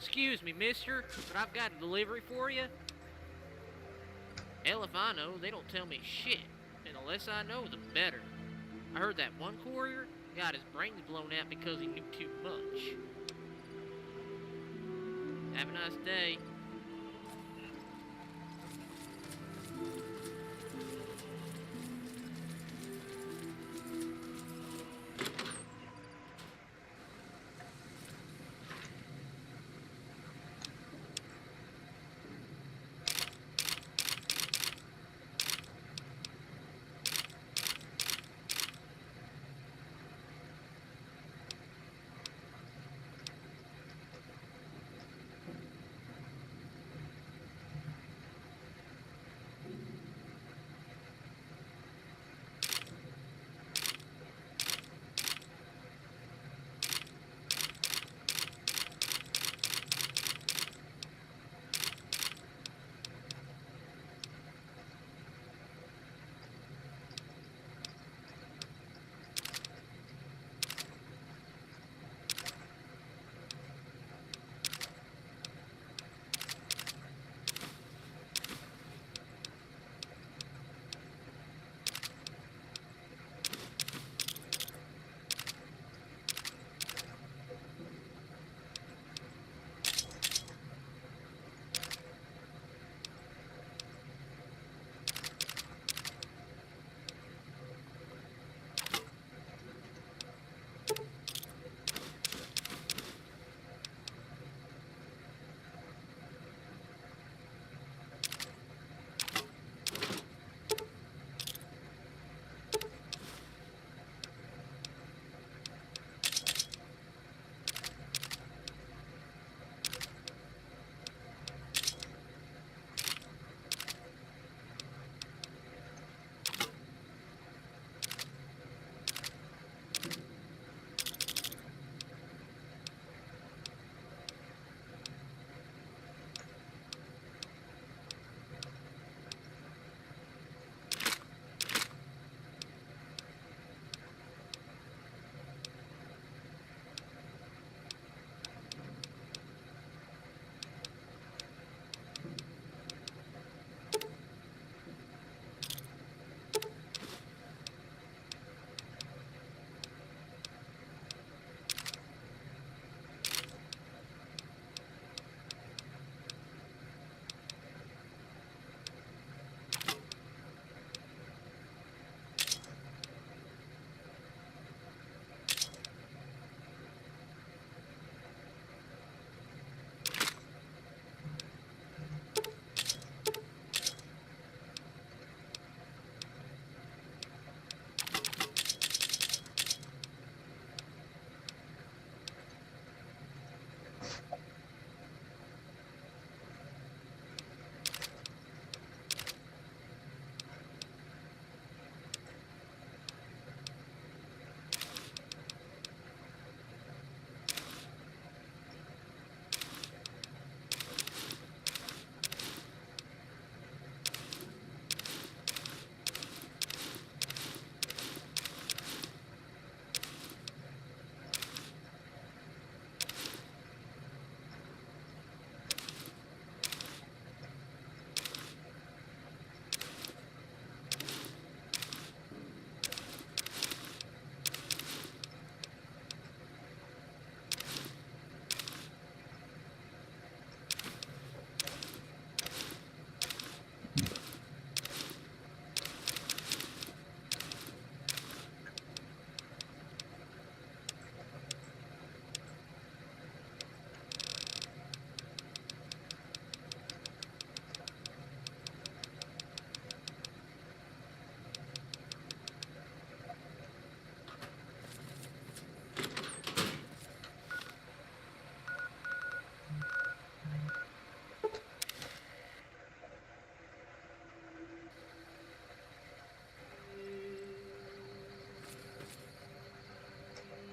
Excuse me, mister, but I've got a delivery for you. Hell if I know, they don't tell me shit. And the less I know, the better. I heard that one courier got his brains blown out because he knew too much. Have a nice day.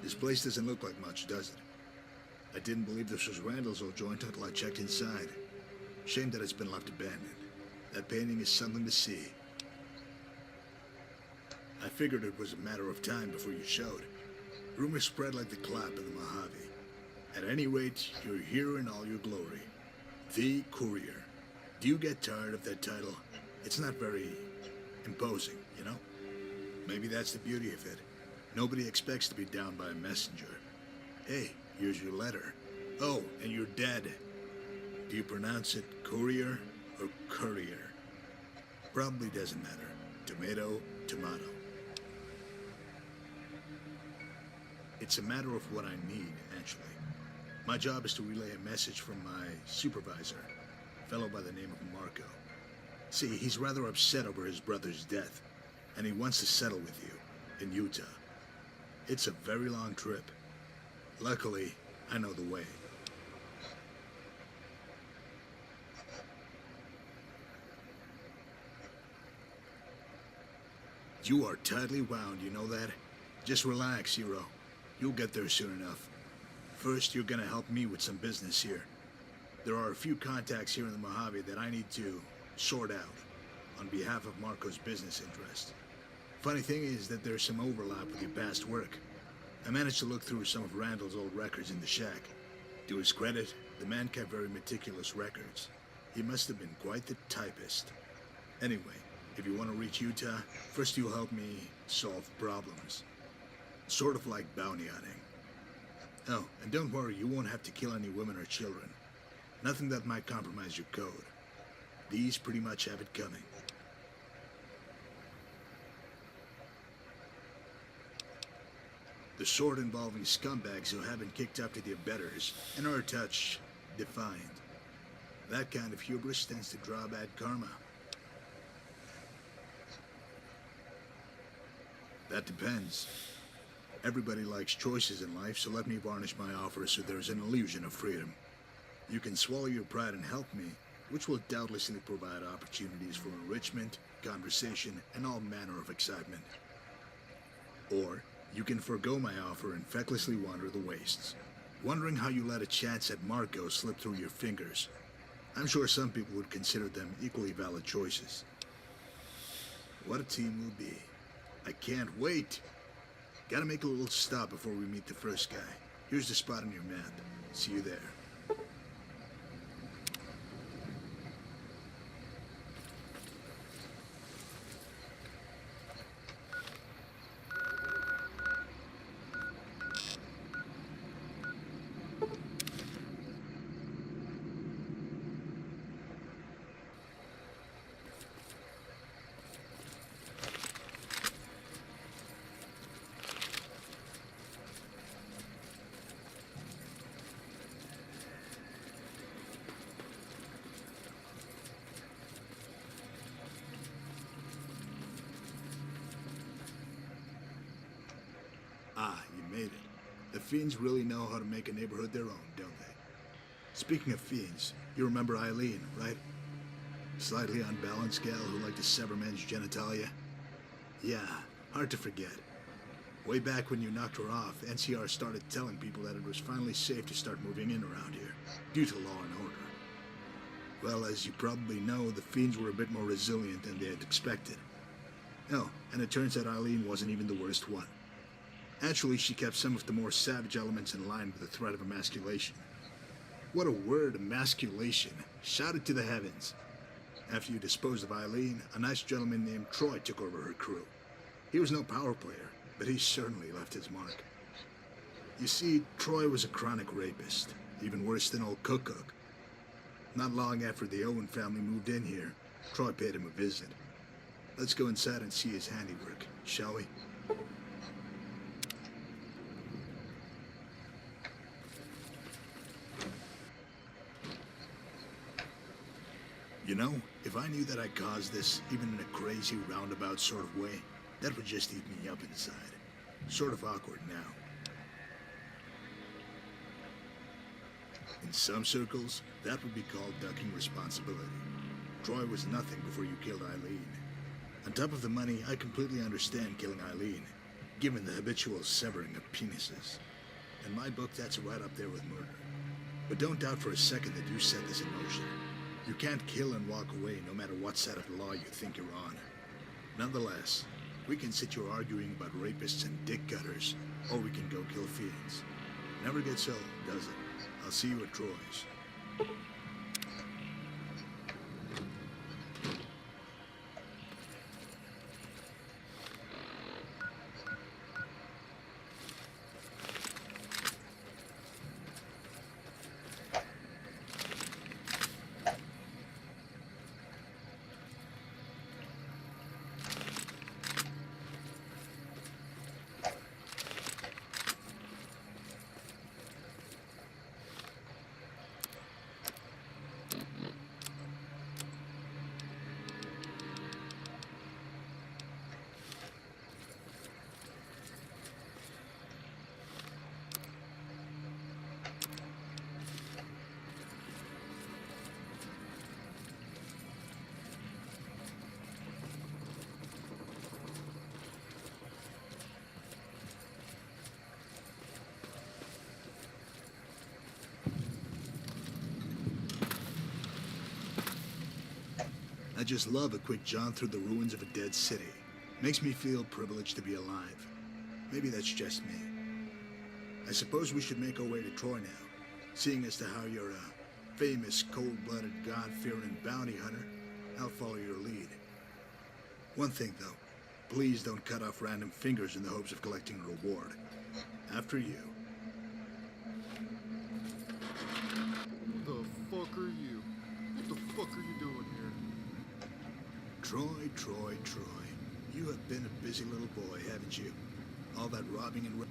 This place doesn't look like much, does it? I didn't believe this was Randall's old joint until I checked inside. Shame that it's been left abandoned. That painting is something to see. I figured it was a matter of time before you showed. Rumors spread like the clap in the Mojave. At any rate, you're here in all your glory. The Courier. Do you get tired of that title? It's not very imposing, you know? Maybe that's the beauty of it. Nobody expects to be downed by a messenger. Hey, here's your letter. Oh, and you're dead. Do you pronounce it courier or courier? Probably doesn't matter. Tomato, tomato. It's a matter of what I need, actually. My job is to relay a message from my supervisor, a fellow by the name of Marco. See, he's rather upset over his brother's death, and he wants to settle with you, in Utah. It's a very long trip. Luckily, I know the way. You are tightly wound, you know that? Just relax, hero. You'll get there soon enough. First, you're gonna help me with some business here. There are a few contacts here in the Mojave that I need to sort out on behalf of Marco's business interest. Funny thing is that there's some overlap with your past work. I managed to look through some of Randall's old records in the shack. To his credit, the man kept very meticulous records. He must have been quite the typist. Anyway, if you want to reach Utah, first you'll help me solve problems. Sort of like bounty hunting. Oh, and don't worry, you won't have to kill any women or children. Nothing that might compromise your code. These pretty much have it coming. The sort involving scumbags who haven't kicked up to their betters and are a touch defiant. That kind of hubris tends to draw bad karma. That depends. Everybody likes choices in life, so let me varnish my offer so there's an illusion of freedom. You can swallow your pride and help me, which will doubtlessly provide opportunities for enrichment, conversation, and all manner of excitement. Or you can forgo my offer and fecklessly wander the wastes, wondering how you let a chance at Marco slip through your fingers. I'm sure some people would consider them equally valid choices. What a team we'll be. I can't wait. Gotta make a little stop before we meet the first guy. Here's the spot on your map. See you there. Ah, you made it. The fiends really know how to make a neighborhood their own, don't they? Speaking of fiends, you remember Eileen, right? Slightly unbalanced gal who liked to sever men's genitalia? Yeah, hard to forget. Way back when you knocked her off, NCR started telling people that it was finally safe to start moving in around here, due to law and order. Well, as you probably know, the fiends were a bit more resilient than they had expected. Oh, and it turns out Eileen wasn't even the worst one. Actually, she kept some of the more savage elements in line with the threat of emasculation. What a word, emasculation. Shout it to the heavens. After you disposed of Eileen, a nice gentleman named Troy took over her crew. He was no power player, but he certainly left his mark. You see, Troy was a chronic rapist, even worse than old Cook. Not long after the Owen family moved in here, Troy paid him a visit. Let's go inside and see his handiwork, shall we? You know, if I knew that I caused this, even in a crazy roundabout sort of way, that would just eat me up inside. Sort of awkward now. In some circles, that would be called ducking responsibility. Troy was nothing before you killed Eileen. On top of the money, I completely understand killing Eileen, given the habitual severing of penises. In my book, that's right up there with murder. But don't doubt for a second that you set this in motion. You can't kill and walk away no matter what side of the law you think you're on. Nonetheless, we can sit here arguing about rapists and dick cutters, or we can go kill fiends. Never gets old, does it? I'll see you at Troy's. I just love a quick jaunt through the ruins of a dead city. Makes me feel privileged to be alive. Maybe that's just me. I suppose we should make our way to Troy now. Seeing as to how you're a famous, cold-blooded, God-fearing bounty hunter, I'll follow your lead. One thing, though. Please don't cut off random fingers in the hopes of collecting a reward. After you. Who the fuck are you? What the fuck are you doing here? Troy, Troy, Troy. You have been a busy little boy, haven't you? All that robbing and...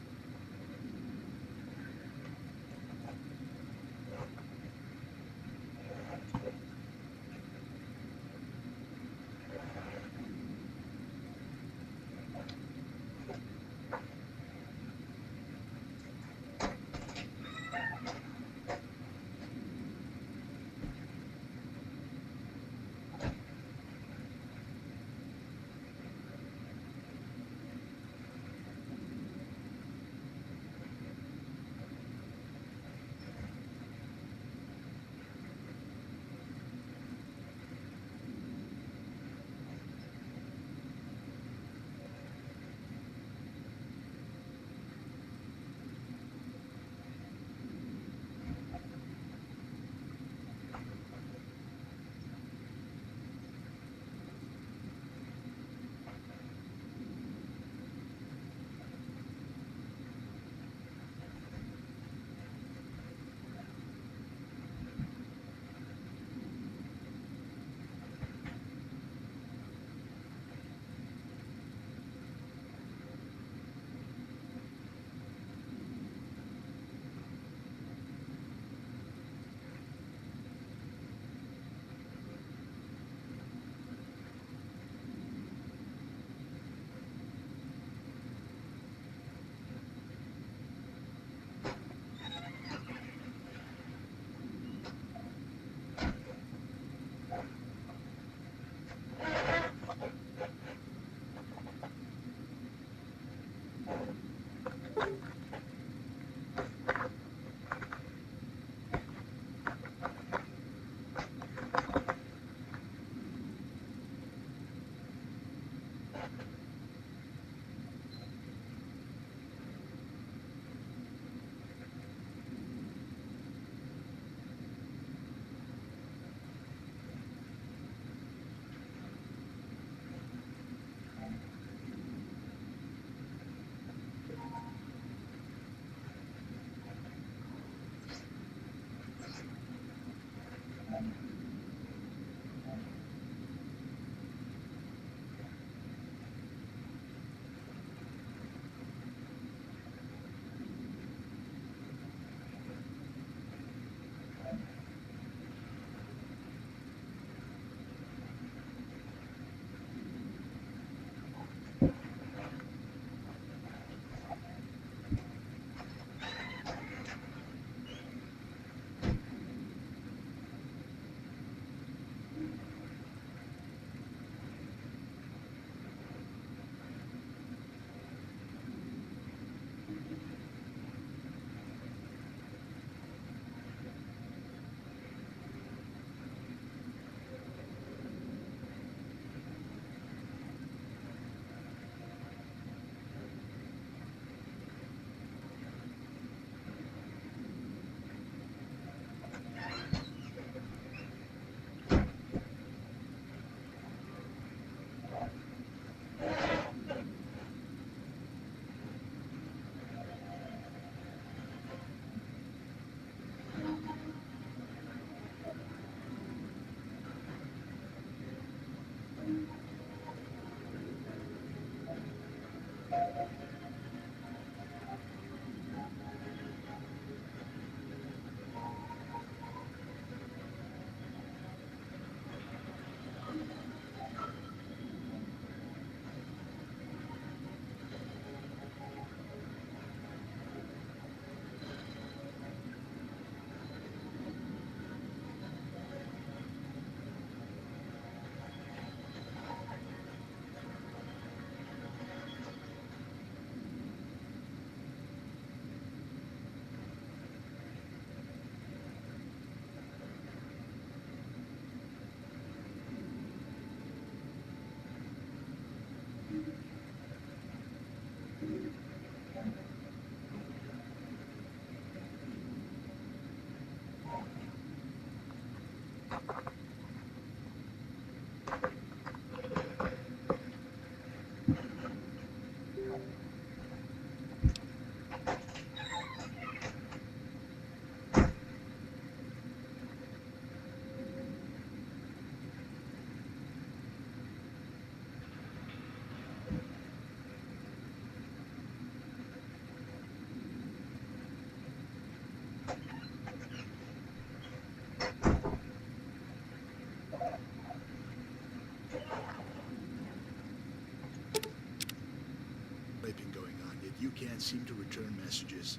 can't seem to return messages.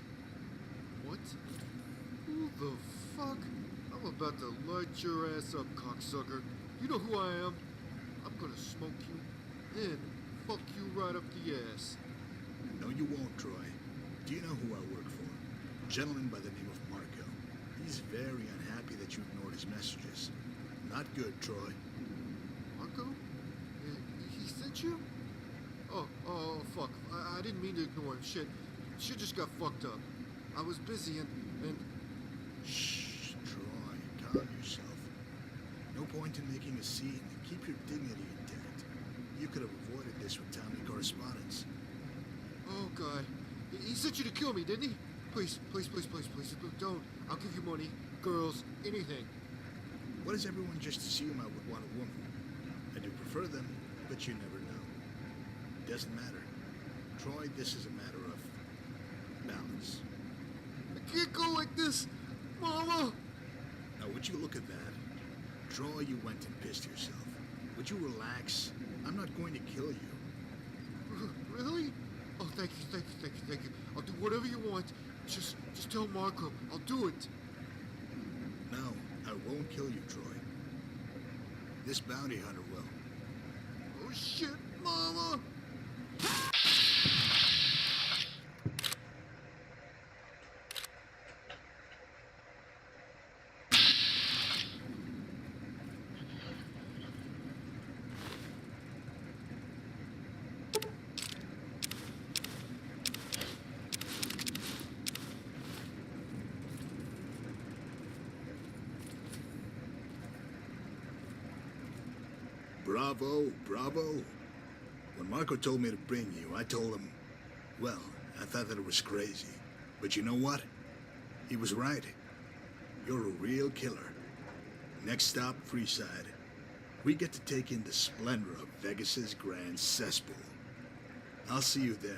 What? Who the fuck? I'm about to light your ass up, cocksucker. You know who I am? I'm gonna smoke you, then fuck you right up the ass. No, you won't, Troy. Do you know who I work for? A gentleman by the name of Marco. He's very unhappy that you ignored his messages. Not good, Troy. Marco? He sent you? Oh, fuck. I didn't mean to ignore him. Shit just got fucked up. I was busy and... Shh, Troy. Calm yourself. No point in making a scene. Keep your dignity intact. You could have avoided this with timely correspondence. Oh, God. He sent you to kill me, didn't he? Please, don't. I'll give you money, girls, anything. Why does everyone just assume I would want a woman? I do prefer them, but you never know. Doesn't matter. Troy, this is a matter of balance. I can't go like this, Mama! Now, would you look at that? Troy, you went and pissed yourself. Would you relax? I'm not going to kill you. Really? Oh, thank you. I'll do whatever you want. Just tell Marco. I'll do it. No, I won't kill you, Troy. This bounty hunter will. Oh, shit, Mama! Bravo. When Marco told me to bring you, I told him, well, I thought that it was crazy. But you know what? He was right. You're a real killer. Next stop, Freeside. We get to take in the splendor of Vegas's grand cesspool. I'll see you there.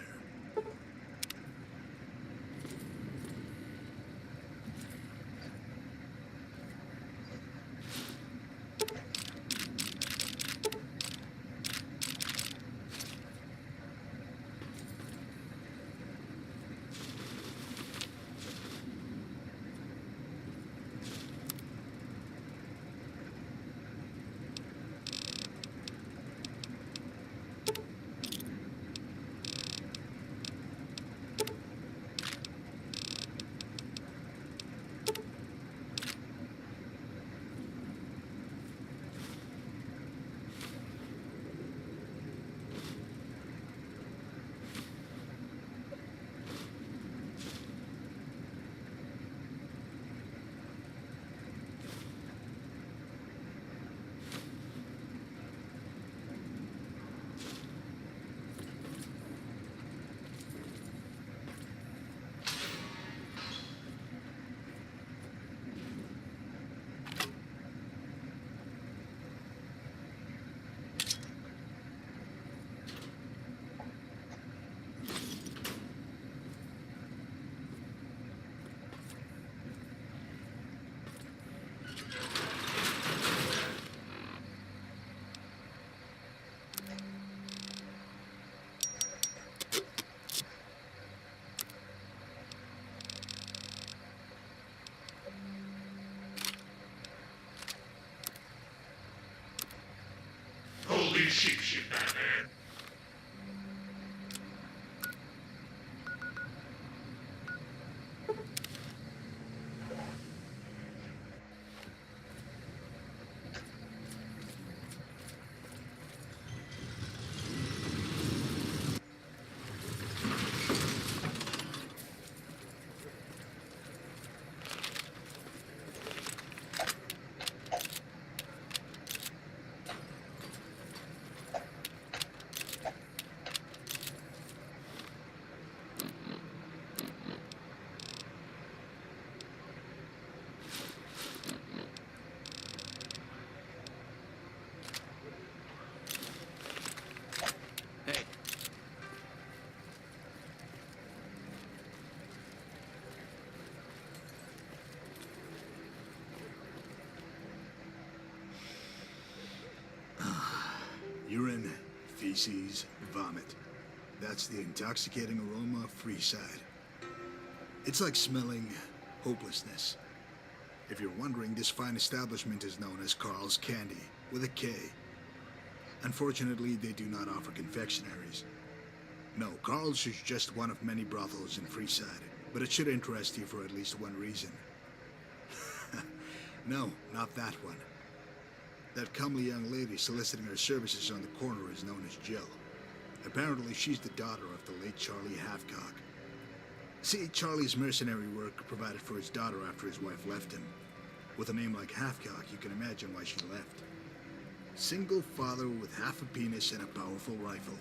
Holy shit, Batman. Hey, Urine, feces, vomit. That's the intoxicating aroma of Freeside. It's like smelling hopelessness. If you're wondering, this fine establishment is known as Carl's Candy, with a K. Unfortunately, they do not offer confectionaries. No, Carl's is just one of many brothels in Freeside, but it should interest you for at least one reason. No, not that one. That comely young lady soliciting her services on the corner is known as Jill. Apparently, she's the daughter of the late Charlie Halfcock. See, Charlie's mercenary work provided for his daughter after his wife left him. With a name like Halfcock, you can imagine why she left. Single father with half a penis and a powerful rifle.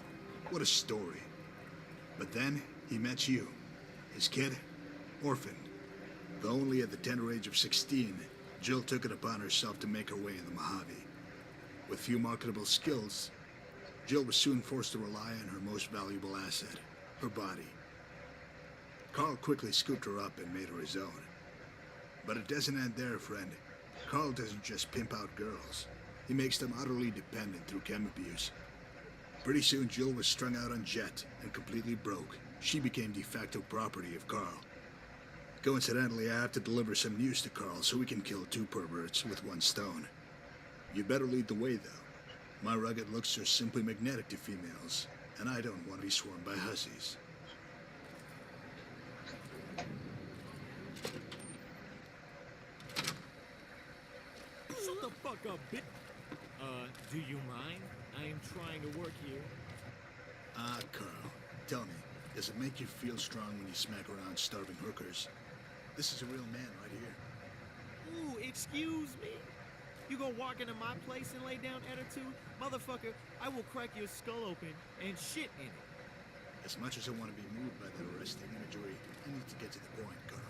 What a story. But then, he met you. His kid, orphaned. Though only at the tender age of 16, Jill took it upon herself to make her way in the Mojave. With few marketable skills, Jill was soon forced to rely on her most valuable asset, her body. Carl quickly scooped her up and made her his own. But it doesn't end there, friend. Carl doesn't just pimp out girls. He makes them utterly dependent through chem abuse. Pretty soon, Jill was strung out on Jet and completely broke. She became de facto property of Carl. Coincidentally, I have to deliver some news to Carl so we can kill two perverts with one stone. You better lead the way, though. My rugged looks are simply magnetic to females, and I don't want to be swarmed by hussies. Shut the fuck up, bitch. Do you mind? I am trying to work here. Carl, tell me, does it make you feel strong when you smack around starving hookers? This is a real man right here. Ooh, excuse me? You gonna walk into my place and lay down attitude? Motherfucker, I will crack your skull open and shit in it. As much as I want to be moved by that arresting imagery, I need to get to the point, Carl.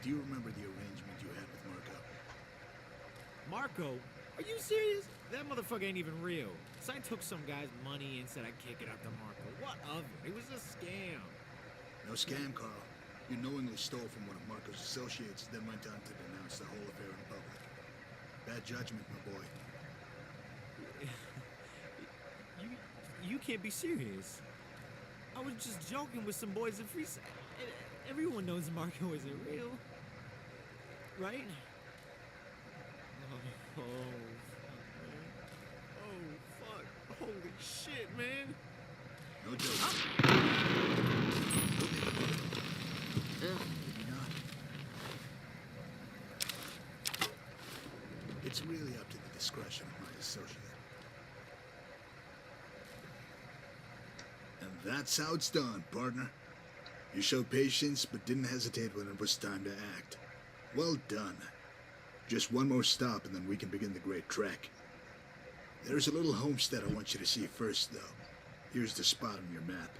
Do you remember the arrangement you had with Marco? Marco? Are you serious? That motherfucker ain't even real. So I took some guy's money and said I'd kick it up to Marco. What of it? It was a scam. No scam, Carl. You knowingly stole from one of Marco's associates, then went on to denounce the whole affair in public. Bad judgment, my boy. You can't be serious. I was just joking with some boys in Freeside. Everyone knows Marco isn't real. Right? Oh, fuck. Holy shit, man. No joke. Maybe not. It's really up to the discretion of my associate. And that's how it's done, partner. You showed patience, but didn't hesitate when it was time to act. Well done. Just one more stop, and then we can begin the great trek. There's a little homestead I want you to see first, though. Here's the spot on your map.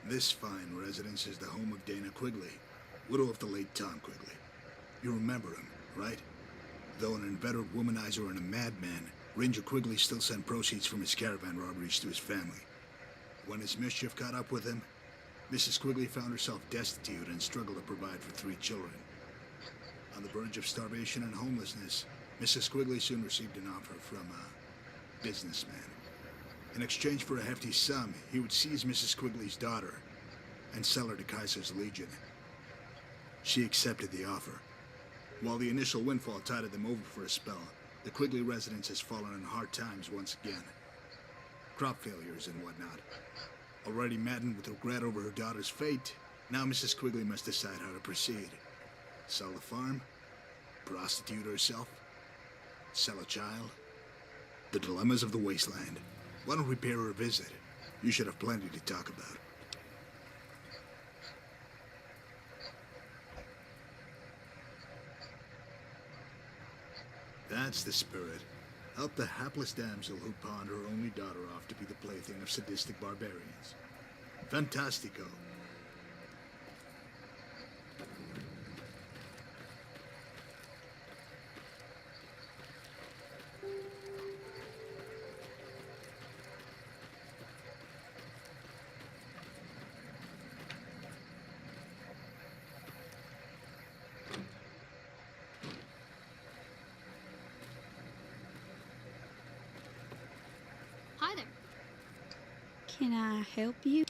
This fine residence is the home of Dana Quigley, widow of the late Tom Quigley. You remember him, right? Though an inveterate womanizer and a madman, Ranger Quigley still sent proceeds from his caravan robberies to his family. When his mischief caught up with him, Mrs. Quigley found herself destitute and struggled to provide for 3 children. On the verge of starvation and homelessness, Mrs. Quigley soon received an offer from a businessman. In exchange for a hefty sum, he would seize Mrs. Quigley's daughter and sell her to Kaiser's Legion. She accepted the offer. While the initial windfall tided them over for a spell, the Quigley residence has fallen on hard times once again. Crop failures and whatnot. Already maddened with regret over her daughter's fate, now Mrs. Quigley must decide how to proceed. Sell the farm? Prostitute herself? Sell a child? The dilemmas of the wasteland. Why don't we pay her a visit? You should have plenty to talk about. That's the spirit. Help the hapless damsel who pawned her only daughter off to be the plaything of sadistic barbarians. Fantastico. Hi there. Can I help you?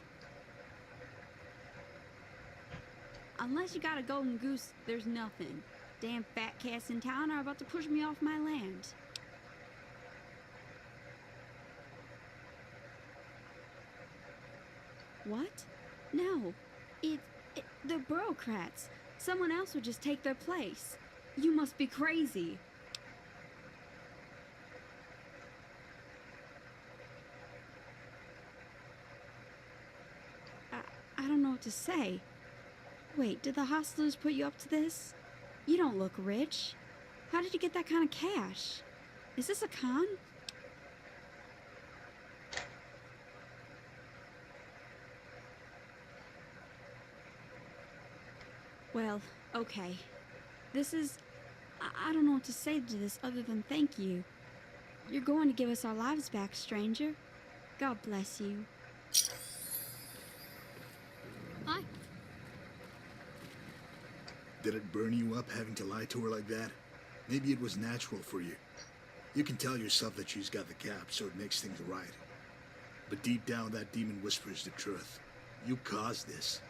Unless you got a golden goose, there's nothing. Damn fat cats in town are about to push me off my land. What? No. They're bureaucrats. Someone else would just take their place. You must be crazy. I don't know what to say. Wait, did the hostlers put you up to this? You don't look rich. How did you get that kind of cash? Is this a con? Well, okay. This is... I don't know what to say to this other than thank you. You're going to give us our lives back, stranger. God bless you. Hi. Did it burn you up having to lie to her like that? Maybe it was natural for you. You can tell yourself that she's got the cap, so it makes things right. But deep down, that demon whispers the truth. You caused this.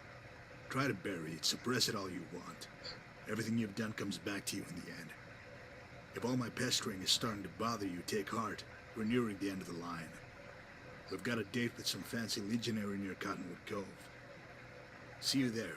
Try to bury it, suppress it all you want. Everything you've done comes back to you in the end. If all my pestering is starting to bother you, take heart. We're nearing the end of the line. We've got a date with some fancy legionary near Cottonwood Cove. See you there.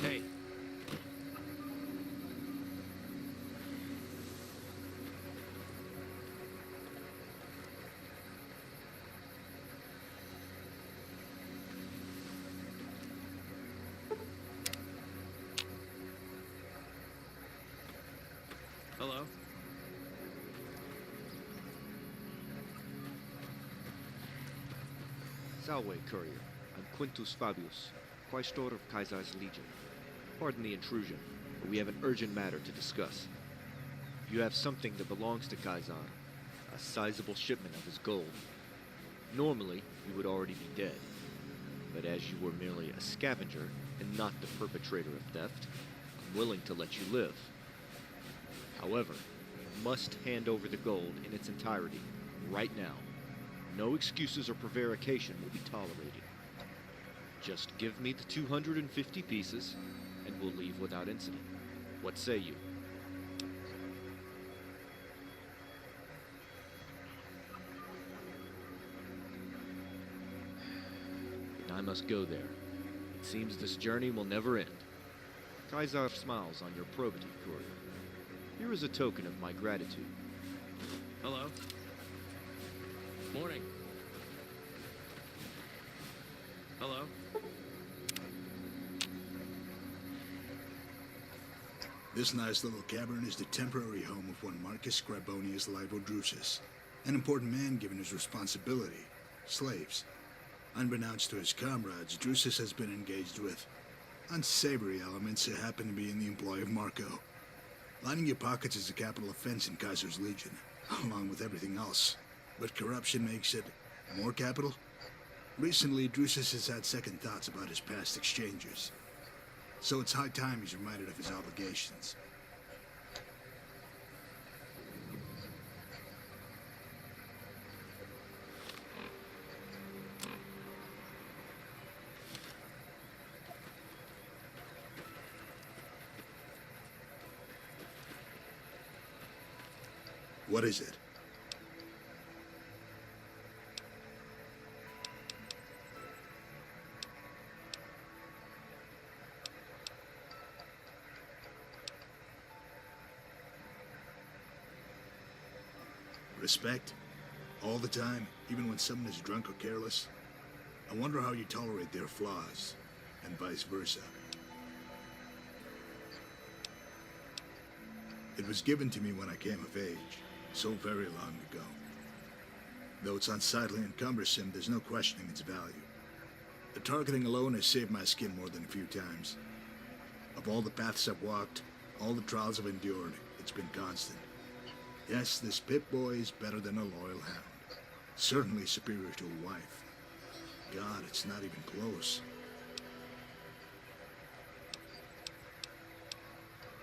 Hey. Hello? Salve, courier. I'm Quintus Fabius, Quaestor of Caesar's Legion. Pardon the intrusion, but we have an urgent matter to discuss. You have something that belongs to Caesar, a sizable shipment of his gold. Normally, you would already be dead, but as you were merely a scavenger and not the perpetrator of theft, I'm willing to let you live. However, you must hand over the gold in its entirety, right now. No excuses or prevarication will be tolerated. Just give me the 250 pieces, and we'll leave without incident. What say you? Then I must go there. It seems this journey will never end. Caesar smiles on your probity, courier. Here is a token of my gratitude. Hello? Morning. Hello? This nice little cavern is the temporary home of one Marcus Scribonius Livo Drusus, an important man given his responsibility, slaves. Unbeknownst to his comrades, Drusus has been engaged with unsavory elements that happen to be in the employ of Marco. Lining your pockets is a capital offense in Kaiser's Legion, along with everything else. But corruption makes it more capital? Recently, Drusus has had second thoughts about his past exchanges. So it's high time he's reminded of his obligations. What is it? Respect? All the time, even when someone is drunk or careless? I wonder how you tolerate their flaws, and vice versa. It was given to me when I came of age, so very long ago. Though it's unsightly and cumbersome, there's no questioning its value. The targeting alone has saved my skin more than a few times. Of all the paths I've walked, all the trials I've endured, it's been constant. Yes, this Pip-Boy is better than a loyal hound. Certainly superior to a wife. God, it's not even close.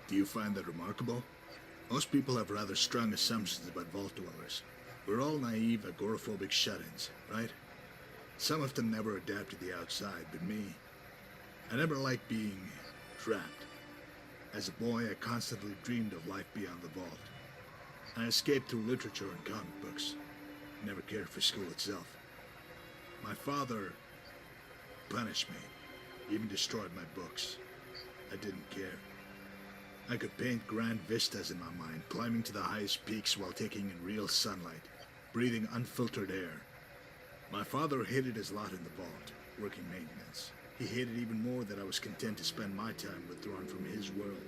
Do you find that remarkable? Most people have rather strong assumptions about vault dwellers. We're all naive, agoraphobic shut-ins, right? Some of them never adapt to the outside, but me, I never liked being trapped. As a boy, I constantly dreamed of life beyond the vault. I escaped through literature and comic books. Never cared for school itself. My father punished me, even destroyed my books. I didn't care. I could paint grand vistas in my mind, climbing to the highest peaks while taking in real sunlight, breathing unfiltered air. My father hated his lot in the vault, working maintenance. He hated even more that I was content to spend my time withdrawn from his world.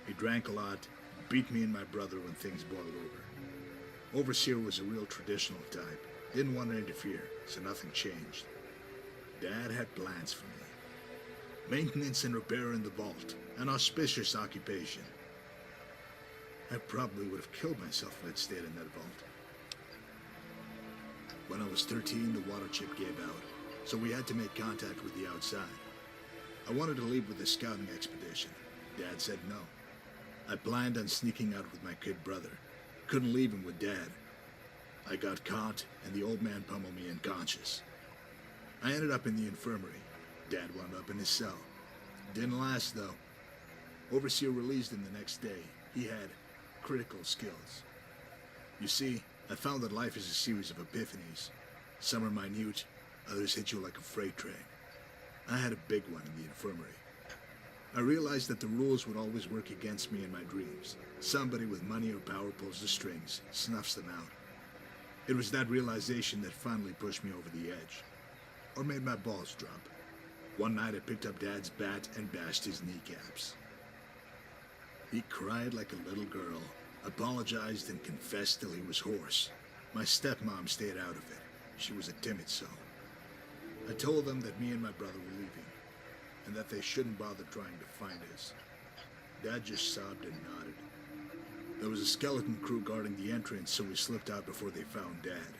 He drank a lot, beat me and my brother when things boiled over. Overseer was a real traditional type. Didn't want to interfere, so nothing changed. Dad had plans for me. Maintenance and repair in the vault, an auspicious occupation. I probably would have killed myself if I'd stayed in that vault. When I was 13, the water chip gave out, so we had to make contact with the outside. I wanted to leave with a scouting expedition. Dad said no. I planned on sneaking out with my kid brother. Couldn't leave him with Dad. I got caught, and the old man pummeled me unconscious. I ended up in the infirmary. Dad wound up in his cell. Didn't last, though. Overseer released him the next day. He had critical skills. You see, I found that life is a series of epiphanies. Some are minute, others hit you like a freight train. I had a big one in the infirmary. I realized that the rules would always work against me in my dreams. Somebody with money or power pulls the strings, snuffs them out. It was that realization that finally pushed me over the edge. Or made my balls drop. One night I picked up Dad's bat and bashed his kneecaps. He cried like a little girl, apologized and confessed till he was hoarse. My stepmom stayed out of it. She was a timid soul. I told them that me and my brother were leaving, and that they shouldn't bother trying to find us. Dad just sobbed and nodded. There was a skeleton crew guarding the entrance, so we slipped out before they found Dad.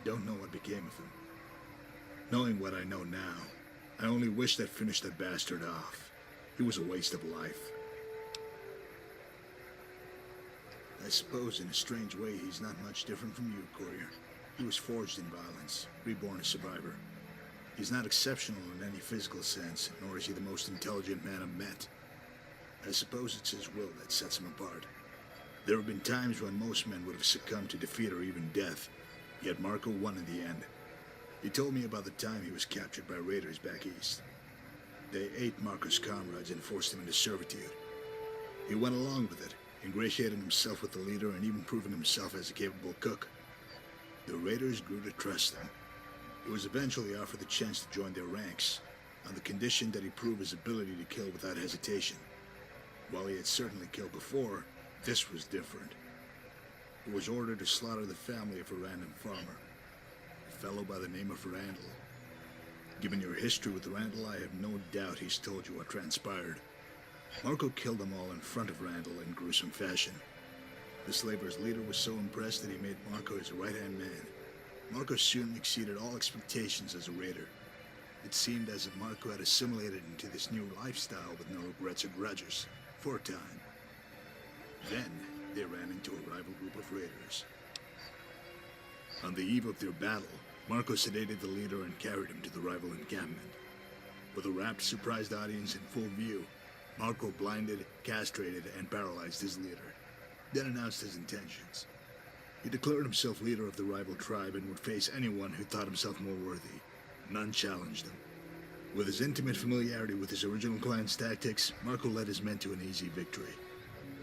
Don't know what became of him. Knowing what I know now, I only wish I'd finished that bastard off. He was a waste of life. I suppose in a strange way he's not much different from you, Courier. He was forged in violence, reborn a survivor. He's not exceptional in any physical sense, nor is he the most intelligent man I've met. I suppose it's his will that sets him apart. There have been times when most men would have succumbed to defeat or even death, yet Marco won in the end. He told me about the time he was captured by raiders back east. They ate Marco's comrades and forced him into servitude. He went along with it, ingratiating himself with the leader and even proving himself as a capable cook. The raiders grew to trust him. He was eventually offered the chance to join their ranks, on the condition that he prove his ability to kill without hesitation. While he had certainly killed before, this was different. He was ordered to slaughter the family of a random farmer, a fellow by the name of Randall. Given your history with Randall, I have no doubt he's told you what transpired. Marco killed them all in front of Randall in gruesome fashion. The slavers' leader was so impressed that he made Marco his right-hand man. Marco soon exceeded all expectations as a raider. It seemed as if Marco had assimilated into this new lifestyle with no regrets or grudges, for a time. Then, they ran into a rival group of raiders. On the eve of their battle, Marco sedated the leader and carried him to the rival encampment. With a rapt, surprised audience in full view, Marco blinded, castrated, and paralyzed his leader, then announced his intentions. He declared himself leader of the rival tribe and would face anyone who thought himself more worthy. None challenged him. With his intimate familiarity with his original clan's tactics, Marco led his men to an easy victory.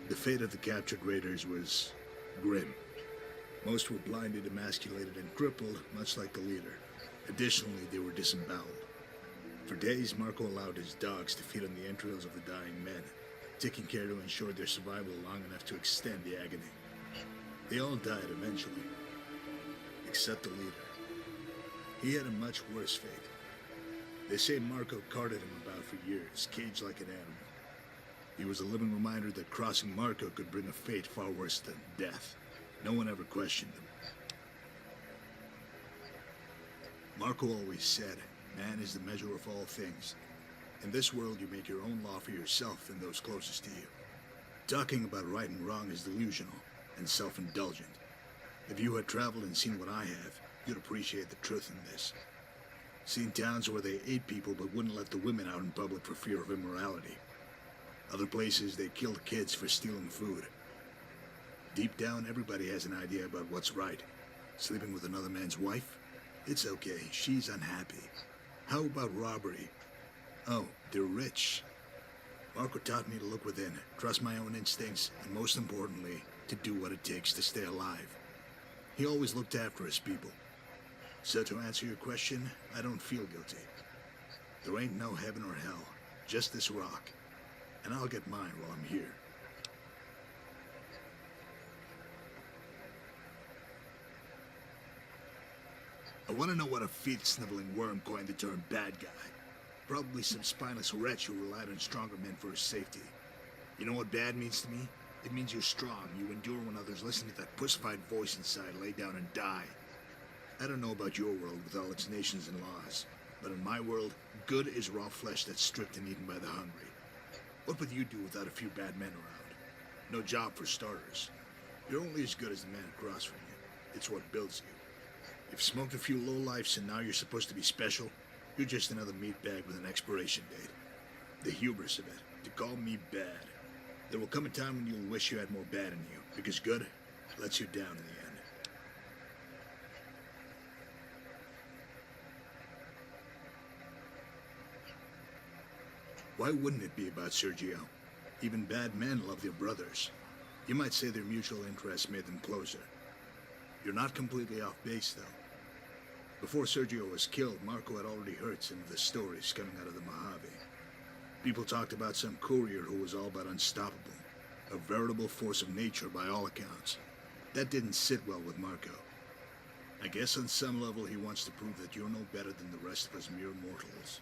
The fate of the captured raiders was grim. Most were blinded, emasculated, and crippled, much like the leader. Additionally, they were disemboweled. For days, Marco allowed his dogs to feed on the entrails of the dying men, taking care to ensure their survival long enough to extend the agony. They all died eventually, except the leader. He had a much worse fate. They say Marco carted him about for years, caged like an animal. He was a living reminder that crossing Marco could bring a fate far worse than death. No one ever questioned him. Marco always said, man is the measure of all things. In this world, you make your own law for yourself and those closest to you. Talking about right and wrong is delusional and self-indulgent. If you had traveled and seen what I have, you'd appreciate the truth in this. Seen towns where they ate people but wouldn't let the women out in public for fear of immorality. Other places, they killed kids for stealing food. Deep down, everybody has an idea about what's right. Sleeping with another man's wife? It's okay, she's unhappy. How about robbery? Oh, they're rich. Marco taught me to look within, trust my own instincts, and most importantly, to do what it takes to stay alive. He always looked after his people. So to answer your question, I don't feel guilty. There ain't no heaven or hell, just this rock. And I'll get mine while I'm here. I want to know what a feet-sniveling worm coined the term bad guy. Probably some spineless wretch who relied on stronger men for his safety. You know what bad means to me? It means you're strong. You endure when others listen to that pussified voice inside, lay down and die. I don't know about your world with all its nations and laws, but in my world, good is raw flesh that's stripped and eaten by the hungry. What would you do without a few bad men around? No job for starters. You're only as good as the man across from you. It's what builds you. You've smoked a few lowlifes and now you're supposed to be special? You're just another meatbag with an expiration date. The hubris of it, to call me bad. There will come a time when you'll wish you had more bad in you, because good lets you down in the end. Why wouldn't it be about Sergio? Even bad men love their brothers. You might say their mutual interests made them closer. You're not completely off base, though. Before Sergio was killed, Marco had already heard some of the stories coming out of the Mojave. People talked about some courier who was all but unstoppable. A veritable force of nature by all accounts. That didn't sit well with Marco. I guess on some level he wants to prove that you're no better than the rest of us mere mortals.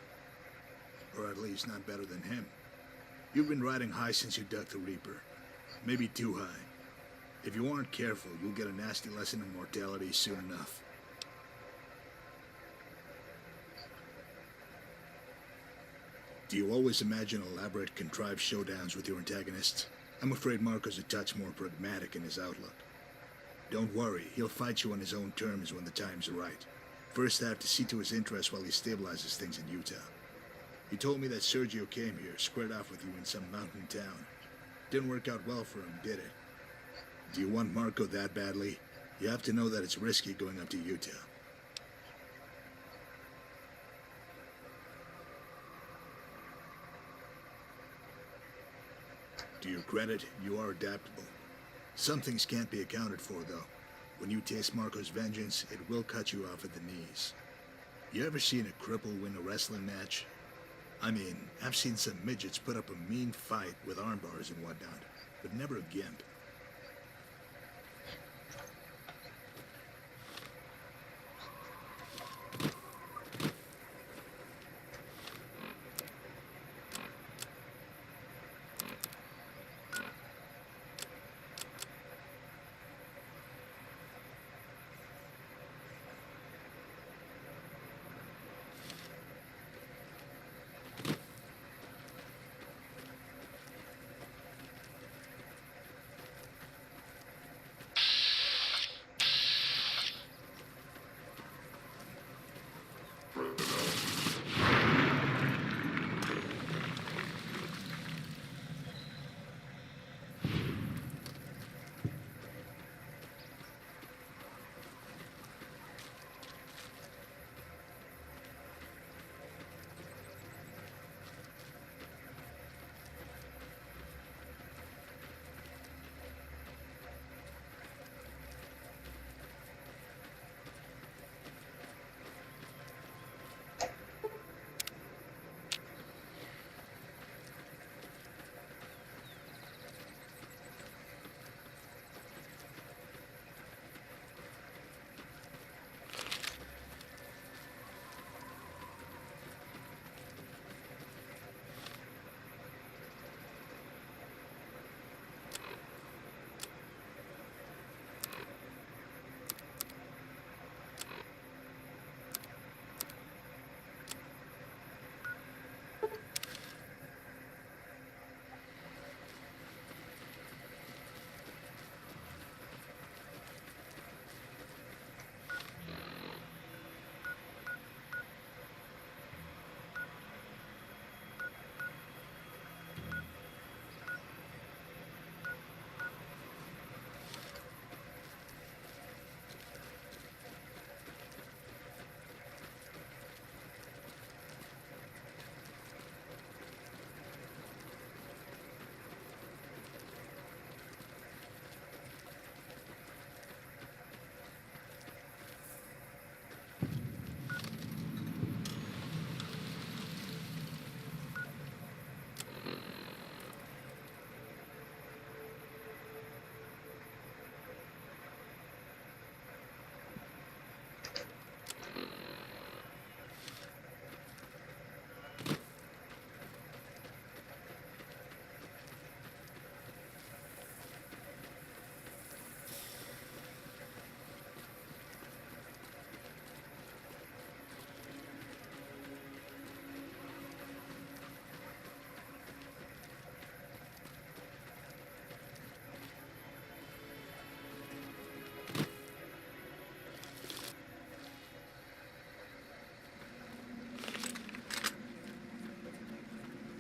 Or at least not better than him. You've been riding high since you ducked the Reaper. Maybe too high. If you aren't careful, you'll get a nasty lesson in mortality soon enough. Do you always imagine elaborate, contrived showdowns with your antagonists? I'm afraid Marco's a touch more pragmatic in his outlook. Don't worry, he'll fight you on his own terms when the time's right. First, I have to see to his interests while he stabilizes things in Utah. He told me that Sergio came here, squared off with you in some mountain town. Didn't work out well for him, did it? Do you want Marco that badly? You have to know that it's risky going up to Utah. To your credit, you are adaptable. Some things can't be accounted for, though. When you taste Marco's vengeance, it will cut you off at the knees. You ever seen a cripple win a wrestling match? I mean, I've seen some midgets put up a mean fight with arm bars and whatnot, but never a gimp.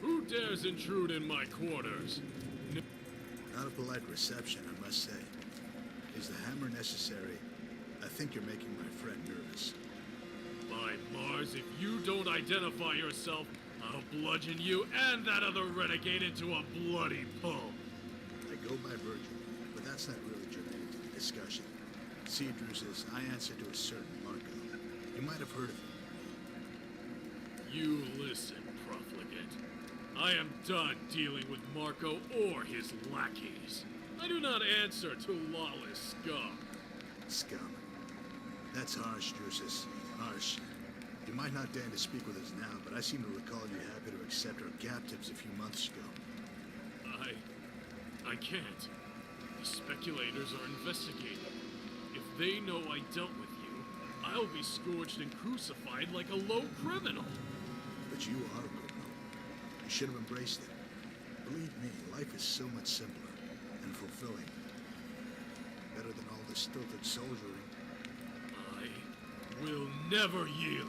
Who dares intrude in my quarters? Not a polite reception, I must say. Is the hammer necessary? I think you're making my friend nervous. By Mars, if you don't identify yourself, I'll bludgeon you and that other renegade into a bloody pulp. I go by Virgil, but that's not really germane to the discussion. See, Drusus, I answer to a certain Marco. You might have heard of him. You listen, profligate. I am done dealing with Marco or his lackeys. I do not answer to lawless scum. Scum. That's harsh, Drusus. Harsh. You might not deign to speak with us now, but I seem to recall you happy to accept our captives a few months ago. I can't. The speculators are investigating. If they know I dealt with you, I'll be scourged and crucified like a low criminal. But you are a criminal. You should have embraced it. Believe me, life is so much simpler and fulfilling. Better than all this stilted soldiering. I will never yield.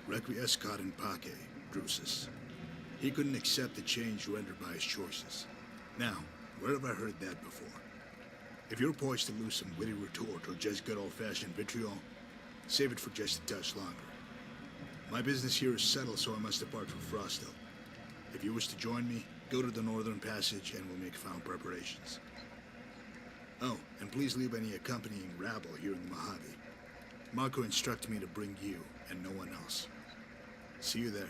Requiescat in pace, Drusus. He couldn't accept the change rendered by his choices. Now, where have I heard that before? If you're poised to lose some witty retort or just good old-fashioned vitriol, save it for just a touch longer. My business here is settled, so I must depart for Frostville. If you wish to join me, go to the Northern Passage and we'll make final preparations. Oh, and please leave any accompanying rabble here in the Mojave. Marco instructed me to bring you and no one else. See you there.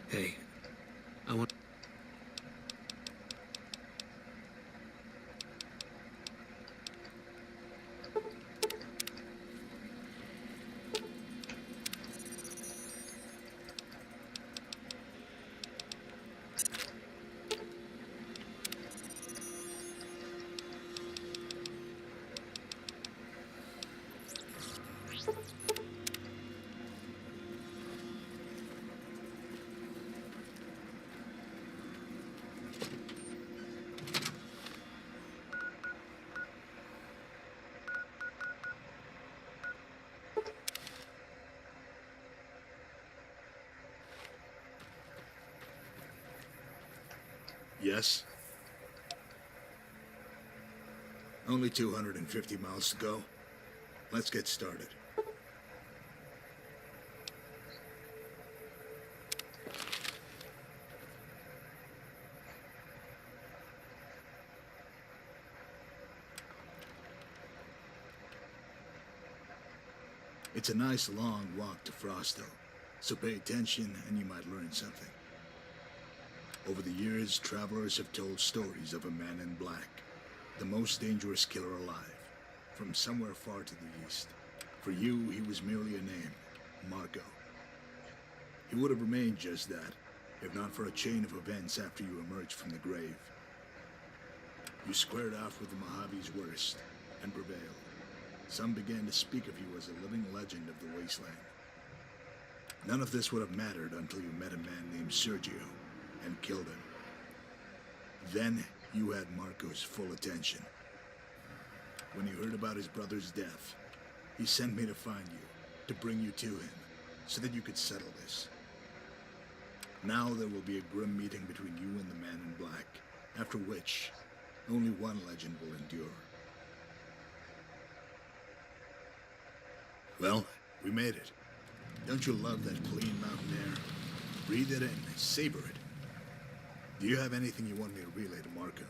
Hey, I want... Yes? Only 250 miles to go. Let's get started. It's a nice long walk to Frostville, so pay attention and you might learn something. Over the years, travelers have told stories of a man in black, the most dangerous killer alive, from somewhere far to the east. For you, he was merely a name, Marco. He would have remained just that, if not for a chain of events after you emerged from the grave. You squared off with the Mojave's worst, and prevailed. Some began to speak of you as a living legend of the wasteland. None of this would have mattered until you met a man named Sergio and killed him. Then you had Marco's full attention. When he heard about his brother's death, he sent me to find you, to bring you to him, so that you could settle this. Now there will be a grim meeting between you and the man in black, after which only one legend will endure. Well, we made it. Don't you love that clean mountain air? Breathe it in, savor it. Do you have anything you want me to relay to Marco?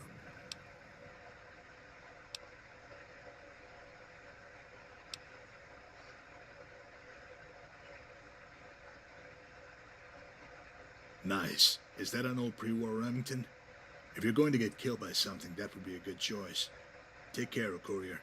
Nice. Is that an old pre-war Remington? If you're going to get killed by something, that would be a good choice. Take care, courier.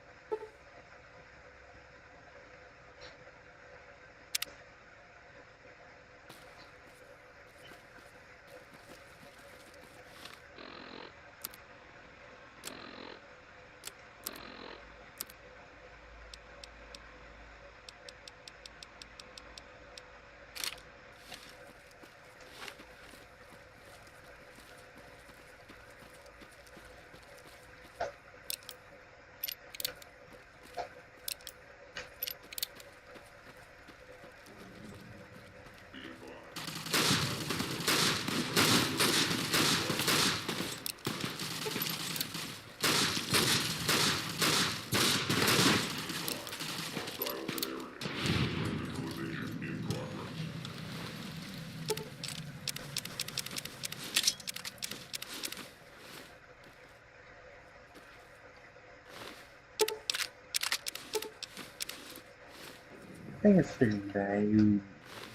I think it's the guy who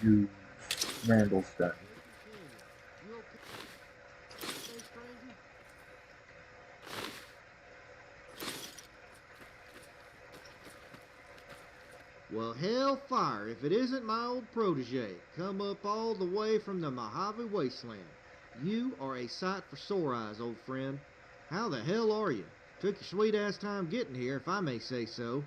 used Randall's gun. You okay? Hey, stranger? Well, hellfire, if it isn't my old protege, come up all the way from the Mojave Wasteland. You are a sight for sore eyes, old friend. How the hell are you? Took your sweet-ass time getting here, if I may say so.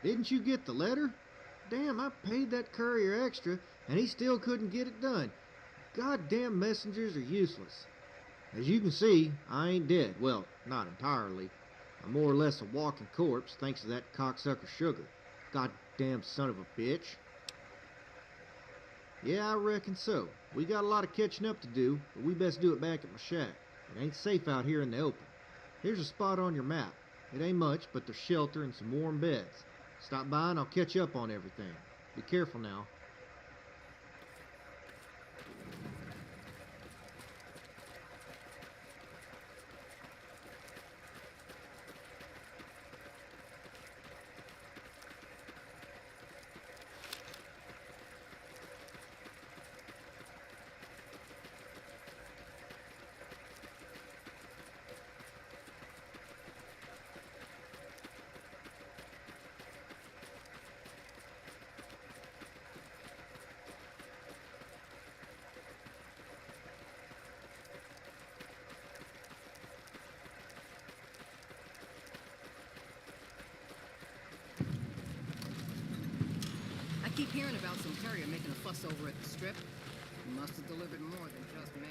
Didn't you get the letter? Damn, I paid that courier extra, and he still couldn't get it done. Goddamn messengers are useless. As you can see, I ain't dead. Well, not entirely. I'm more or less a walking corpse, thanks to that cocksucker Sugar. Goddamn son of a bitch. Yeah, I reckon so. We got a lot of catching up to do, but we best do it back at my shack. It ain't safe out here in the open. Here's a spot on your map. It ain't much, but there's shelter and some warm beds. Stop by and I'll catch up on everything. Be careful now. I keep hearing about some courier making a fuss over at the strip. He must have delivered more than just mail.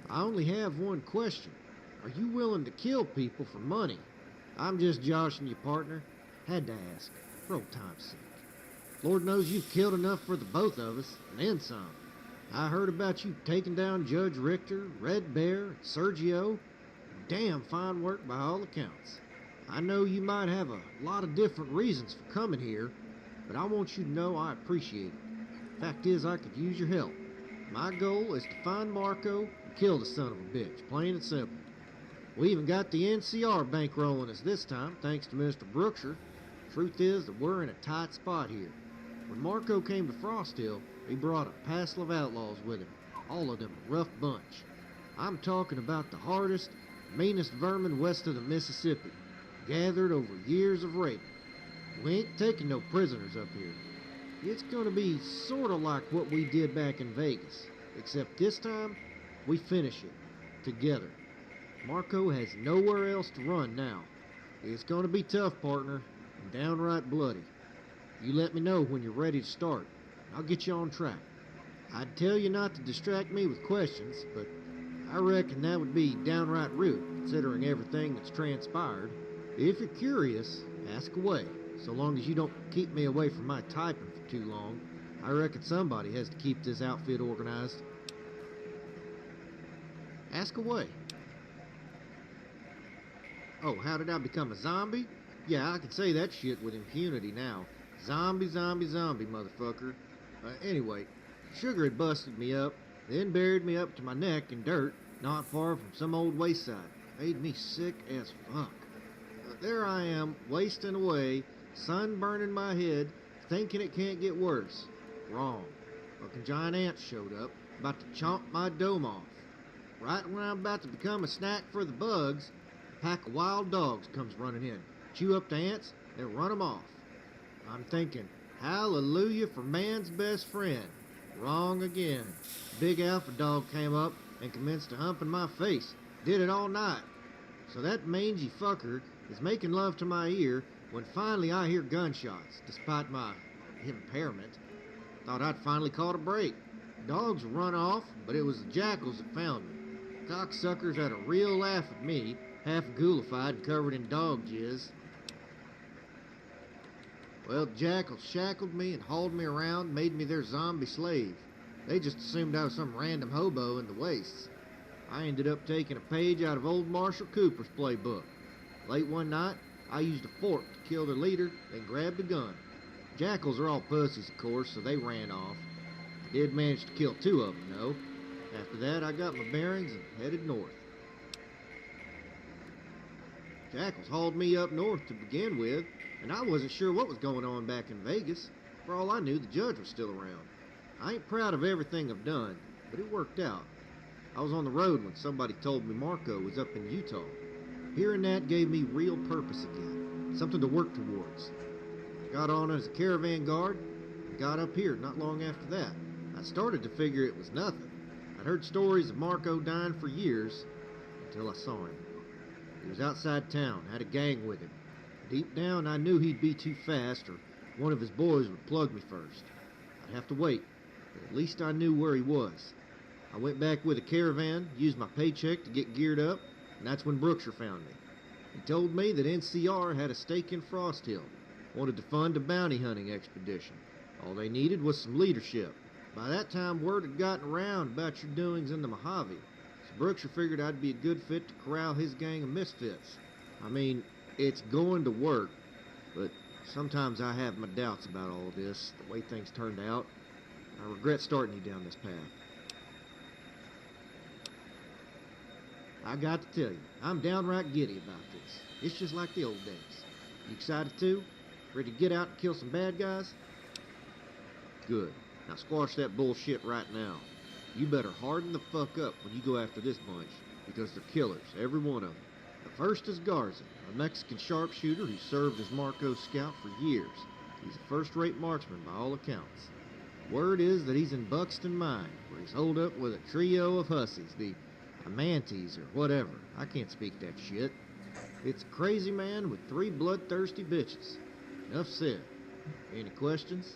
I only have one question. Are you willing to kill people for money? I'm just joshing you, partner. Had to ask, for old time's sake. Lord knows you've killed enough for the both of us, and then some. I heard about you taking down Judge Richter, Red Bear, and Sergio. Damn fine work by all accounts. I know you might have a lot of different reasons for coming here, but I want you to know I appreciate it. Fact is, I could use your help. My goal is to find Marco and kill the son of a bitch, plain and simple. We even got the NCR bankrolling us this time, thanks to Mr. Brookshire. Truth is that we're in a tight spot here. When Marco came to Frost Hill, he brought a passel of outlaws with him, all of them a rough bunch. I'm talking about the hardest, meanest vermin west of the Mississippi, gathered over years of rape. We ain't taking no prisoners up here. It's gonna be sorta like what we did back in Vegas, except this time, we finish it, together. Marco has nowhere else to run now. It's gonna be tough, partner, and downright bloody. You let me know when you're ready to start, and I'll get you on track. I'd tell you not to distract me with questions, but I reckon that would be downright rude, considering everything that's transpired. If you're curious, ask away, so long as you don't keep me away from my typing for too long. I reckon somebody has to keep this outfit organized. Ask away. Oh, how did I become a zombie? Yeah, I can say that shit with impunity now. Zombie, zombie, zombie, motherfucker. Anyway, Sugar had busted me up, then buried me up to my neck in dirt, not far from some old wayside. Made me sick as fuck. There I am, wasting away, sun burning my head, thinking it can't get worse. Wrong. Fucking giant ants showed up, about to chomp my dome off. Right when I'm about to become a snack for the bugs, a pack of wild dogs comes running in, chew up the ants, then run 'em off. I'm thinking, hallelujah for man's best friend. Wrong again. Big alpha dog came up and commenced to humping my face. Did it all night. So that mangy fucker is making love to my ear when finally I hear gunshots, despite my impairment. Thought I'd finally caught a break. Dogs run off, but it was the jackals that found me. Cocksuckers had a real laugh at me, half ghoulified and covered in dog jizz. Well, the jackals shackled me and hauled me around, made me their zombie slave. They just assumed I was some random hobo in the wastes. I ended up taking a page out of old Marshall Cooper's playbook. Late one night, I used a fork to kill their leader, then grabbed a gun. Jackals are all pussies, of course, so they ran off. I did manage to kill 2 of them, though. After that, I got my bearings and headed north. Jackals hauled me up north to begin with, and I wasn't sure what was going on back in Vegas. For all I knew, the judge was still around. I ain't proud of everything I've done, but it worked out. I was on the road when somebody told me Marco was up in Utah. Hearing that gave me real purpose again, something to work towards. I got on as a caravan guard and got up here not long after that. I started to figure it was nothing. I'd heard stories of Marco dying for years until I saw him. He was outside town, had a gang with him. Deep down, I knew he'd be too fast, or one of his boys would plug me first. I'd have to wait, but at least I knew where he was. I went back with a caravan, used my paycheck to get geared up, and that's when Brookshire found me. He told me that NCR had a stake in Frost Hill, wanted to fund a bounty hunting expedition. All they needed was some leadership. By that time, word had gotten around about your doings in the Mojave, so Brookshire figured I'd be a good fit to corral his gang of misfits. I mean, it's going to work, but sometimes I have my doubts about all this, the way things turned out. I regret starting you down this path. I got to tell you, I'm downright giddy about this. It's just like the old days. You excited too? Ready to get out and kill some bad guys? Good. Now squash that bullshit right now. You better harden the fuck up when you go after this bunch, because they're killers, every one of them. The first is Garza, a Mexican sharpshooter who served as Marco's scout for years. He's a first-rate marksman by all accounts. Word is that he's in Buxton Mine, where he's holed up with a trio of hussies, the Amantes or whatever. I can't speak that shit. It's a crazy man with 3 bloodthirsty bitches. Enough said. Any questions?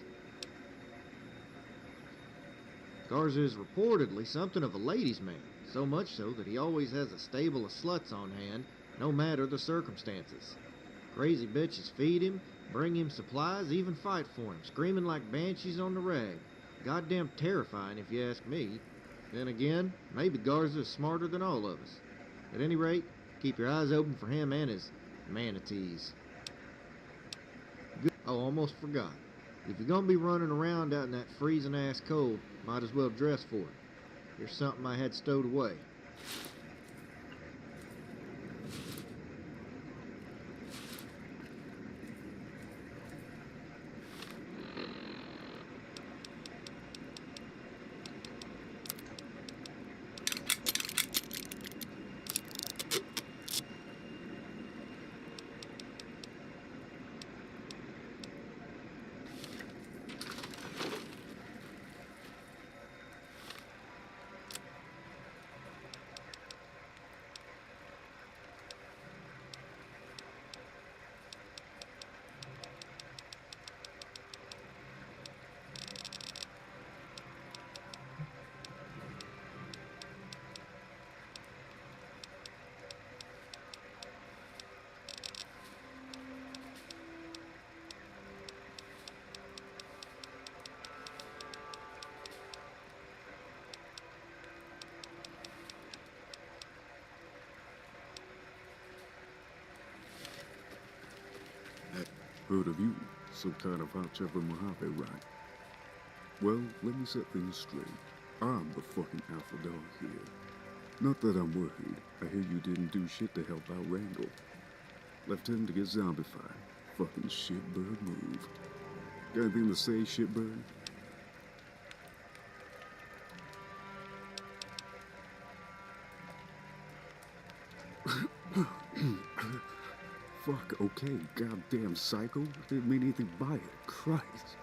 Garza is reportedly something of a ladies' man, so much so that he always has a stable of sluts on hand, no matter the circumstances. Crazy bitches feed him, bring him supplies, even fight for him, screaming like banshees on the rag. Goddamn terrifying if you ask me. Then again, maybe Garza is smarter than all of us. At any rate, keep your eyes open for him and his manatees. Oh, almost forgot. If you're gonna be running around out in that freezing ass cold, might as well dress for it. Here's something I had stowed away. Heard of you, some kind of hot chopper Mojave, right? Well, let me set things straight. I'm the fucking alpha dog here. Not that I'm worried. I hear you didn't do shit to help out Randall. Left him to get zombified. Fucking shitbird move. Got anything to say, shitbird? Fuck, okay, goddamn psycho. Didn't mean anything by it. Christ.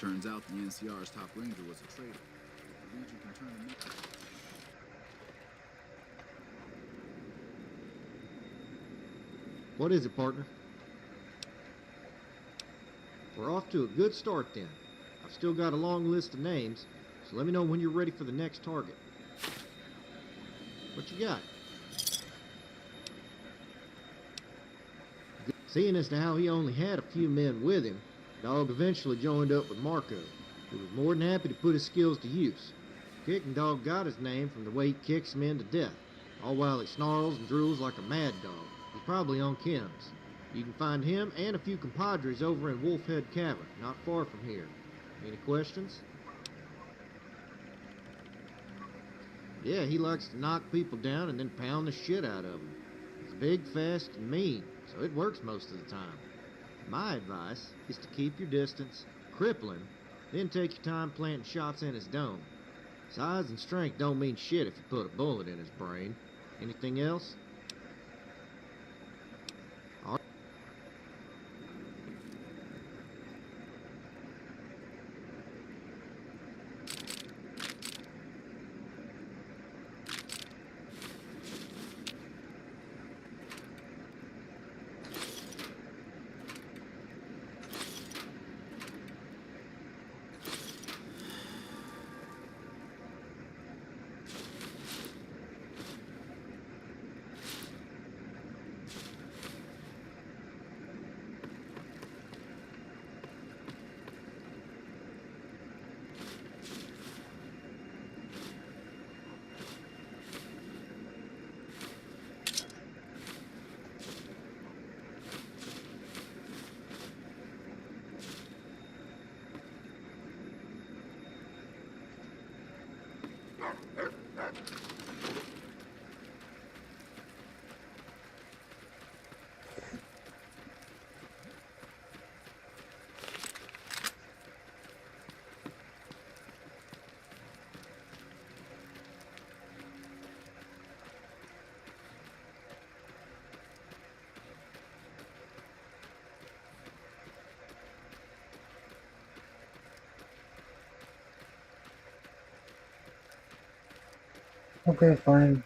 Turns out the NCR's top ranger was a traitor. The Legion can turn him in. What is it, partner? We're off to a good start then. I've still got a long list of names, so let me know when you're ready for the next target. What you got? Seeing as to how he only had a few men with him, Dog eventually joined up with Marco, who was more than happy to put his skills to use. Kicking Dog got his name from the way he kicks men to death, all while he snarls and drools like a mad dog. He's probably on chems. You can find him and a few compadres over in Wolfhead Cavern, not far from here. Any questions? Yeah, he likes to knock people down and then pound the shit out of them. He's big, fast, and mean, so it works most of the time. My advice is to keep your distance, cripple him, then take your time planting shots in his dome. Size and strength don't mean shit if you put a bullet in his brain. Anything else? Okay, fine.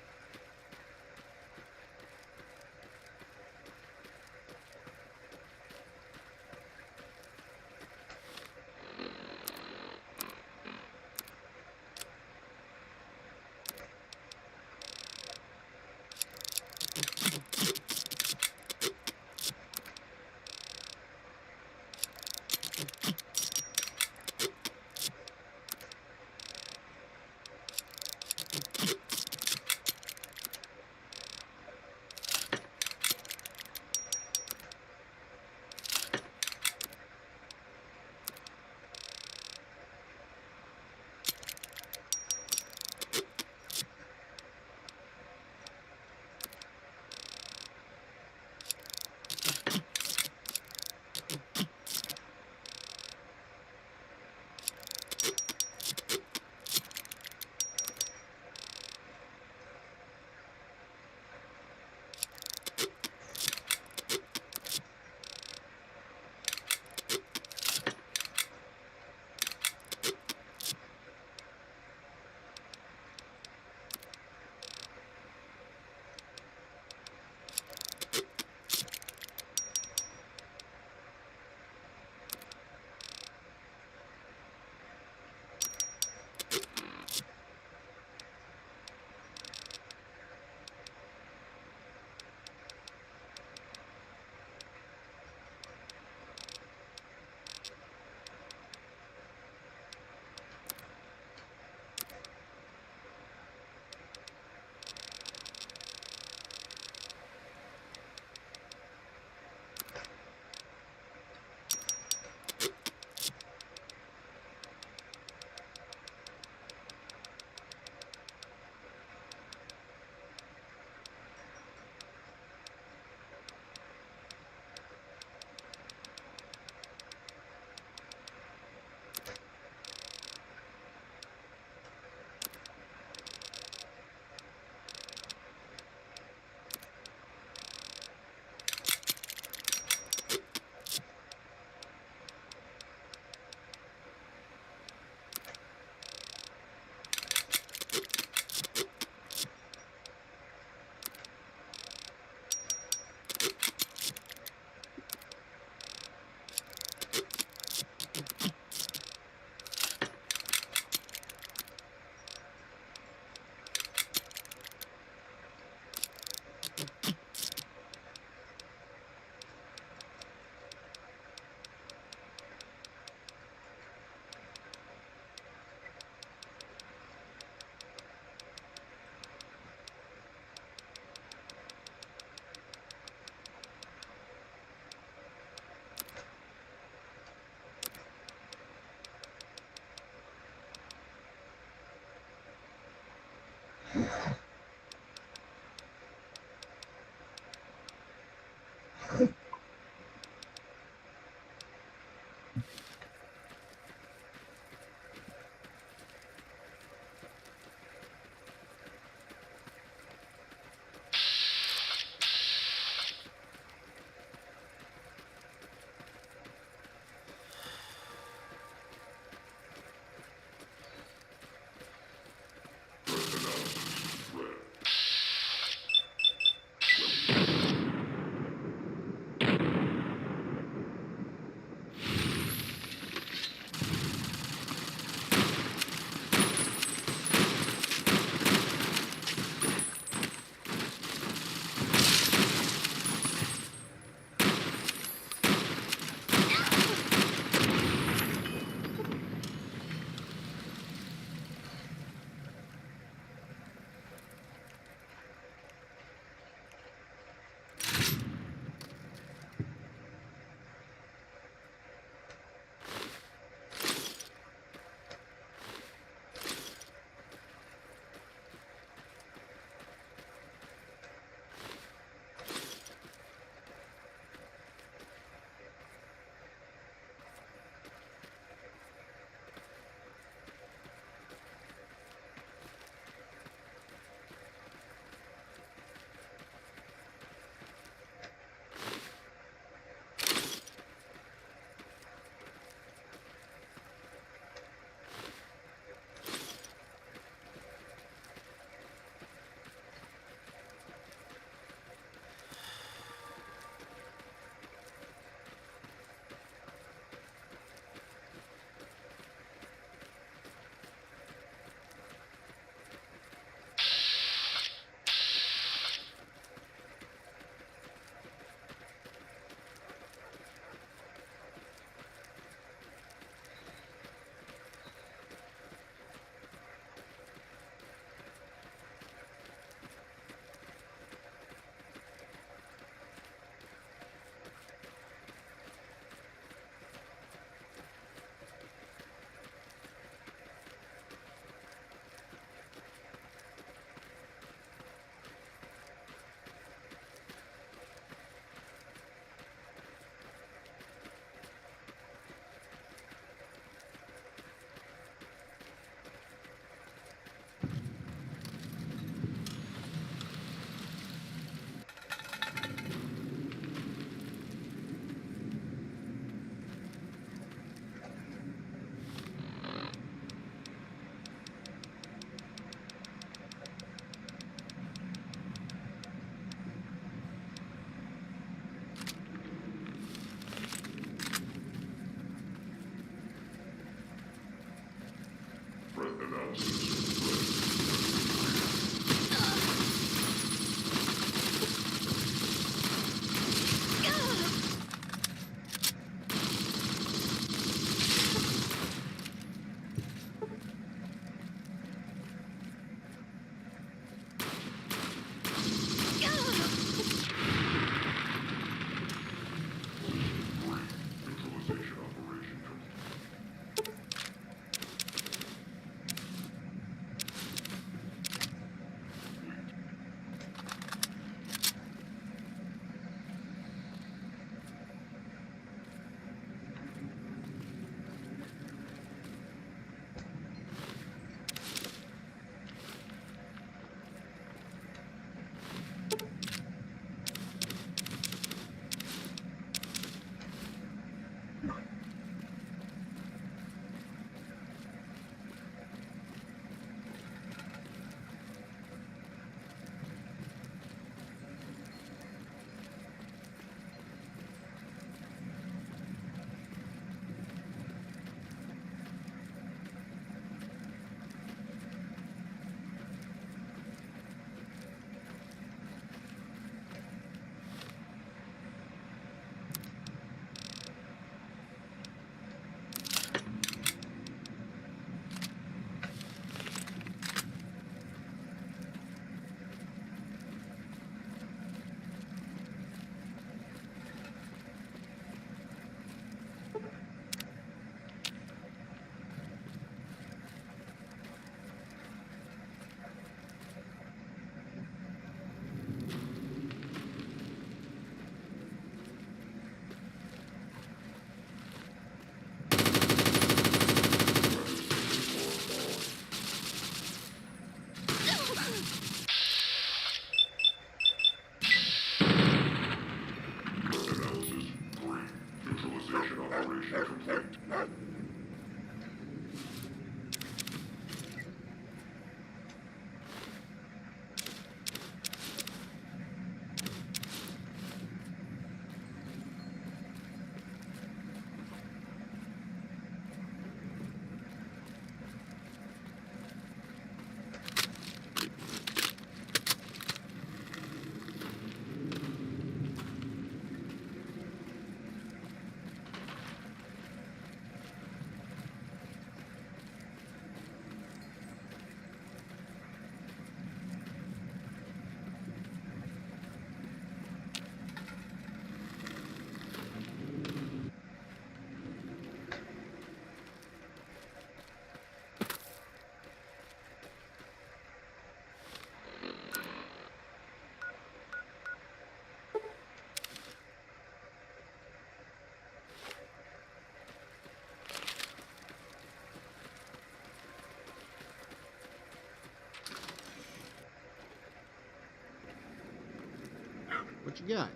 What you got?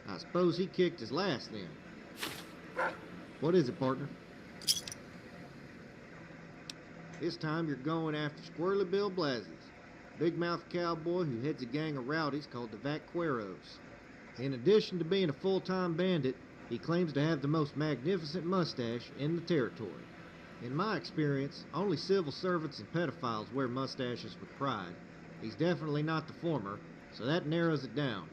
I suppose he kicked his last then. What is it, partner? This time you're going after Squirrely Bill Blazes, big mouth cowboy who heads a gang of rowdies called the Vaqueros. In addition to being a full-time bandit, he claims to have the most magnificent mustache in the territory. In my experience, only civil servants and pedophiles wear mustaches with pride. He's definitely not the former, so that narrows it down.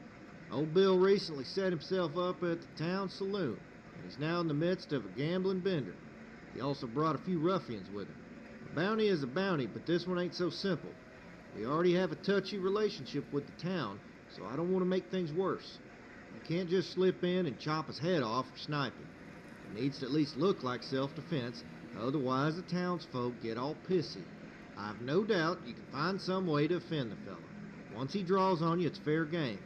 Old Bill recently set himself up at the town saloon, and he's now in the midst of a gambling bender. He also brought a few ruffians with him. A bounty is a bounty, but this one ain't so simple. We already have a touchy relationship with the town, so I don't want to make things worse. You can't just slip in and chop his head off or snipe him. It needs to at least look like self-defense, otherwise the townsfolk get all pissy. I've no doubt you can find some way to offend the fella. Once he draws on you, it's fair game.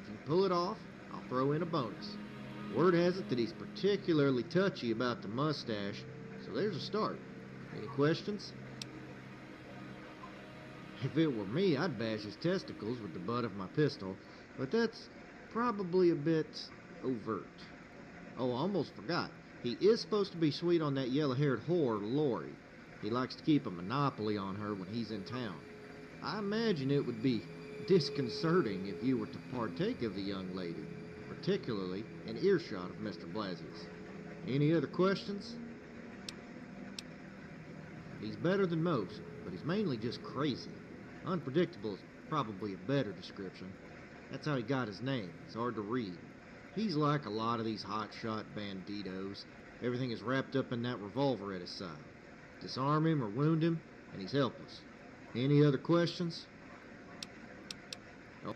If you pull it off, I'll throw in a bonus. Word has it that he's particularly touchy about the mustache, so there's a start. Any questions? If it were me, I'd bash his testicles with the butt of my pistol, but that's probably a bit overt. Oh, I almost forgot. He is supposed to be sweet on that yellow-haired whore, Lori. He likes to keep a monopoly on her when he's in town. I imagine it would be disconcerting if you were to partake of the young lady, particularly in earshot of Mr. Blasius. Any other questions? He's better than most, but he's mainly just crazy. Unpredictable is probably a better description. That's how he got his name. It's hard to read. He's like a lot of these hotshot banditos. Everything is wrapped up in that revolver at his side. Disarm him or wound him, and he's helpless. Any other questions? Oh.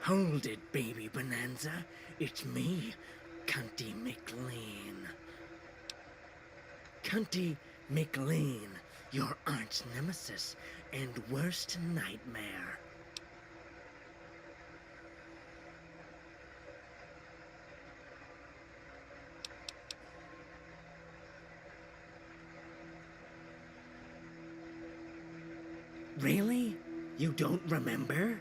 Hold it, baby Bonanza. It's me, Cunty McLean. Cunty McLean, your arch nemesis and worst nightmare. Really? You don't remember?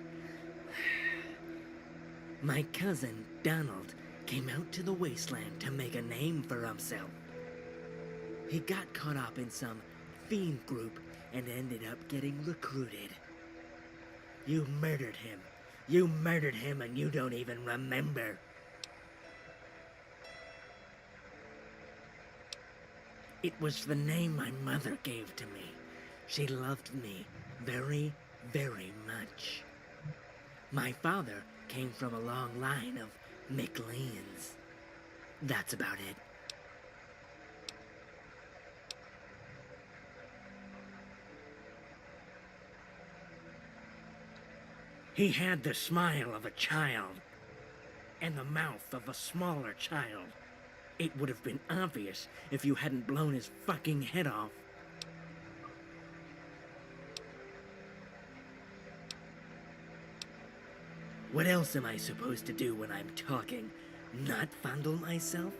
My cousin, Donald, came out to the wasteland to make a name for himself. He got caught up in some fiend group and ended up getting recruited. You murdered him. You murdered him and you don't even remember. It was the name my mother gave to me. She loved me very, very much. My father came from a long line of McLeans. That's about it. He had the smile of a child and the mouth of a smaller child. It would have been obvious if you hadn't blown his fucking head off. What else am I supposed to do when I'm talking? Not fondle myself?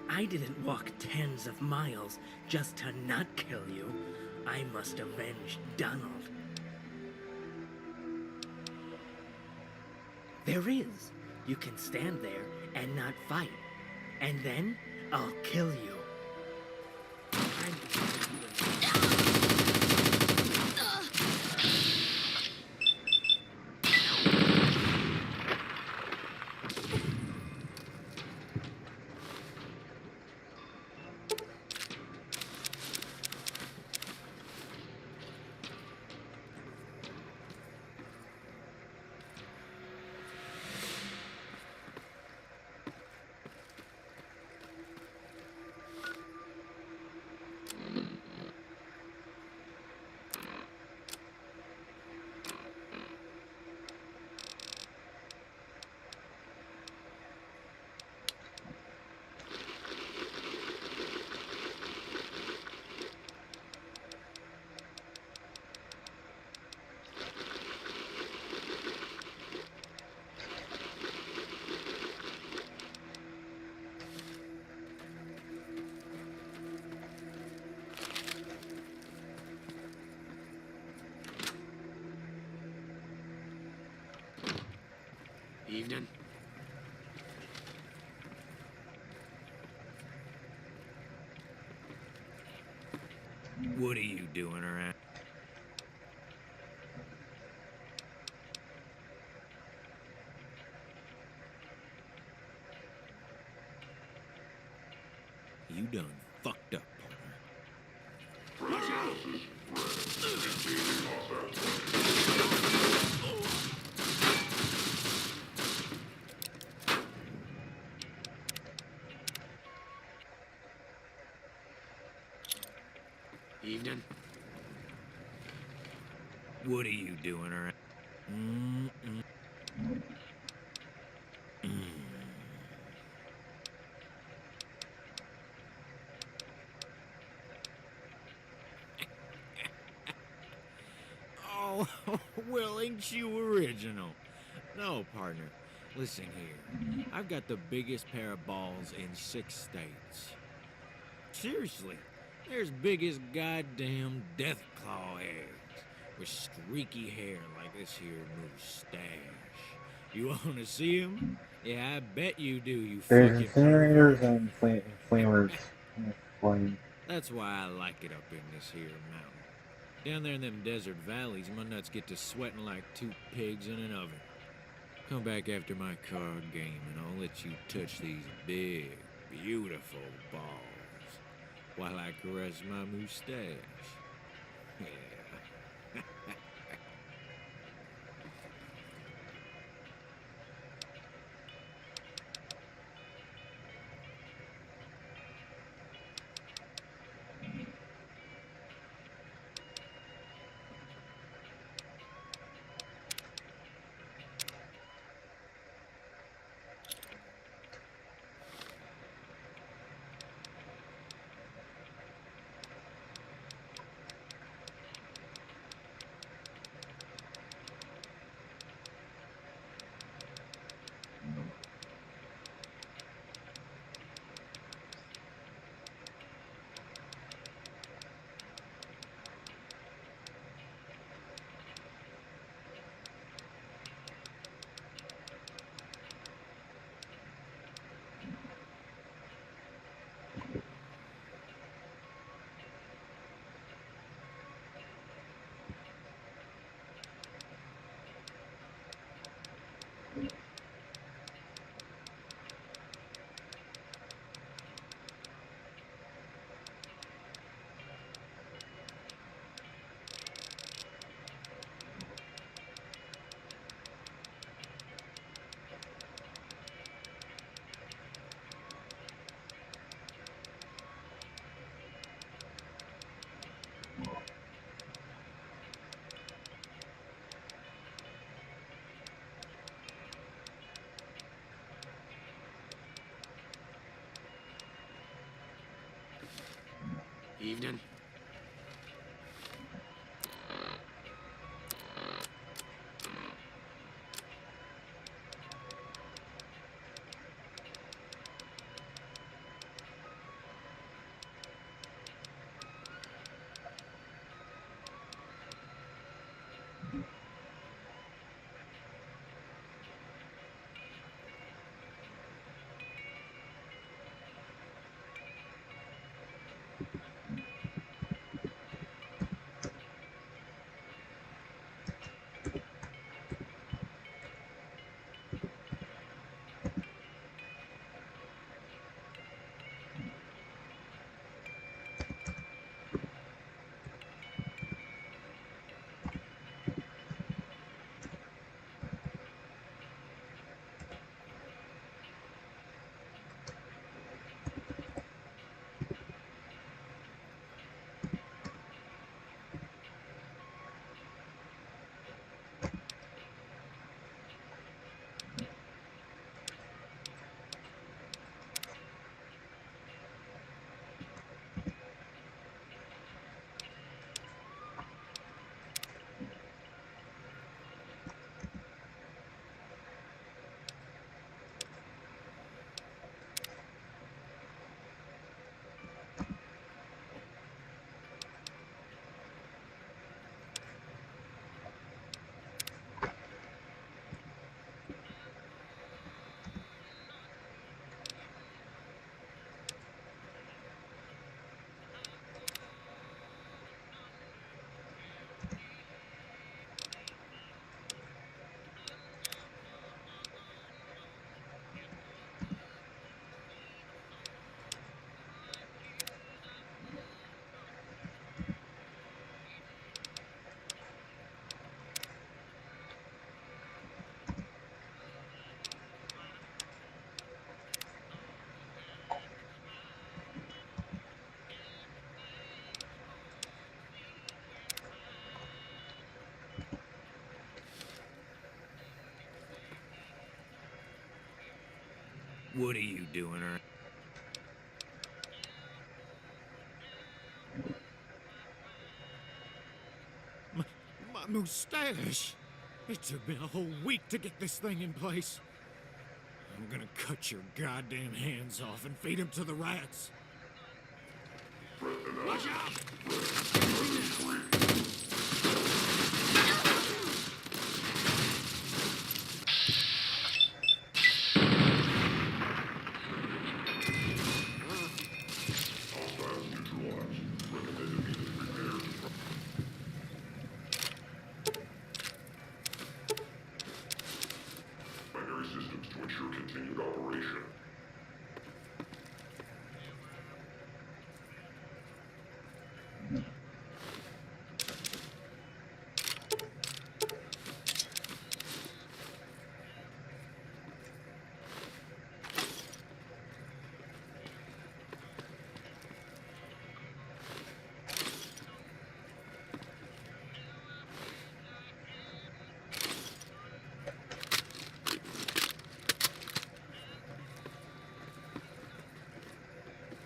I didn't walk tens of miles just to not kill you. I must avenge Donald. There is. You can stand there and not fight. And then I'll kill you. Evening. What are you doing around? You done fucked up, partner. Evening. What are you doing around? Oh, well, ain't you original? No, partner. Listen here. I've got the biggest pair of balls in 6 states. Seriously. They're as big as goddamn Deathclaw eggs, with streaky hair like this here mustache. You want to see 'em? Yeah, I bet you do, you There's fucking... incinerators and flamers. Flame. That's why I like it up in this here mountain. Down there in them desert valleys, my nuts get to sweating like 2 pigs in an oven. Come back after my card game and I'll let you touch these big, beautiful balls while I caress my mustache. Yeah. evening. What are you doing, Ern? My mustache! It took me a whole week to get this thing in place. I'm gonna cut your goddamn hands off and feed them to the rats. Watch out! Primary systems to ensure continued operation.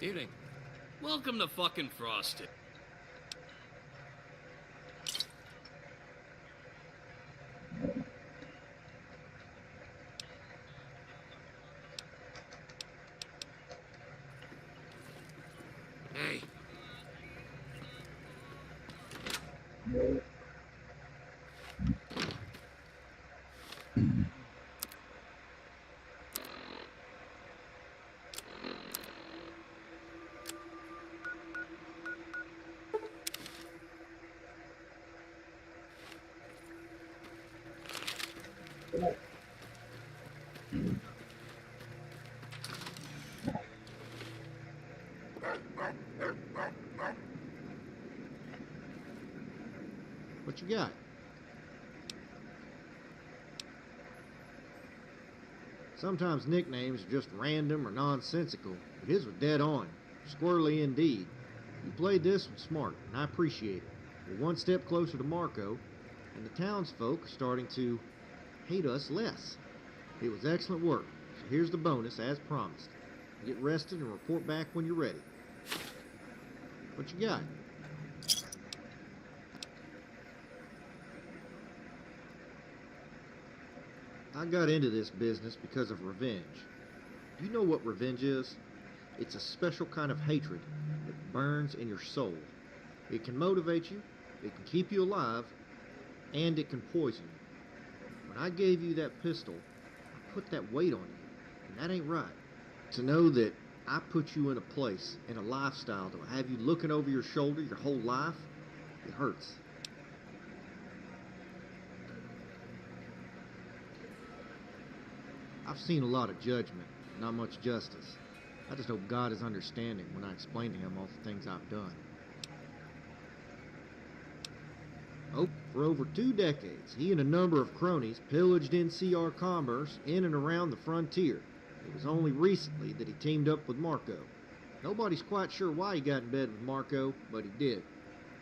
Evening. Welcome to fucking Frosted. Hey. What you got? Sometimes nicknames are just random or nonsensical, but his was dead on. Squirrely indeed. You played this one smart, and I appreciate it. We're one step closer to Marco, and the townsfolk are starting to hate us less. It was excellent work, so here's the bonus as promised. Get rested and report back when you're ready. What you got? I got into this business because of revenge. Do you know what revenge is? It's a special kind of hatred that burns in your soul. It can motivate you, it can keep you alive, and it can poison you. When I gave you that pistol, I put that weight on you, and that ain't right. To know that I put you in a place, in a lifestyle, to have you looking over your shoulder your whole life, it hurts. I've seen a lot of judgment, not much justice. I just hope God is understanding when I explain to him all the things I've done. Oh, for over 2 decades, he and a number of cronies pillaged NCR commerce in and around the frontier. It was only recently that he teamed up with Marco. Nobody's quite sure why he got in bed with Marco, but he did.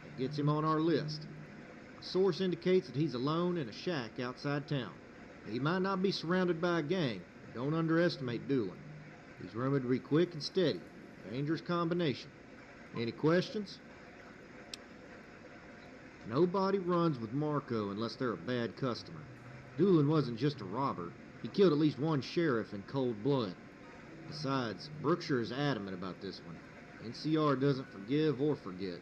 That gets him on our list. A source indicates that he's alone in a shack outside town. He might not be surrounded by a gang, but don't underestimate Doolin. He's rumored to be quick and steady. Dangerous combination. Any questions? Nobody runs with Marco unless they're a bad customer. Doolin wasn't just a robber. He killed at least one sheriff in cold blood. Besides, Brookshire is adamant about this one. NCR doesn't forgive or forget.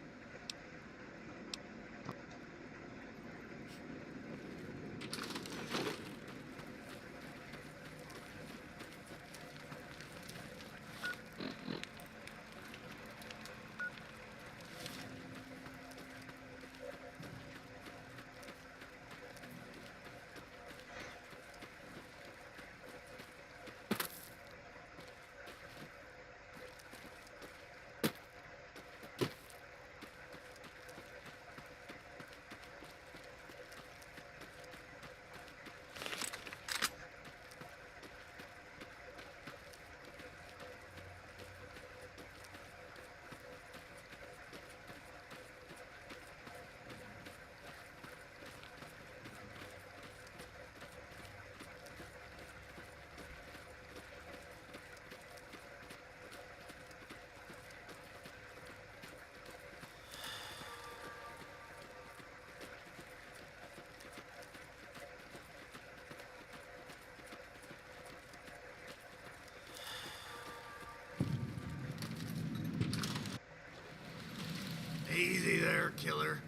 Easy there, killer.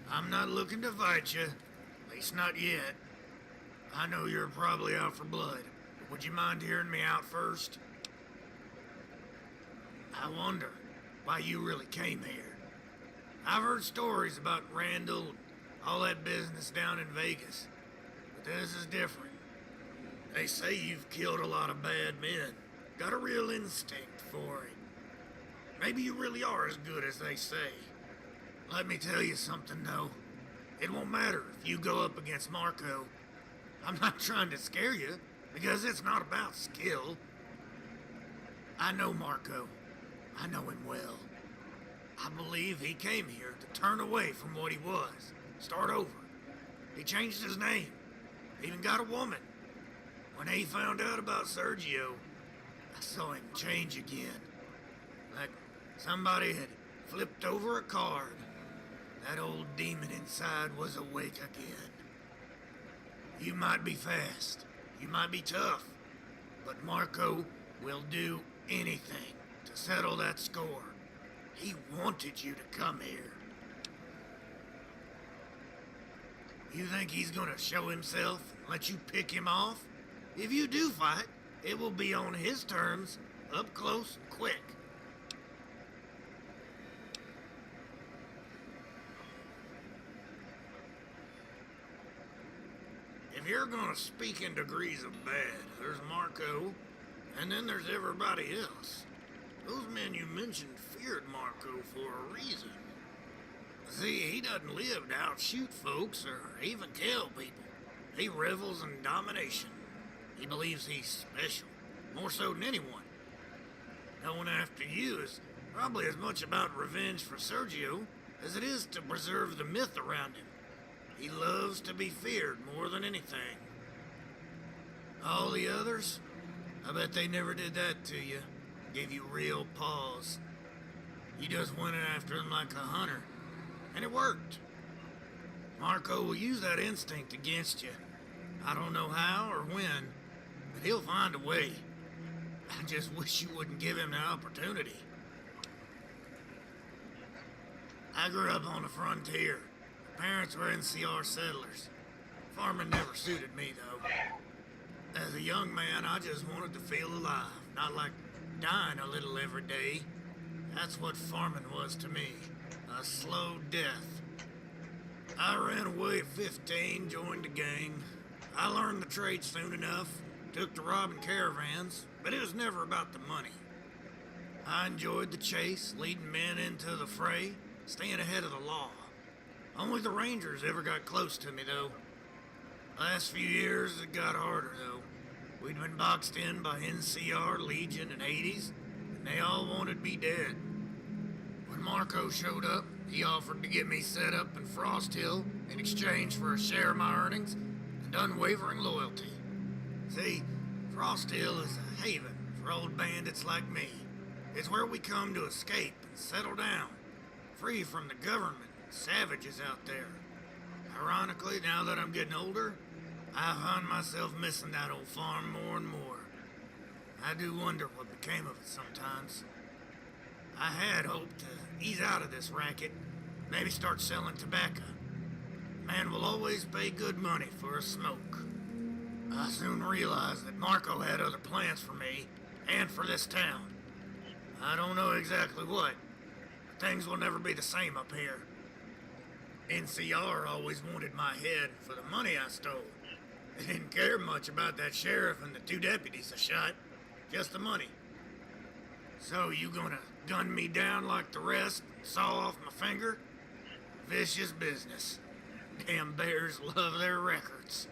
I'm not looking to fight you. At least not yet. I know you're probably out for blood. But would you mind hearing me out first? I wonder why you really came here. I've heard stories about Randall and all that business down in Vegas. But this is different. They say you've killed a lot of bad men. Got a real instinct for it. Maybe you really are as good as they say. Let me tell you something, though. It won't matter if you go up against Marco. I'm not trying to scare you, because it's not about skill. I know Marco. I know him well. I believe he came here to turn away from what he was, start over. He changed his name, even got a woman. When he found out about Sergio, I saw him change again. Like somebody had flipped over a card. That old demon inside was awake again. You might be fast, you might be tough, but Marco will do anything to settle that score. He wanted you to come here. You think he's gonna show himself and let you pick him off? If you do fight, it will be on his terms, up close and quick. If you're gonna speak in degrees of bad, there's Marco, and then there's everybody else. Those men you mentioned feared Marco for a reason. See, he doesn't live to outshoot folks or even kill people. He revels in domination. He believes he's special, more so than anyone. Going after you is probably as much about revenge for Sergio as it is to preserve the myth around him. He loves to be feared more than anything. All the others, I bet they never did that to you. Gave you real pause. You just went after him like a hunter, and it worked. Marco will use that instinct against you. I don't know how or when, but he'll find a way. I just wish you wouldn't give him the opportunity. I grew up on the frontier. My parents were NCR settlers. Farming never suited me, though. As a young man, I just wanted to feel alive, not like dying a little every day. That's what farming was to me, a slow death. I ran away at 15, joined the gang. I learned the trade soon enough, took to robbing caravans, but it was never about the money. I enjoyed the chase, leading men into the fray, staying ahead of the law. Only the Rangers ever got close to me, though. Last few years, it got harder, though. We'd been boxed in by NCR, Legion, and Hades, and they all wanted me dead. When Marco showed up, he offered to get me set up in Frost Hill in exchange for a share of my earnings and unwavering loyalty. See, Frost Hill is a haven for old bandits like me. It's where we come to escape and settle down, free from the government and savages out there. Ironically, now that I'm getting older, I find myself missing that old farm more and more. I do wonder what became of it sometimes. I had hoped to ease out of this racket, maybe start selling tobacco. Man will always pay good money for a smoke. I soon realized that Marco had other plans for me and for this town. I don't know exactly what, but things will never be the same up here. NCR always wanted my head for the money I stole. They didn't care much about that sheriff and the 2 deputies I shot, just the money. So you gonna gun me down like the rest and saw off my finger? Vicious business. Damn bears love their records.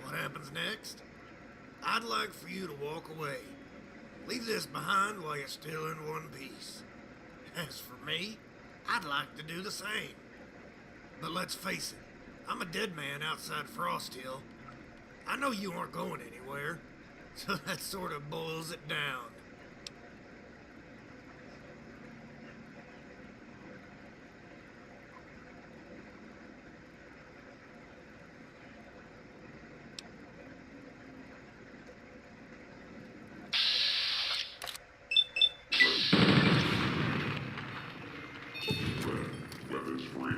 What happens next? I'd like for you to walk away. Leave this behind while you're still in one piece. As for me, I'd like to do the same. But let's face it, I'm a dead man outside Frost Hill. I know you aren't going anywhere, so that sort of boils it down. Weapons free.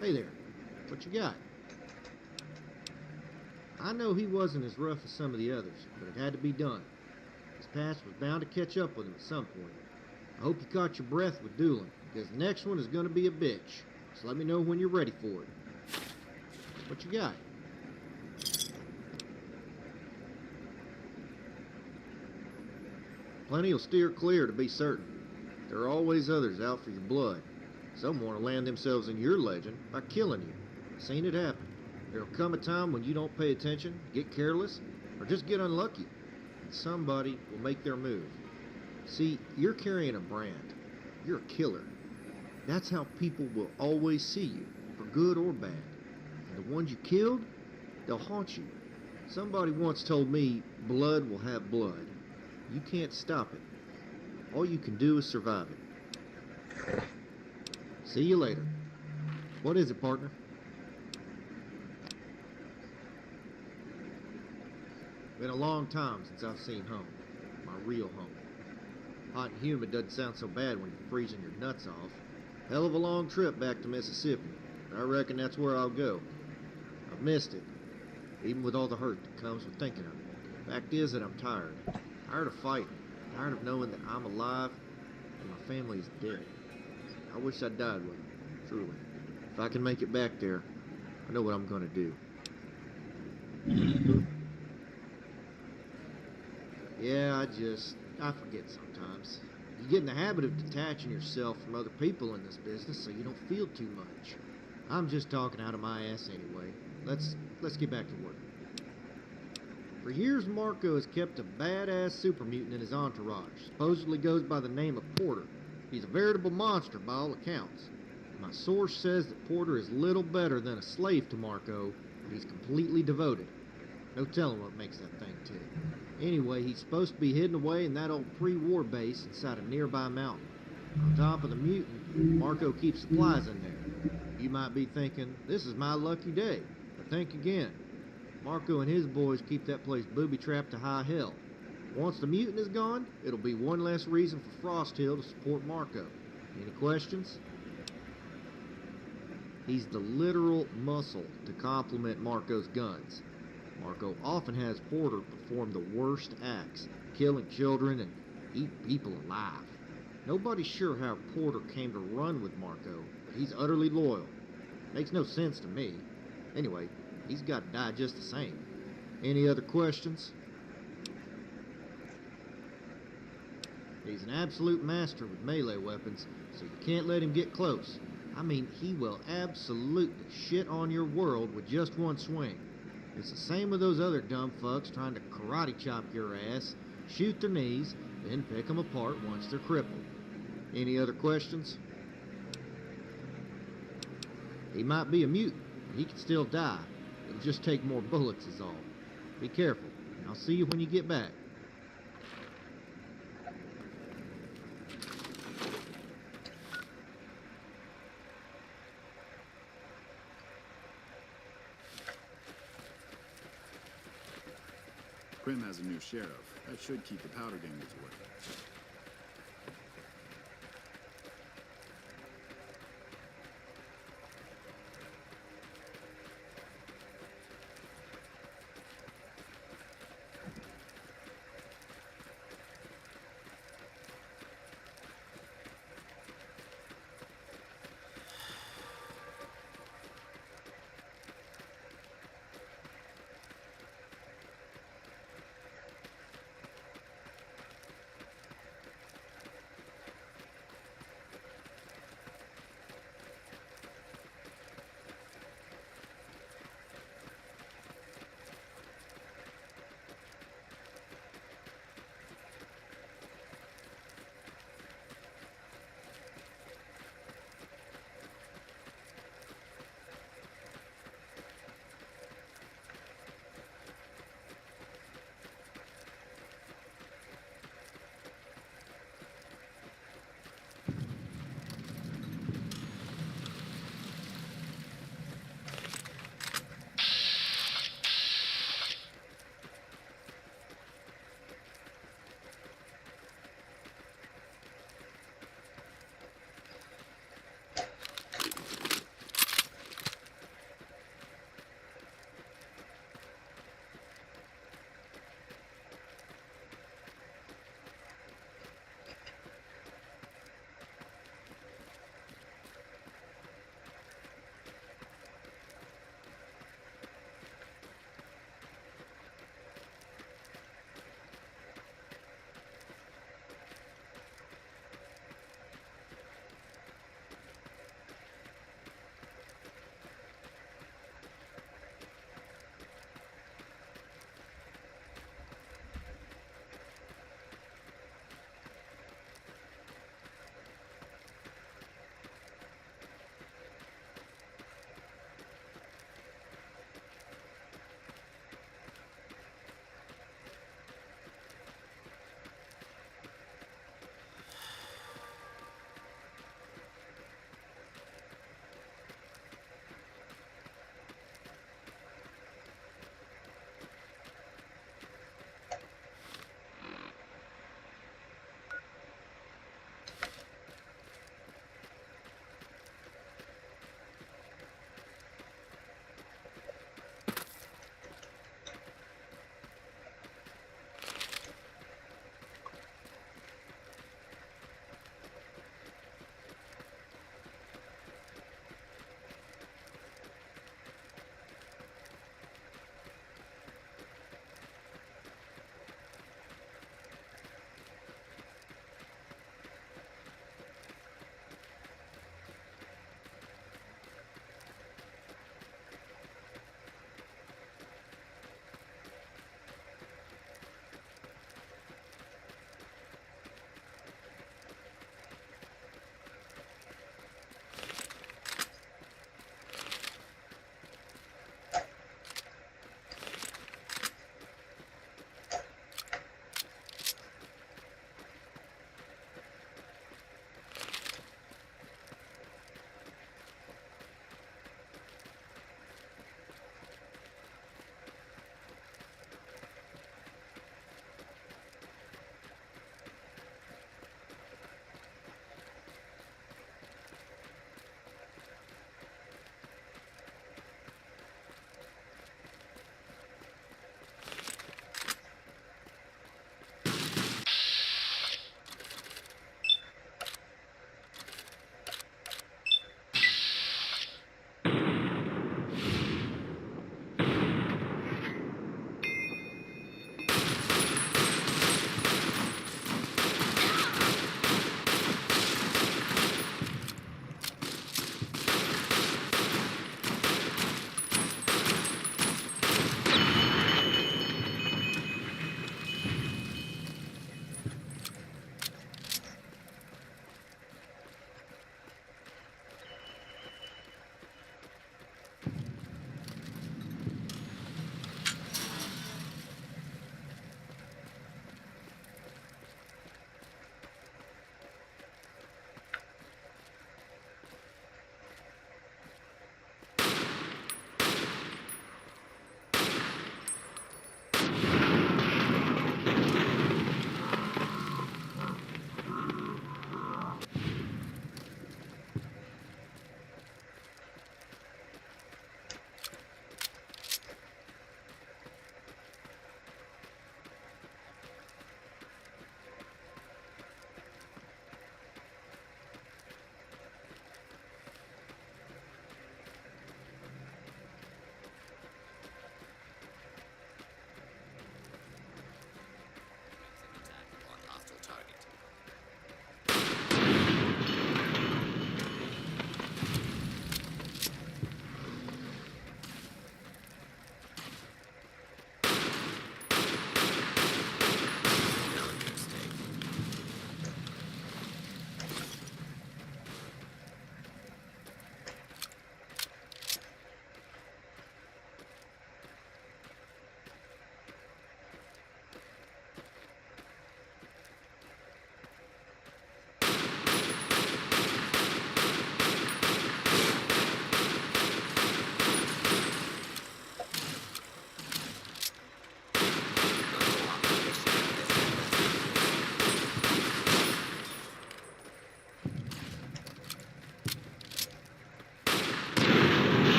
Hey there, what you got? I know he wasn't as rough as some of the others, but it had to be done. His past was bound to catch up with him at some point. I hope you caught your breath with dueling, because the next one is going to be a bitch. So let me know when you're ready for it. What you got? Plenty will steer clear, to be certain. There are always others out for your blood. Some want to land themselves in your legend by killing you. I've seen it happen. There'll come a time when you don't pay attention, get careless, or just get unlucky, and somebody will make their move. See, you're carrying a brand. You're a killer. That's how people will always see you, for good or bad. And the ones you killed, they'll haunt you. Somebody once told me, blood will have blood. You can't stop it. All you can do is survive it. See you later. What is it, partner? Been a long time since I've seen home. My real home. Hot and humid doesn't sound so bad when you're freezing your nuts off. Hell of a long trip back to Mississippi, but I reckon that's where I'll go. I've missed it, even with all the hurt that comes with thinking of it. Fact is that I'm tired. Tired of fighting. Tired of knowing that I'm alive and my family is dead. I wish I died with them, truly. If I can make it back there, I know what I'm gonna do. Yeah, I forget sometimes. You get in the habit of detaching yourself from other people in this business so you don't feel too much. I'm just talking out of my ass anyway. Let's get back to work. For years, Marco has kept a badass super mutant in his entourage. Supposedly goes by the name of Porter. He's a veritable monster by all accounts. My source says that Porter is little better than a slave to Marco, but he's completely devoted. No telling what makes that thing tick. Anyway, he's supposed to be hidden away in that old pre-war base inside a nearby mountain. On top of the mutant, Marco keeps supplies in there. You might be thinking, this is my lucky day. But think again. Marco and his boys keep that place booby-trapped to high hell. Once the mutant is gone, it'll be one less reason for Frost Hill to support Marco. Any questions? He's the literal muscle to complement Marco's guns. Marco often has Porter perform the worst acts, killing children and eat people alive. Nobody's sure how Porter came to run with Marco, but he's utterly loyal. Makes no sense to me. Anyway, he's got to die just the same. Any other questions? He's an absolute master with melee weapons, so you can't let him get close. I mean, he will absolutely shit on your world with just one swing. It's the same with those other dumb fucks trying to karate chop your ass, shoot their knees, then pick them apart once they're crippled. Any other questions? He might be a mutant, but he can still die. It'll just take more bullets is all. Be careful, and I'll see you when you get back. Prim has a new sheriff. That should keep the powder gangers away.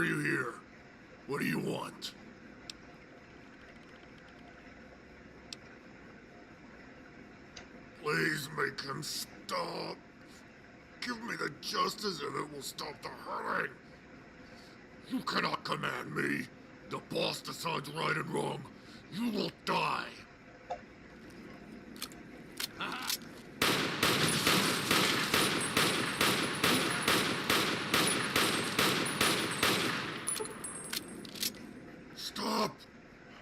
you here? What do you want? Please make him stop. Give me the justice and it will stop the hurting. You cannot command me. The boss decides right and wrong. You will die. Stop!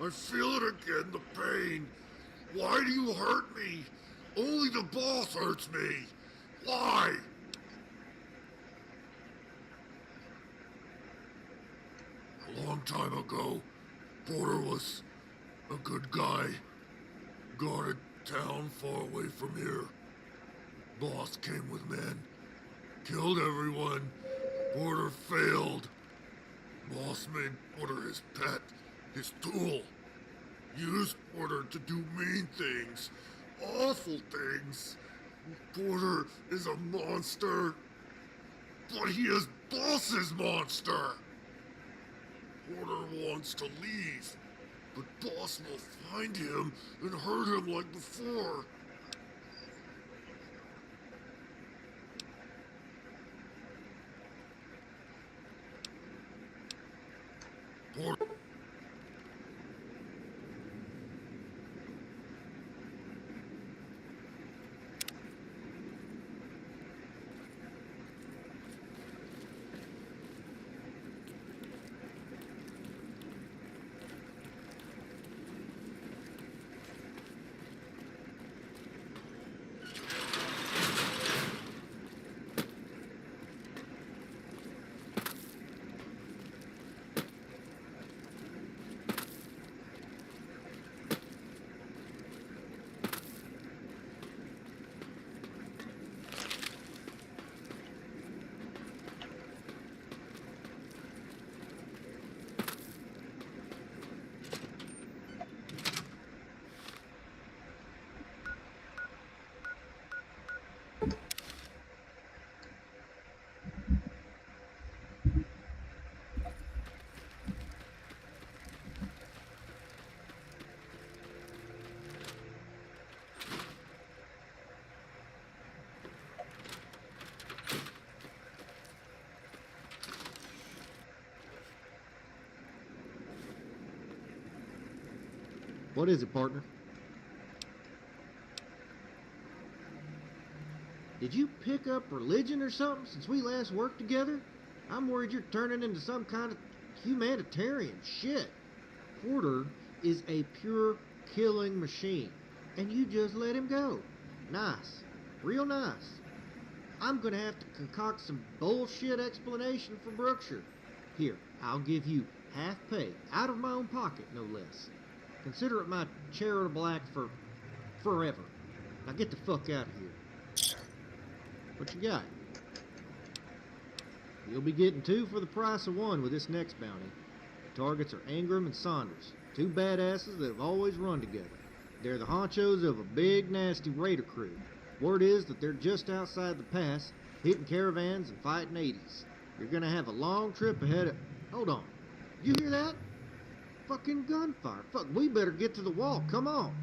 I feel it again, the pain. Why do you hurt me? Only the boss hurts me. Why? A long time ago, Porter was a good guy. Guarded town far away from here. Boss came with men. Killed everyone. Porter failed. Boss made Porter his pet, his tool. Used Porter to do mean things. Awful things. Porter is a monster. But he is Boss's monster. Porter wants to leave, but Boss will find him and hurt him like before. Porter. What is it, partner? Did you pick up religion or something since we last worked together? I'm worried you're turning into some kind of humanitarian shit. Porter is a pure killing machine, and you just let him go. Nice. Real nice. I'm gonna have to concoct some bullshit explanation for Brookshire. Here, I'll give you half pay, out of my own pocket, no less. Consider it my charitable act for forever. Now get the fuck out of here. What you got? You'll be getting 2 for the price of 1 with this next bounty. The targets are Ingram and Saunders, 2 badasses that have always run together. They're the honchos of a big, nasty raider crew. Word is that they're just outside the pass, hitting caravans and fighting 80s. You're gonna have a long trip ahead of... Hold on. You hear that? Fucking gunfire. Fuck, we better get to the wall. Come on.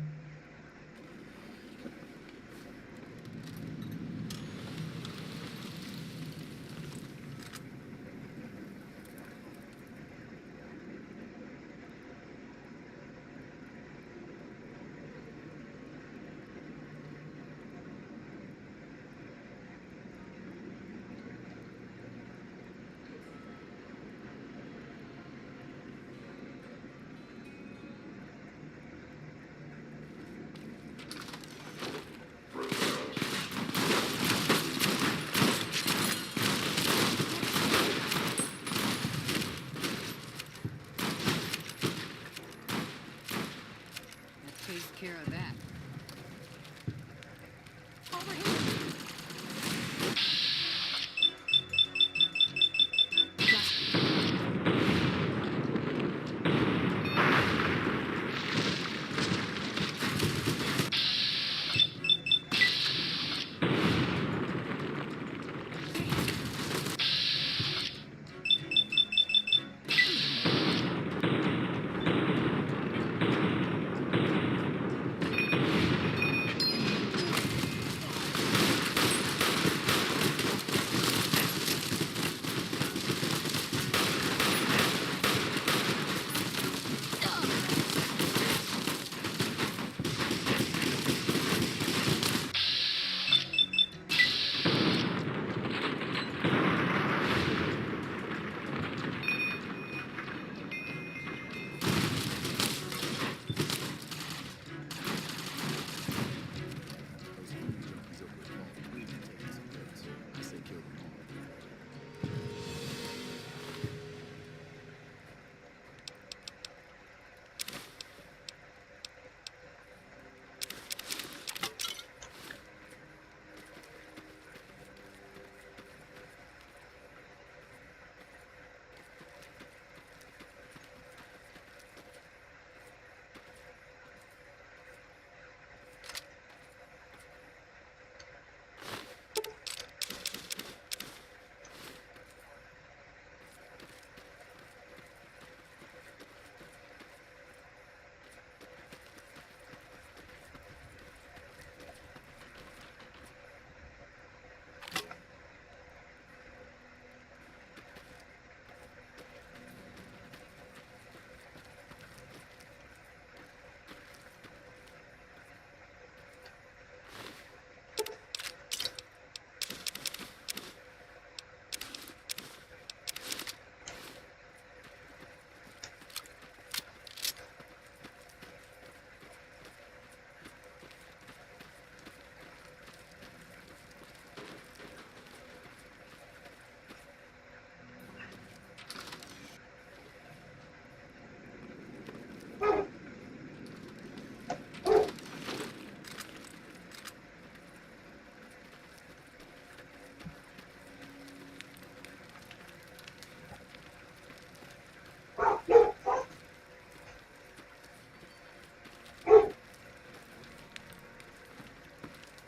Care of that. Over here.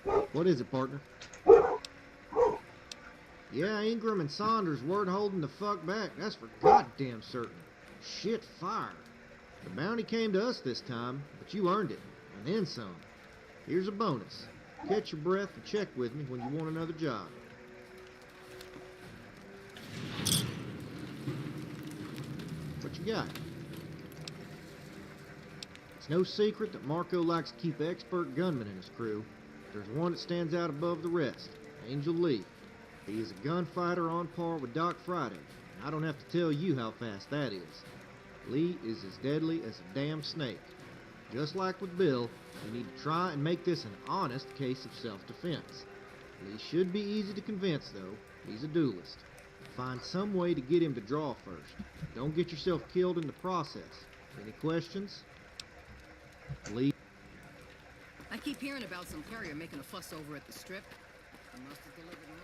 What is it, partner? Yeah, Ingram and Saunders weren't holding the fuck back. That's for goddamn certain. Shit fire. The bounty came to us this time, but you earned it, and then some. Here's a bonus. Catch your breath and check with me when you want another job. What you got? It's no secret that Marco likes to keep expert gunmen in his crew. There's one that stands out above the rest, Angel Lee. He is a gunfighter on par with Doc Friday, and I don't have to tell you how fast that is. Lee is as deadly as a damn snake. Just like with Bill, we need to try and make this an honest case of self-defense. Lee should be easy to convince, though. He's a duelist. Find some way to get him to draw first. Don't get yourself killed in the process. Any questions? Lee? I keep hearing about some carrier making a fuss over at the strip. He must have delivered more.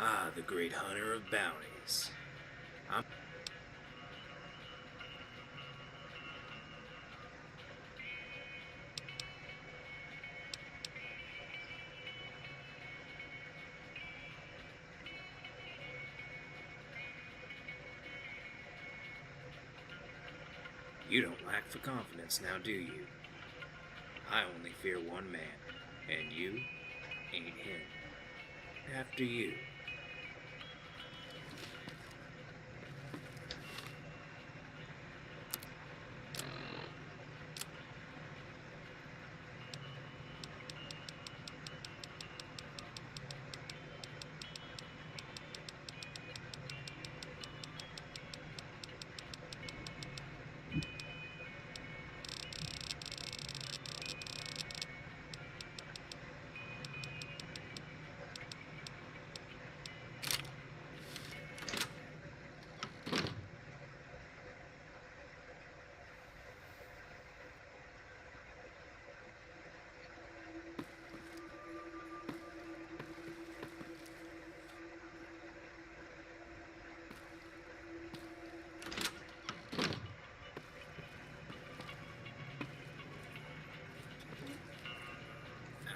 Ah, the great hunter of bounties. You don't lack for confidence now, do you? I only fear one man, and you ain't him. After you.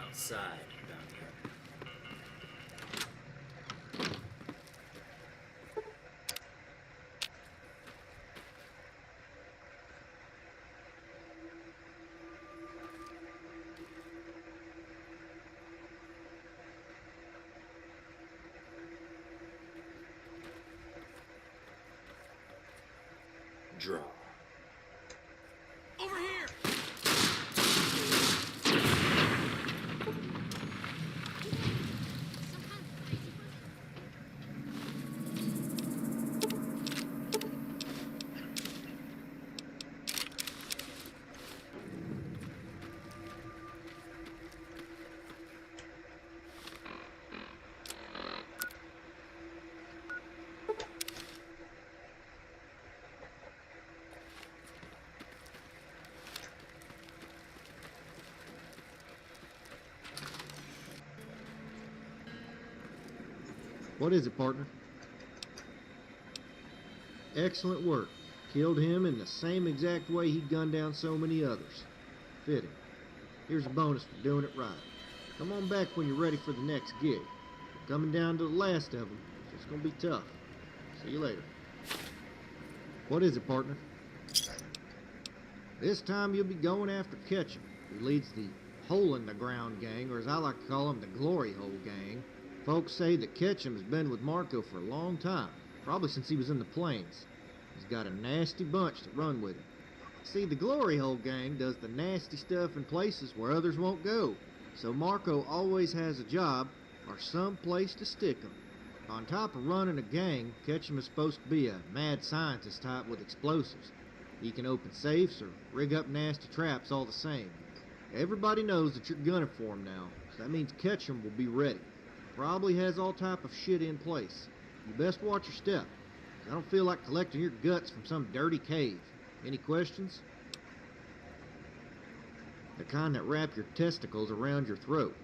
Outside, bounty hunter. Draw. Over here! What is it, partner? Excellent work. Killed him in the same exact way he gunned down so many others. Fitting. Here's a bonus for doing it right. Come on back when you're ready for the next gig. We're coming down to the last of them, so it's gonna be tough. See you later. What is it, partner? This time you'll be going after Ketchum, who leads the Hole in the Ground gang, or as I like to call him, the Glory Hole gang. Folks say that Ketchum has been with Marco for a long time, probably since he was in the plains. He's got a nasty bunch that run with him. See, the Glory Hole gang does the nasty stuff in places where others won't go, so Marco always has a job or some place to stick him. On top of running a gang, Ketchum is supposed to be a mad scientist type with explosives. He can open safes or rig up nasty traps all the same. Everybody knows that you're gunning for him now, so that means Ketchum will be ready. Probably has all type of shit in place. You best watch your step. I don't feel like collecting your guts from some dirty cave. Any questions? The kind that wrap your testicles around your throat.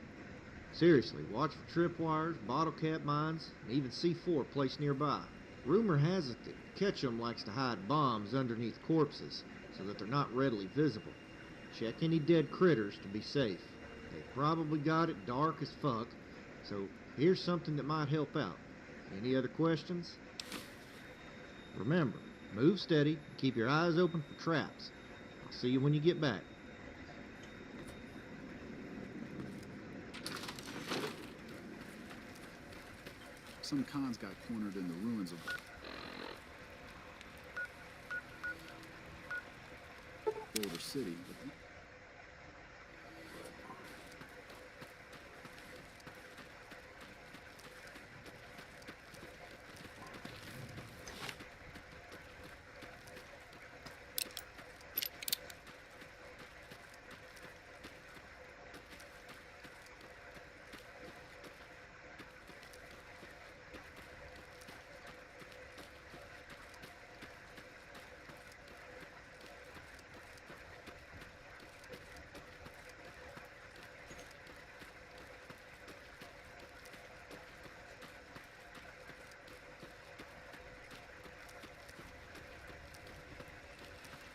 Seriously, watch for tripwires, bottle cap mines, and even C4 placed nearby. Rumor has it that Ketchum likes to hide bombs underneath corpses so that they're not readily visible. Check any dead critters to be safe. They probably got it dark as fuck, so here's something that might help out. Any other questions? Remember, move steady and keep your eyes open for traps. I'll see you when you get back. Some cons got cornered in the ruins of Boulder City.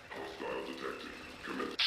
Hostile detected. Commence.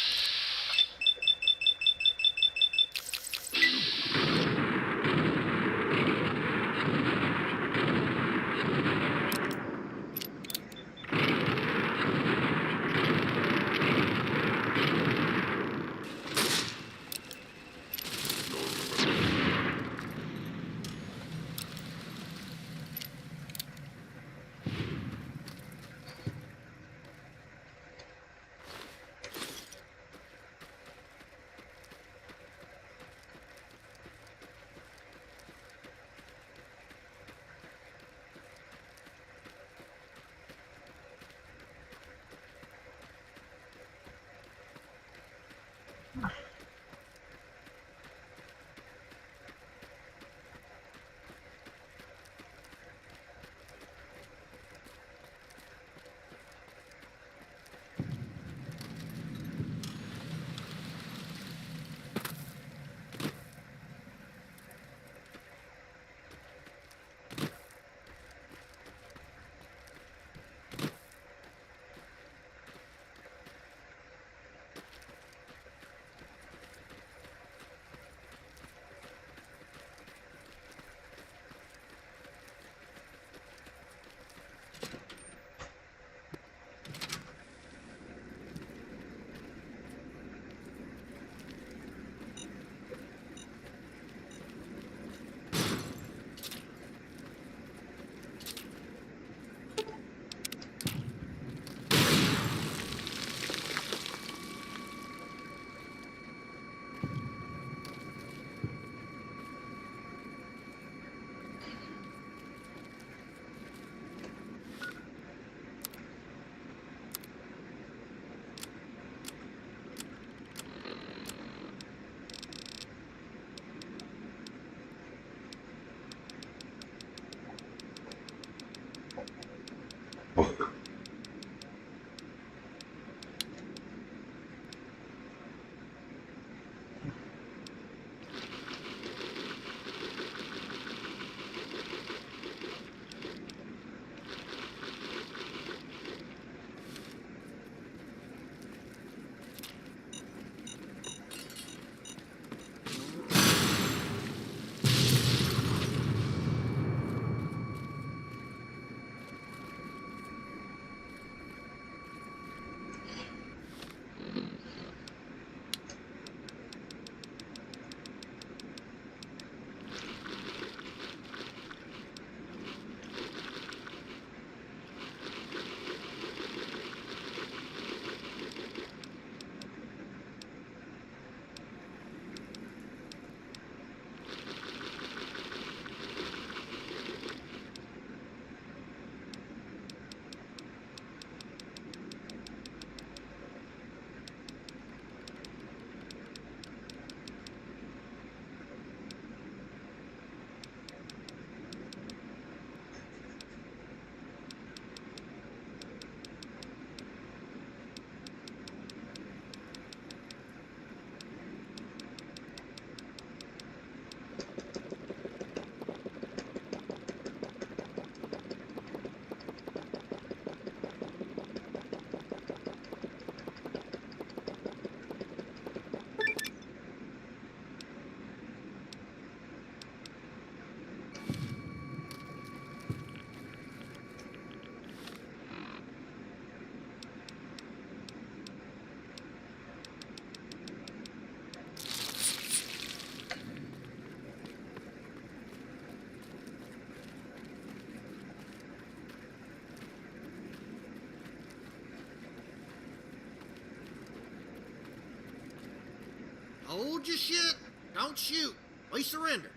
Hold your shit. Don't shoot. We surrender.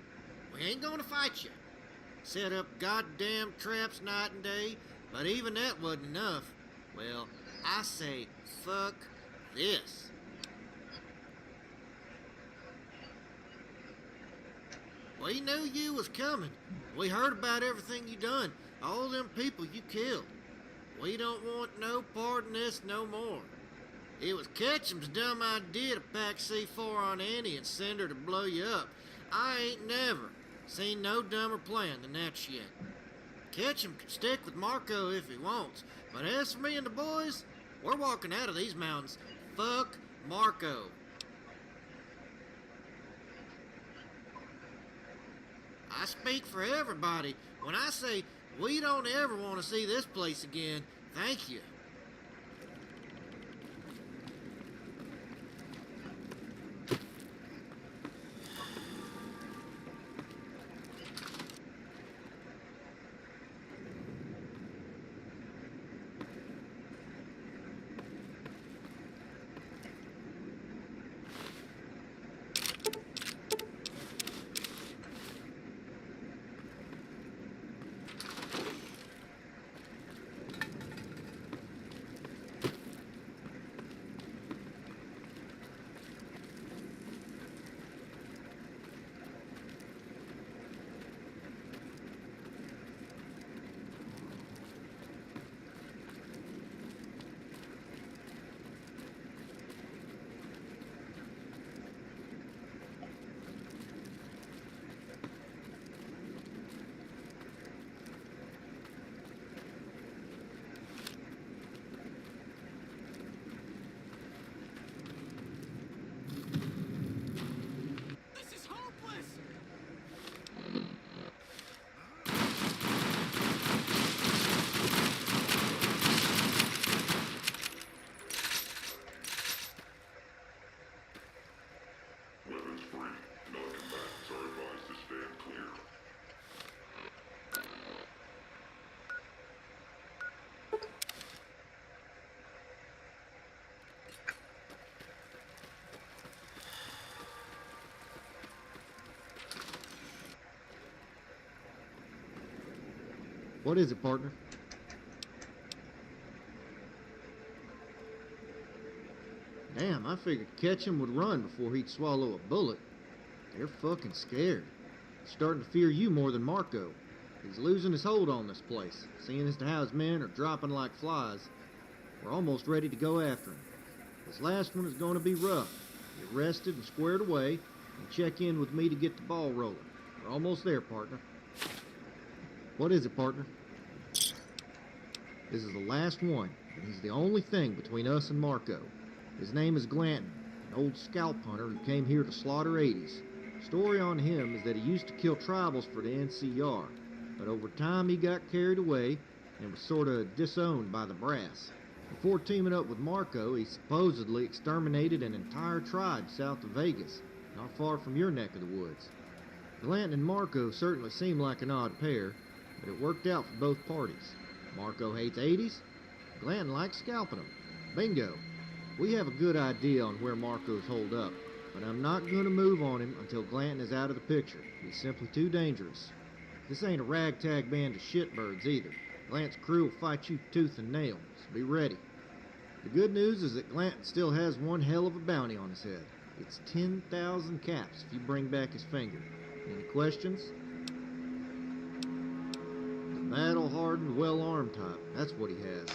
We ain't gonna fight you. Set up goddamn traps night and day, but even that wasn't enough. Well, I say, fuck this. We knew you was coming. We heard about everything you done, all them people you killed. We don't want no part in this no more. It was Ketchum's dumb idea to pack C4 on Annie and send her to blow you up. I ain't never seen no dumber plan than that shit. Ketchum can stick with Marco if he wants, but as for me and the boys, we're walking out of these mountains. Fuck Marco. I speak for everybody when I say we don't ever want to see this place again. Thank you. Weapons free. Non-combatants are advised to stand clear. What is it, partner? Damn, I figured Ketchum would run before he'd swallow a bullet. They're fucking scared. Starting to fear you more than Marco. He's losing his hold on this place, seeing as to how his men are dropping like flies. We're almost ready to go after him. This last one is going to be rough. Get rested and squared away, and check in with me to get the ball rolling. We're almost there, partner. What is it, partner? This is the last one, and he's the only thing between us and Marco. His name is Glanton, an old scalp hunter who came here to slaughter 80s. Story on him is that he used to kill tribals for the NCR, but over time he got carried away and was sort of disowned by the brass. Before teaming up with Marco, he supposedly exterminated an entire tribe south of Vegas, not far from your neck of the woods. Glanton and Marco certainly seem like an odd pair, but it worked out for both parties. Marco hates 80s, Glanton likes scalping them. Bingo! We have a good idea on where Marco's holed up, but I'm not going to move on him until Glanton is out of the picture. He's simply too dangerous. This ain't a ragtag band of shitbirds either. Glanton's crew will fight you tooth and nail, so be ready. The good news is that Glanton still has one hell of a bounty on his head. It's 10,000 caps if you bring back his finger. Any questions? The battle-hardened, well-armed type, that's what he has.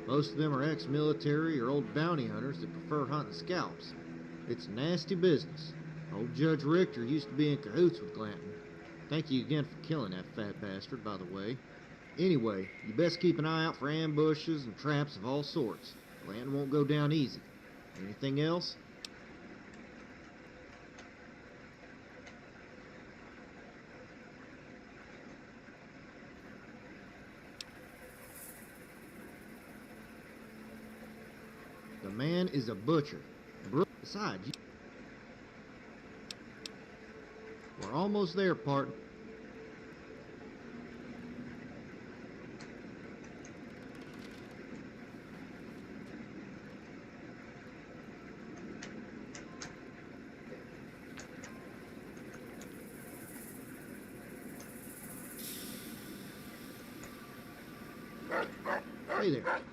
Most of them are ex-military or old bounty hunters that prefer hunting scalps. It's nasty business. Old Judge Richter used to be in cahoots with Glanton. Thank you again for killing that fat bastard, by the way. Anyway, you best keep an eye out for ambushes and traps of all sorts. Glanton won't go down easy. Anything else? The man is a butcher. Besides, we're almost there, partner. Stay there.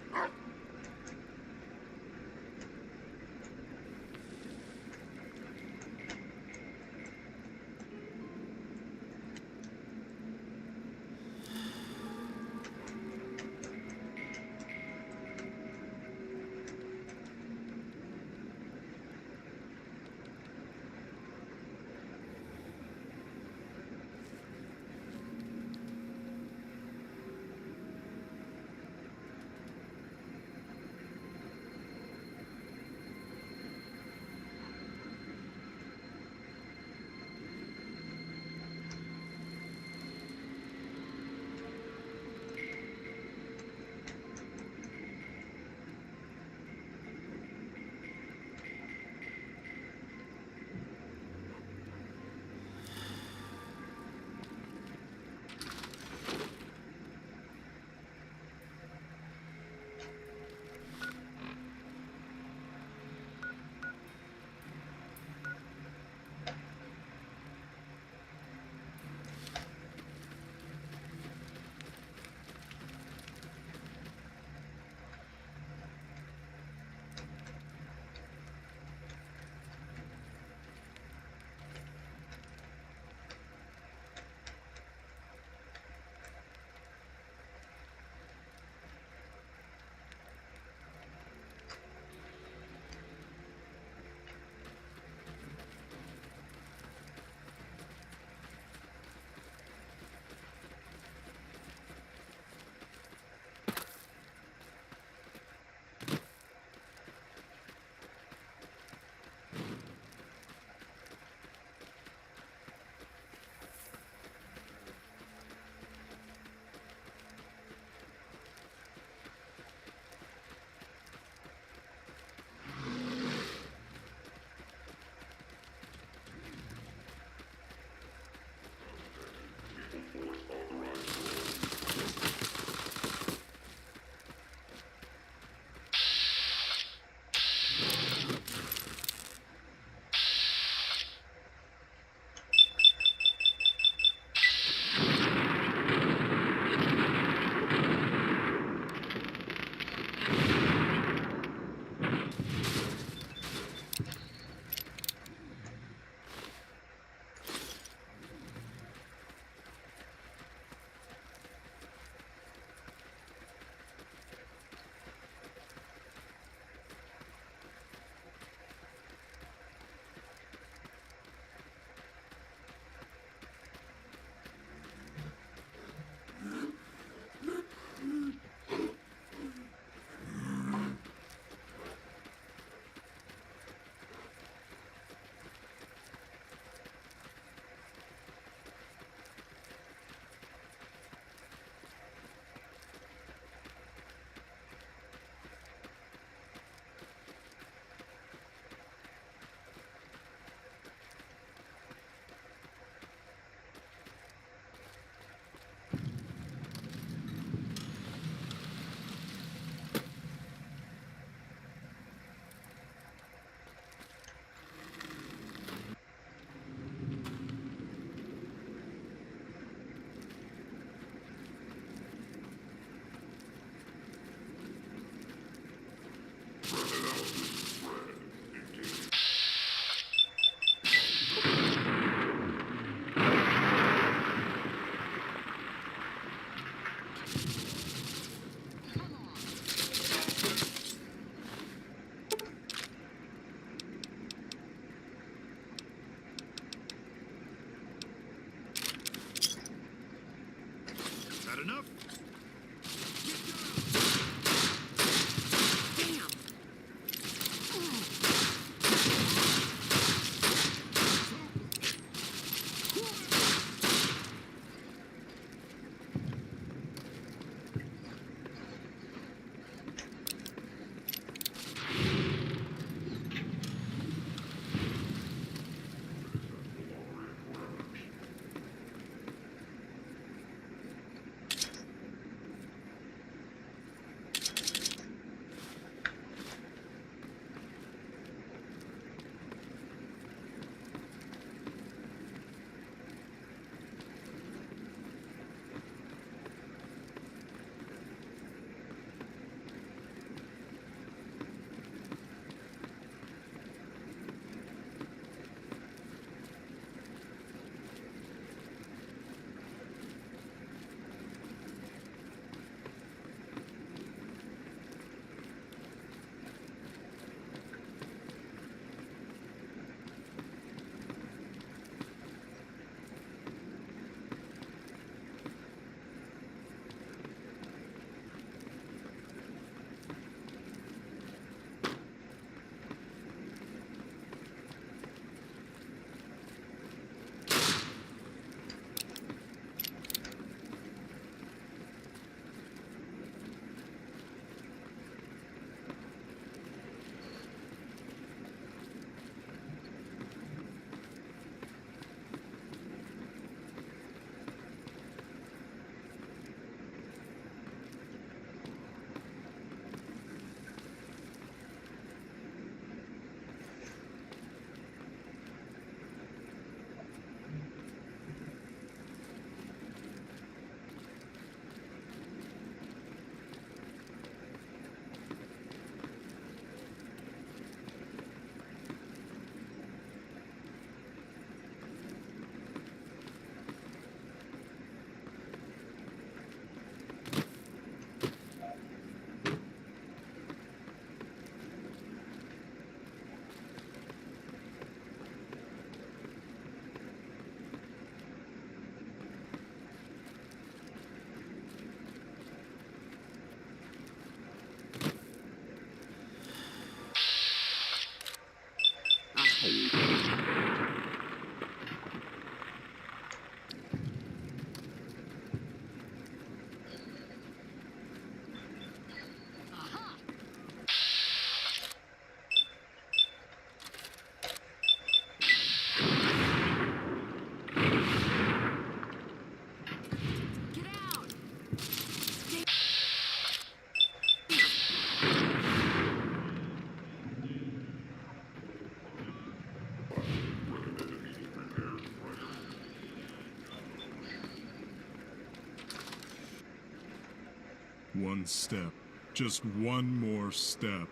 one step, just one more step,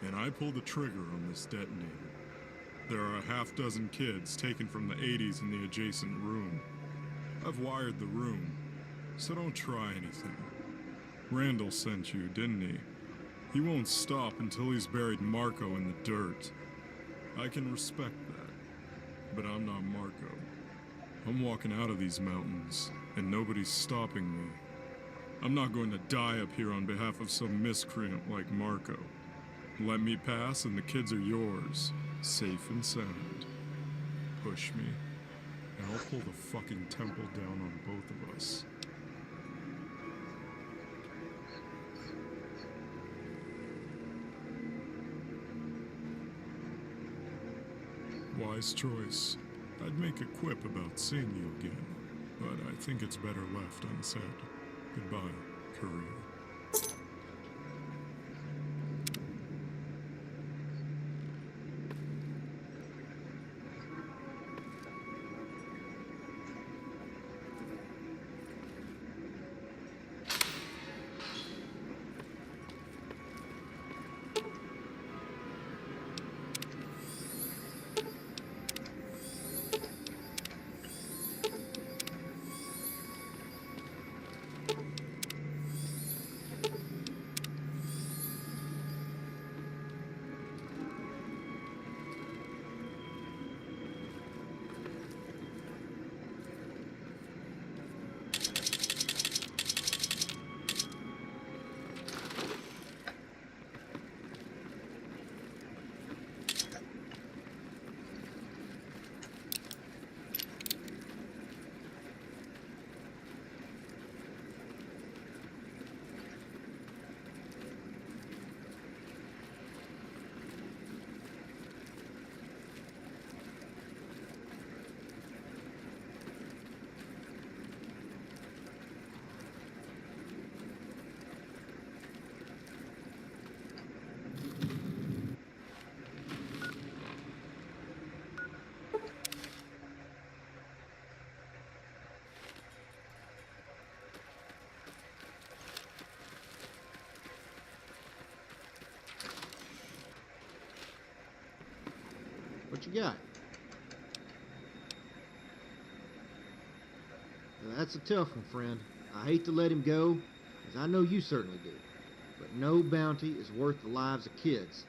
and I pull the trigger on this detonator. There are a half-dozen kids taken from the 80s in the adjacent room. I've wired the room, so don't try anything. Randall sent you, didn't he? He won't stop until he's buried Marco in the dirt. I can respect that, but I'm not Marco. I'm walking out of these mountains, and nobody's stopping me. I'm not going to die up here on behalf of some miscreant like Marco. Let me pass and the kids are yours, safe and sound. Push me, and I'll pull the fucking temple down on both of us. Wise choice. I'd make a quip about seeing you again, but I think it's better left unsaid. Goodbye, Courier. What you got? Well, that's a tough one, friend. I hate to let him go, as I know you certainly do. But no bounty is worth the lives of kids.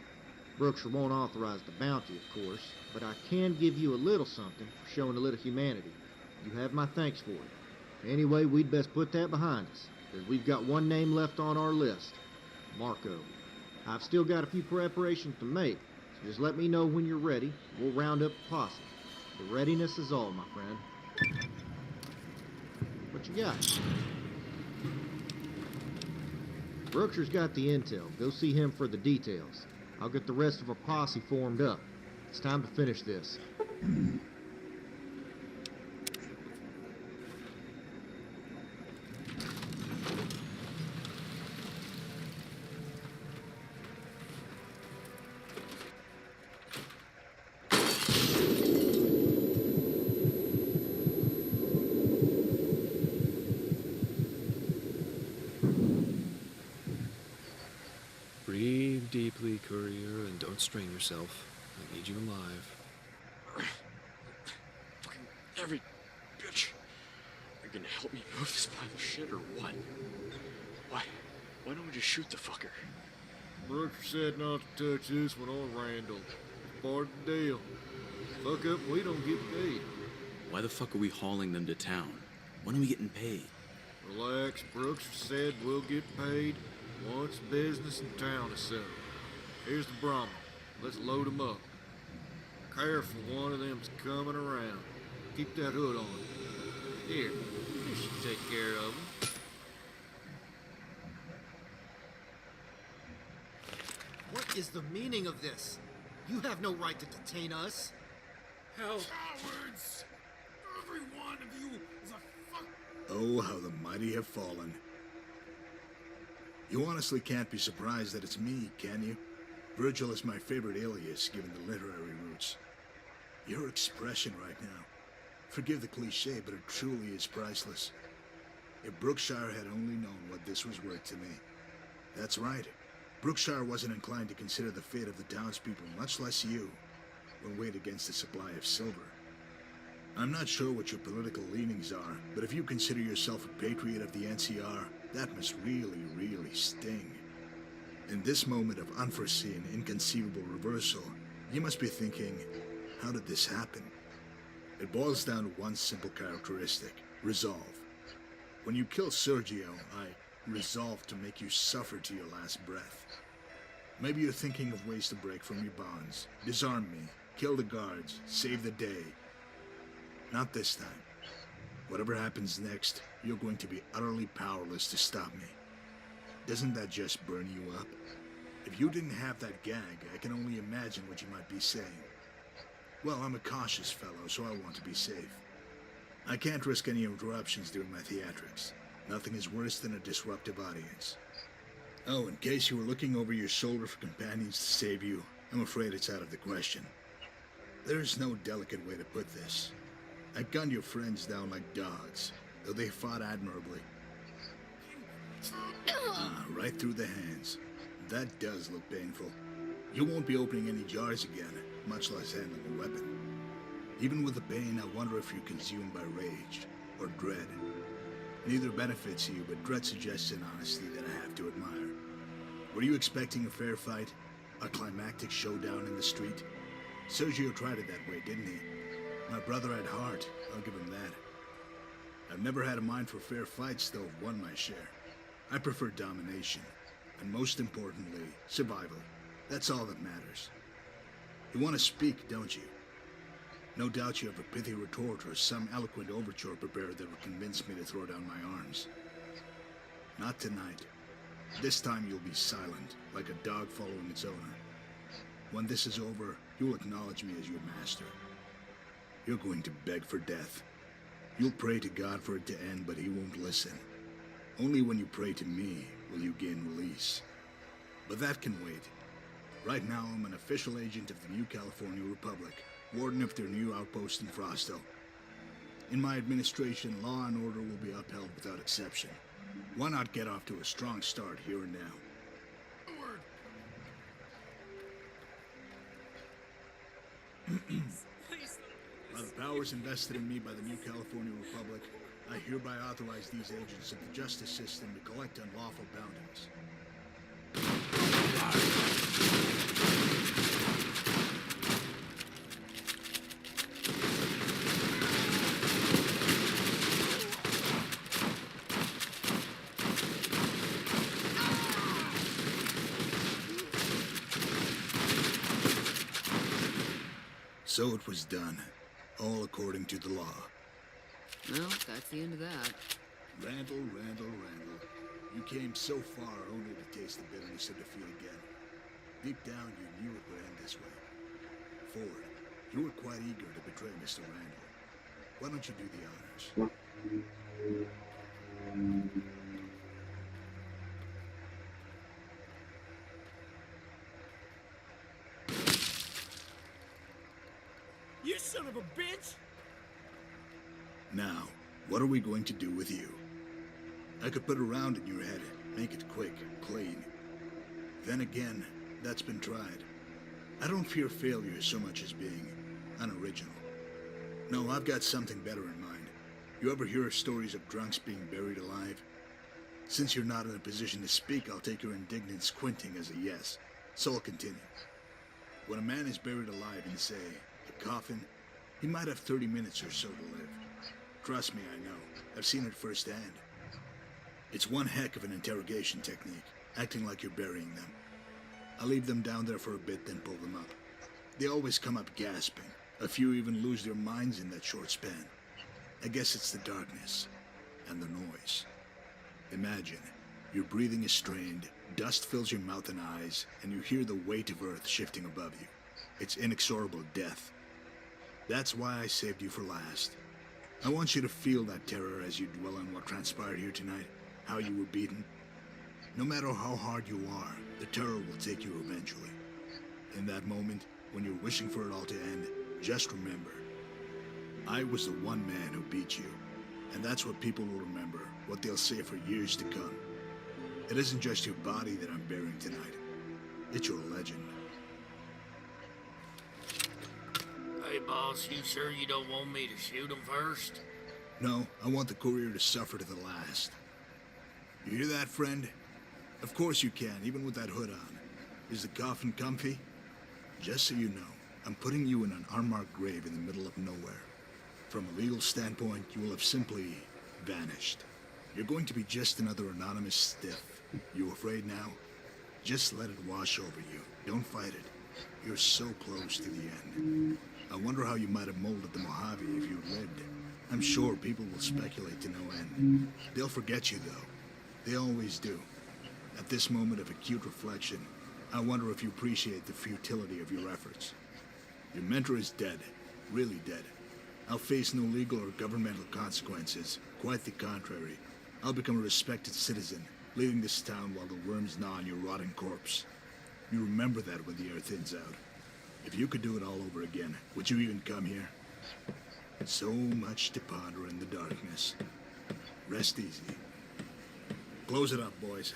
Brookshire won't authorize the bounty, of course, but I can give you a little something for showing a little humanity. You have my thanks for it. Anyway, we'd best put that behind us, because we've got one name left on our list. Marco. I've still got a few preparations to make, so just let me know when you're ready. We'll round up the posse. The readiness is all, my friend. What you got? Brookshire's got the intel. Go see him for the details. I'll get the rest of our posse formed up. It's time to finish this. Breathe deeply, Courier, and don't strain yourself. I need you alive. Fucking every bitch. You're gonna help me move this pile of shit or what? Why don't we just shoot the fucker? Brookshire said not to touch this one on Randall. It's part of the deal. Fuck up, we don't get paid. Why the fuck are we hauling them to town? When are we getting paid? Relax, Brookshire said we'll get paid once business in town is settled. Here's the Brahma. Let's load 'em up. Careful, one of them's coming around. Keep that hood on. Here, you should take care of him. What is the meaning of this? You have no right to detain us. Hell. Cowards! Every one of you is a fuck. Oh, how the mighty have fallen. You honestly can't be surprised that it's me, can you? Virgil is my favorite alias, given the literary roots. Your expression right now. Forgive the cliche, but it truly is priceless. If Brookshire had only known what this was worth to me, That's right. Brookshire wasn't inclined to consider the fate of the townspeople, much less you, when weighed against the supply of silver. I'm not sure what your political leanings are, but if you consider yourself a patriot of the NCR, that must really, really sting. In this moment of unforeseen, inconceivable reversal, you must be thinking, how did this happen? It boils down to one simple characteristic: resolve. When you kill Sergio, I resolved to make you suffer to your last breath. Maybe you're thinking of ways to break from your bonds, disarm me, kill the guards, save the day. Not this time. Whatever happens next, you're going to be utterly powerless to stop me. Doesn't that just burn you up? If you didn't have that gag, I can only imagine what you might be saying. Well, I'm a cautious fellow, so I want to be safe. I can't risk any interruptions during my theatrics. Nothing is worse than a disruptive audience. Oh, in case you were looking over your shoulder for companions to save you, I'm afraid it's out of the question. There's no delicate way to put this. I gunned your friends down like dogs, though they fought admirably. Right through the hands. That does look painful. You won't be opening any jars again, much less handling a weapon. Even with the pain, I wonder if you're consumed by rage or dread. Neither benefits you, but dread suggests an honesty that I have to admire. Were you expecting a fair fight? A climactic showdown in the street? Sergio tried it that way, didn't he? My brother had heart, I'll give him that. I've never had a mind for fair fights, though I've won my share. I prefer domination, and most importantly, survival. That's all that matters. You want to speak, don't you? No doubt you have a pithy retort or some eloquent overture prepared that will convince me to throw down my arms. Not tonight. This time you'll be silent, like a dog following its owner. When this is over, you'll acknowledge me as your master. You're going to beg for death. You'll pray to God for it to end, but he won't listen. Only when you pray to me will you gain release. But that can wait. Right now, I'm an official agent of the New California Republic, warden of their new outpost in Frosto. In my administration, law and order will be upheld without exception. Why not get off to a strong start here and now? By the powers invested in me by the New California Republic, I hereby authorize these agents of the justice system to collect unlawful bounties. So it was done, all according to the law. Well, that's the end of that. Randall. You came so far only to taste the bitterness of defeat again. Deep down, you knew it would end this way. Ford, you were quite eager to betray Mr. Randall. Why don't you do the honors? You son of a bitch! Now, what are we going to do with you? I could put a round in your head, make it quick, clean. Then again, that's been tried. I don't fear failure so much as being unoriginal. No, I've got something better in mind. You ever hear of stories of drunks being buried alive? Since you're not in a position to speak, I'll take your indignant squinting as a yes. So I'll continue. When a man is buried alive in, say, a coffin, he might have 30 minutes or so to live. Trust me, I know. I've seen it firsthand. It's one heck of an interrogation technique, acting like you're burying them. I leave them down there for a bit, then pull them up. They always come up gasping. A few even lose their minds in that short span. I guess it's the darkness and the noise. Imagine, your breathing is strained, dust fills your mouth and eyes, and you hear the weight of earth shifting above you. It's inexorable death. That's why I saved you for last. I want you to feel that terror as you dwell on what transpired here tonight, how you were beaten. No matter how hard you are, the terror will take you eventually. In that moment, when you're wishing for it all to end, just remember, I was the one man who beat you. And that's what people will remember, what they'll say for years to come. It isn't just your body that I'm burying tonight. It's your legend. Hey, boss, you sure you don't want me to shoot him first? No, I want the courier to suffer to the last. You hear that, friend? Of course you can, even with that hood on. Is the coffin comfy? Just so you know, I'm putting you in an unmarked grave in the middle of nowhere. From a legal standpoint, you will have simply vanished. You're going to be just another anonymous stiff. You afraid now? Just let it wash over you. Don't fight it. You're so close to the end. I wonder how you might have molded the Mojave if you lived. I'm sure people will speculate to no end. They'll forget you, though. They always do. At this moment of acute reflection, I wonder if you appreciate the futility of your efforts. Your mentor is dead. Really dead. I'll face no legal or governmental consequences. Quite the contrary. I'll become a respected citizen, leading this town while the worms gnaw on your rotting corpse. You remember that when the air thins out. If you could do it all over again, would you even come here? So much to ponder in the darkness. Rest easy. Close it up, boys.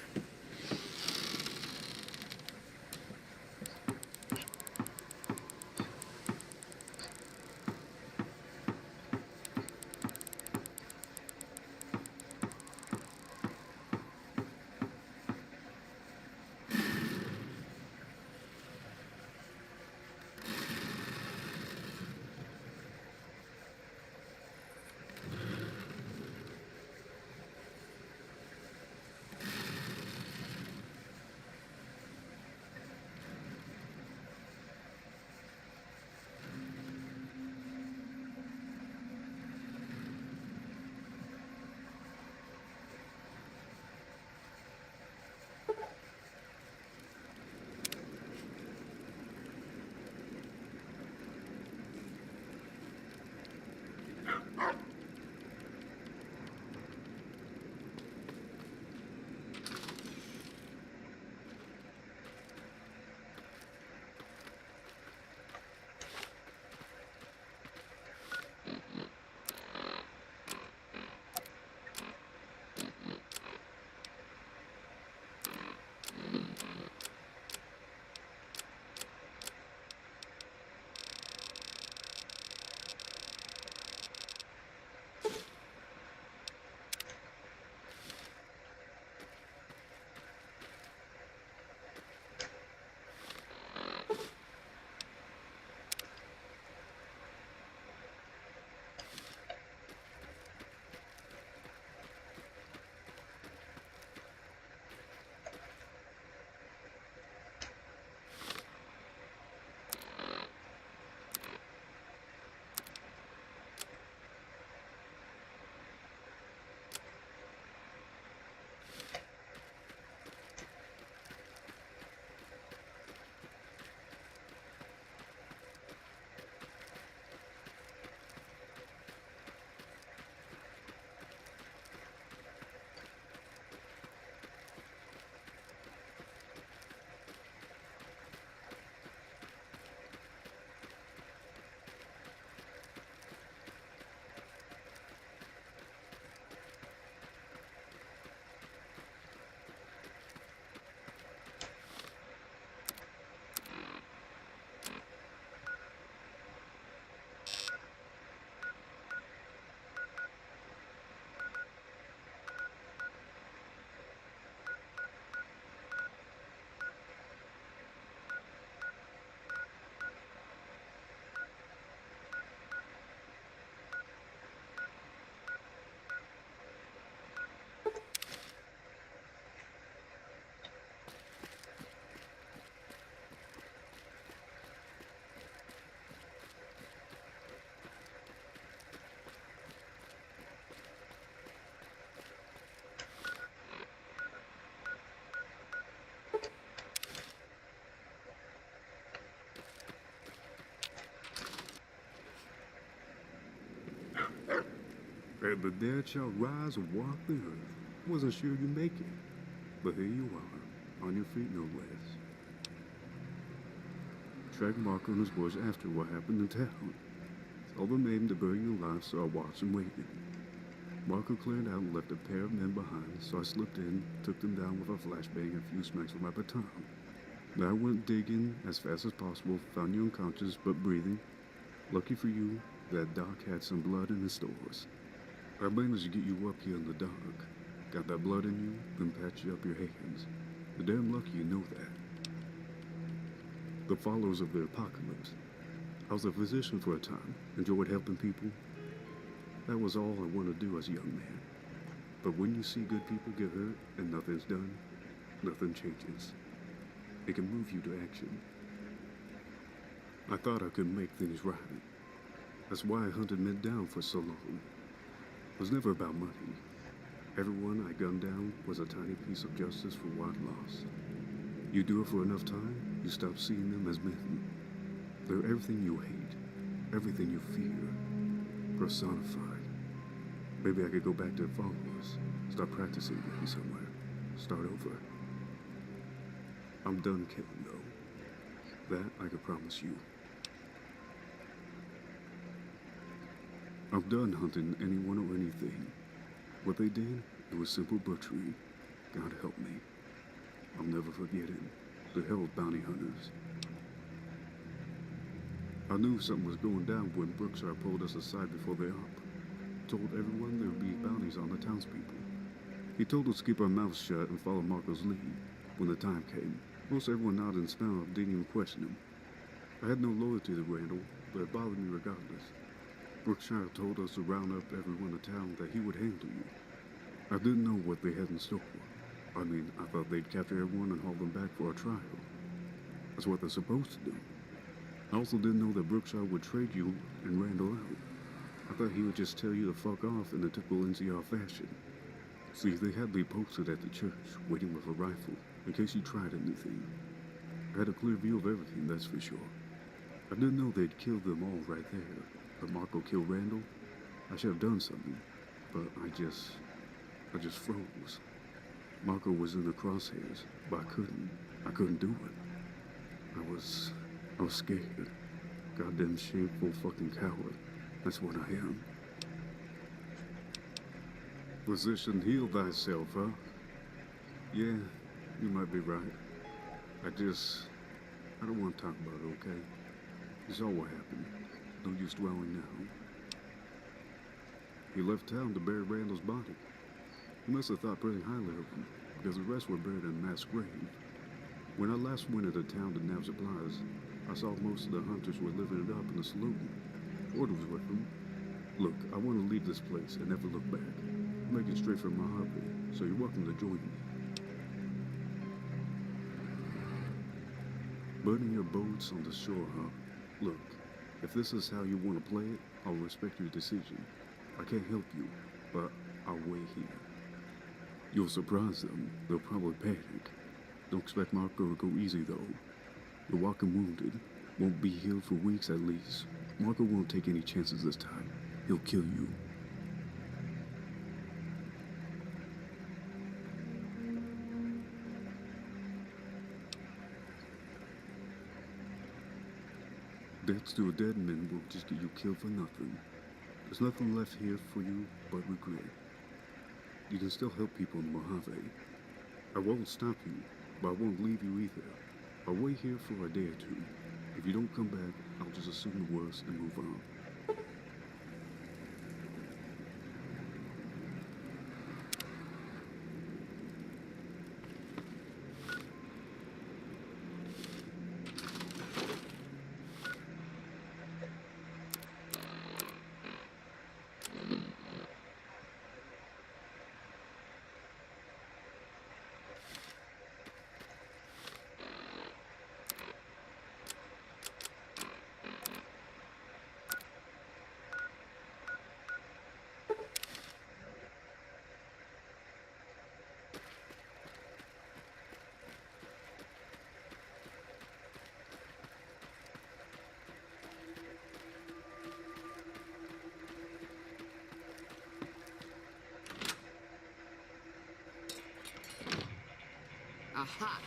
And the dead shall rise and walk the earth. Wasn't sure you'd make it, but here you are, on your feet no less. Track Marconis was after what happened in town. Told the maiden to bury you alive, so I watched and waited. Marco cleared out and left a pair of men behind, so I slipped in, took them down with a flashbang and a few smacks with my baton. Then I went digging as fast as possible, found you unconscious but breathing. Lucky for you, that doc had some blood in his stores. I managed to get you up here in the dark. Got that blood in you, then patched you up your hands. You're damn lucky you know that. The followers of the apocalypse. I was a physician for a time, enjoyed helping people. That was all I wanted to do as a young man. But when you see good people get hurt and nothing's done, nothing changes. It can move you to action. I thought I could make things right. That's why I hunted men down for so long. It was never about money. Everyone I gunned down was a tiny piece of justice for what I'd lost. You do it for enough time, you stop seeing them as men. They're everything you hate, everything you fear, personified. Maybe I could go back to the followers, start practicing again somewhere, start over. I'm done killing, though. That I can promise you. I'm done hunting anyone or anything. What they did, it was simple butchery. God help me. I'll never forget it. The hell with bounty hunters. I knew something was going down when Brookshire pulled us aside before the op. Told everyone there would be bounties on the townspeople. He told us to keep our mouths shut and follow Marco's lead. When the time came, most everyone nodded and smiled, didn't even question him. I had no loyalty to Randall, but it bothered me regardless. Brookshire told us to round up everyone in town that he would handle you. I didn't know what they had in store. I mean, I thought they'd capture everyone and haul them back for a trial. That's what they're supposed to do. I also didn't know that Brookshire would trade you and Randall out. I thought he would just tell you to fuck off in the typical NCR fashion. See, they had me posted at the church, waiting with a rifle, in case you tried anything. I had a clear view of everything, that's for sure. I didn't know they'd killed them all right there. But Marco killed Randall. I should have done something, but I just froze. Marco was in the crosshairs, but I couldn't do it. I was scared. Goddamn shameful fucking coward. That's what I am. Physician, heal thyself, huh? Yeah, you might be right. I don't want to talk about it, okay? It's all what happened. No use dwelling now. He left town to bury Randall's body. He must have thought pretty highly of him, because the rest were buried in a mass grave. When I last went into town to nab supplies, I saw most of the hunters were living it up in the saloon. Order was with them. Look, I want to leave this place and never look back. I'm making straight for Mojave, so you're welcome to join me. Burning your boats on the shore, huh? Look, if this is how you want to play it, I'll respect your decision. I can't help you, but I'll wait here. You'll surprise them. They'll probably panic. Don't expect Marco to go easy, though. You're walking wounded. Won't be healed for weeks at least. Marco won't take any chances this time. He'll kill you. Deaths to a dead man will just get you killed for nothing. There's nothing left here for you but regret. You can still help people in Mojave. I won't stop you, but I won't leave you either. I'll wait here for a day or two. If you don't come back, I'll just assume the worst and move on. Aha!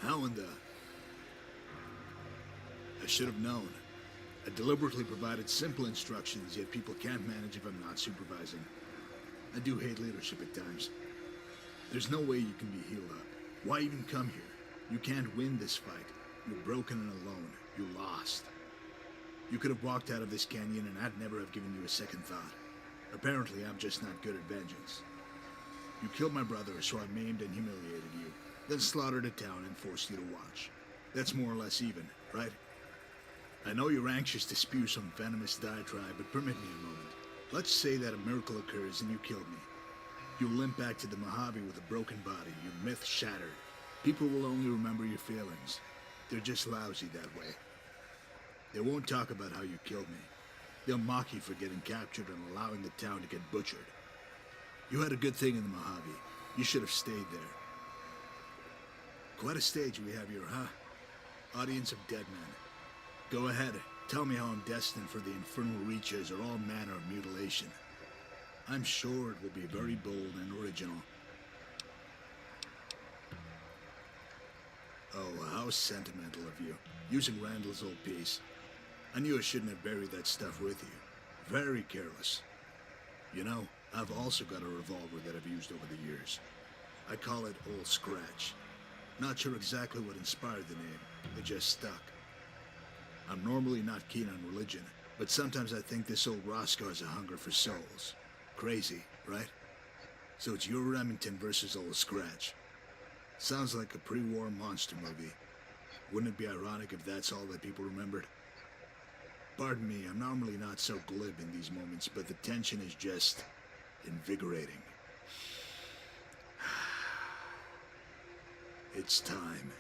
How in the... I should have known. I deliberately provided simple instructions, yet people can't manage if I'm not supervising. I do hate leadership at times. There's no way you can be healed up. Why even come here? You can't win this fight. You're broken and alone. You're lost. You could have walked out of this canyon and I'd never have given you a second thought. Apparently, I'm just not good at vengeance. You killed my brother, so I maimed and humiliated you, then slaughtered a town and forced you to watch. That's more or less even, right? I know you're anxious to spew some venomous diatribe, but permit me a moment. Let's say that a miracle occurs and you killed me. You limp back to the Mojave with a broken body, your myth shattered. People will only remember your feelings. They're just lousy that way. They won't talk about how you killed me. They'll mock you for getting captured and allowing the town to get butchered. You had a good thing in the Mojave. You should have stayed there. Quite a stage we have here, huh? Audience of dead men. Go ahead, tell me how I'm destined for the infernal reaches or all manner of mutilation. I'm sure it will be very bold and original. Oh, how sentimental of you, using Randall's old piece. I knew I shouldn't have buried that stuff with you. Very careless. You know, I've also got a revolver that I've used over the years. I call it Old Scratch. Not sure exactly what inspired the name. It just stuck. I'm normally not keen on religion, but sometimes I think this old Roscoe has a hunger for souls. Crazy, right? So it's your Remington versus Old Scratch. Sounds like a pre-war monster movie. Wouldn't it be ironic if that's all that people remembered? Pardon me, I'm normally not so glib in these moments, but the tension is just invigorating. It's time.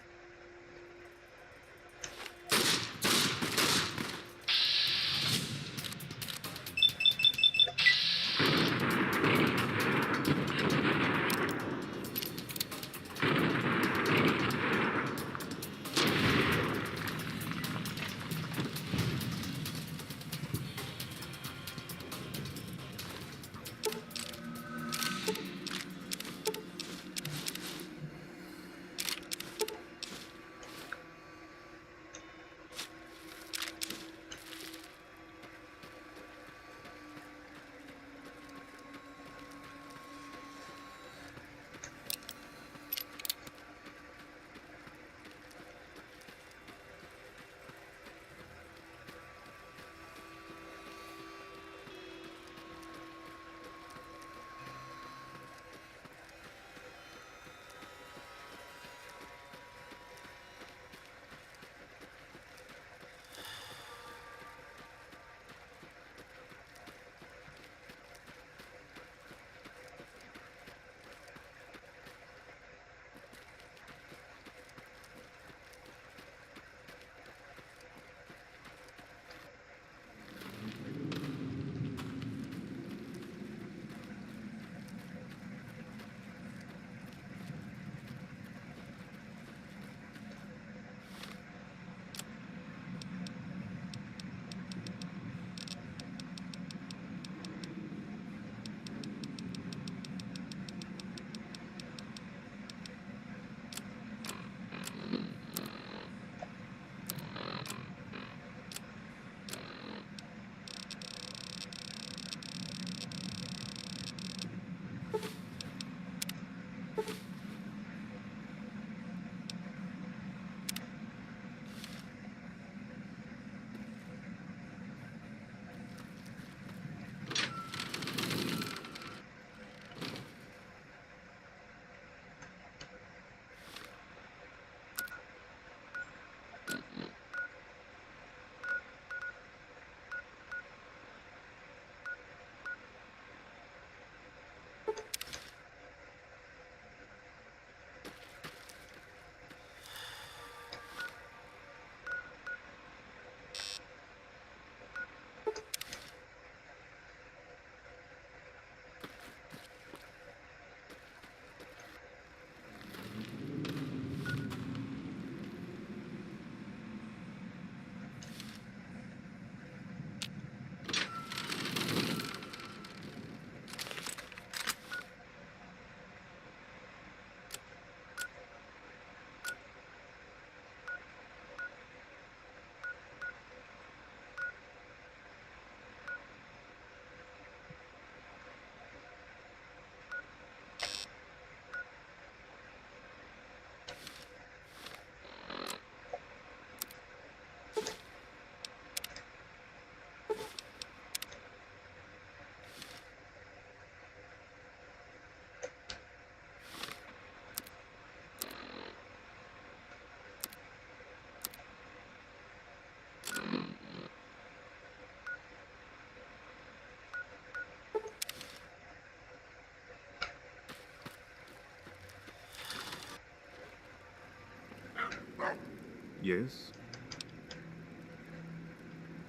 Yes?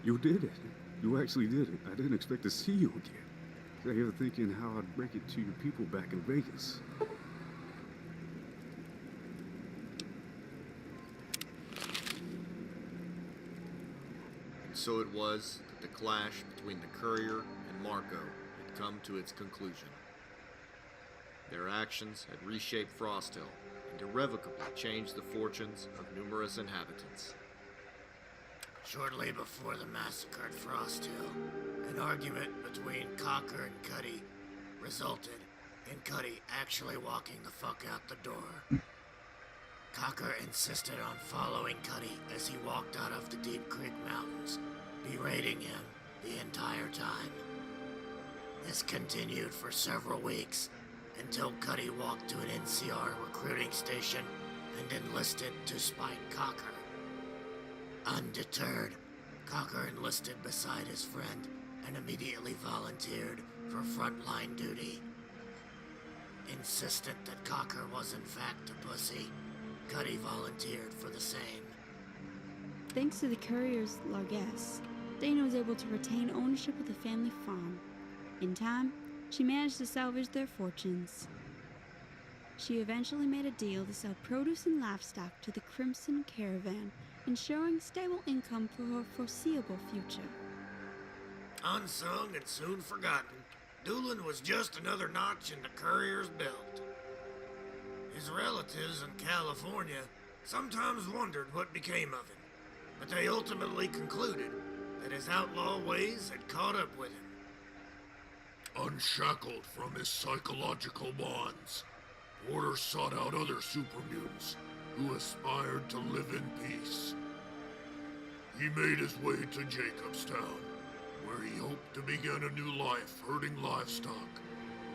You did it. You actually did it. I didn't expect to see you again. I was thinking how I'd break it to your people back in Vegas. And so it was that the clash between the courier and Marco had come to its conclusion. Their actions had reshaped Frost Hill and irrevocably changed the fortunes of numerous inhabitants. Shortly before the massacre at Frost Hill, an argument between Cocker and Cuddy resulted in Cuddy actually walking the fuck out the door. Cocker insisted on following Cuddy as he walked out of the Deep Creek Mountains, berating him the entire time. This continued for several weeks until Cuddy walked to an NCR recruiting station and enlisted to spite Cocker. Undeterred, Cocker enlisted beside his friend and immediately volunteered for frontline duty. Insistent that Cocker was in fact a pussy, Cuddy volunteered for the same. Thanks to the courier's largesse, Dana was able to retain ownership of the family farm. In time, she managed to salvage their fortunes. She eventually made a deal to sell produce and livestock to the Crimson Caravan, ensuring stable income for her foreseeable future. Unsung and soon forgotten, Doolin was just another notch in the courier's belt. His relatives in California sometimes wondered what became of him, but they ultimately concluded that his outlaw ways had caught up with him. Unshackled from his psychological bonds, Porter sought out other super mutants who aspired to live in peace. He made his way to Jacobstown, where he hoped to begin a new life herding livestock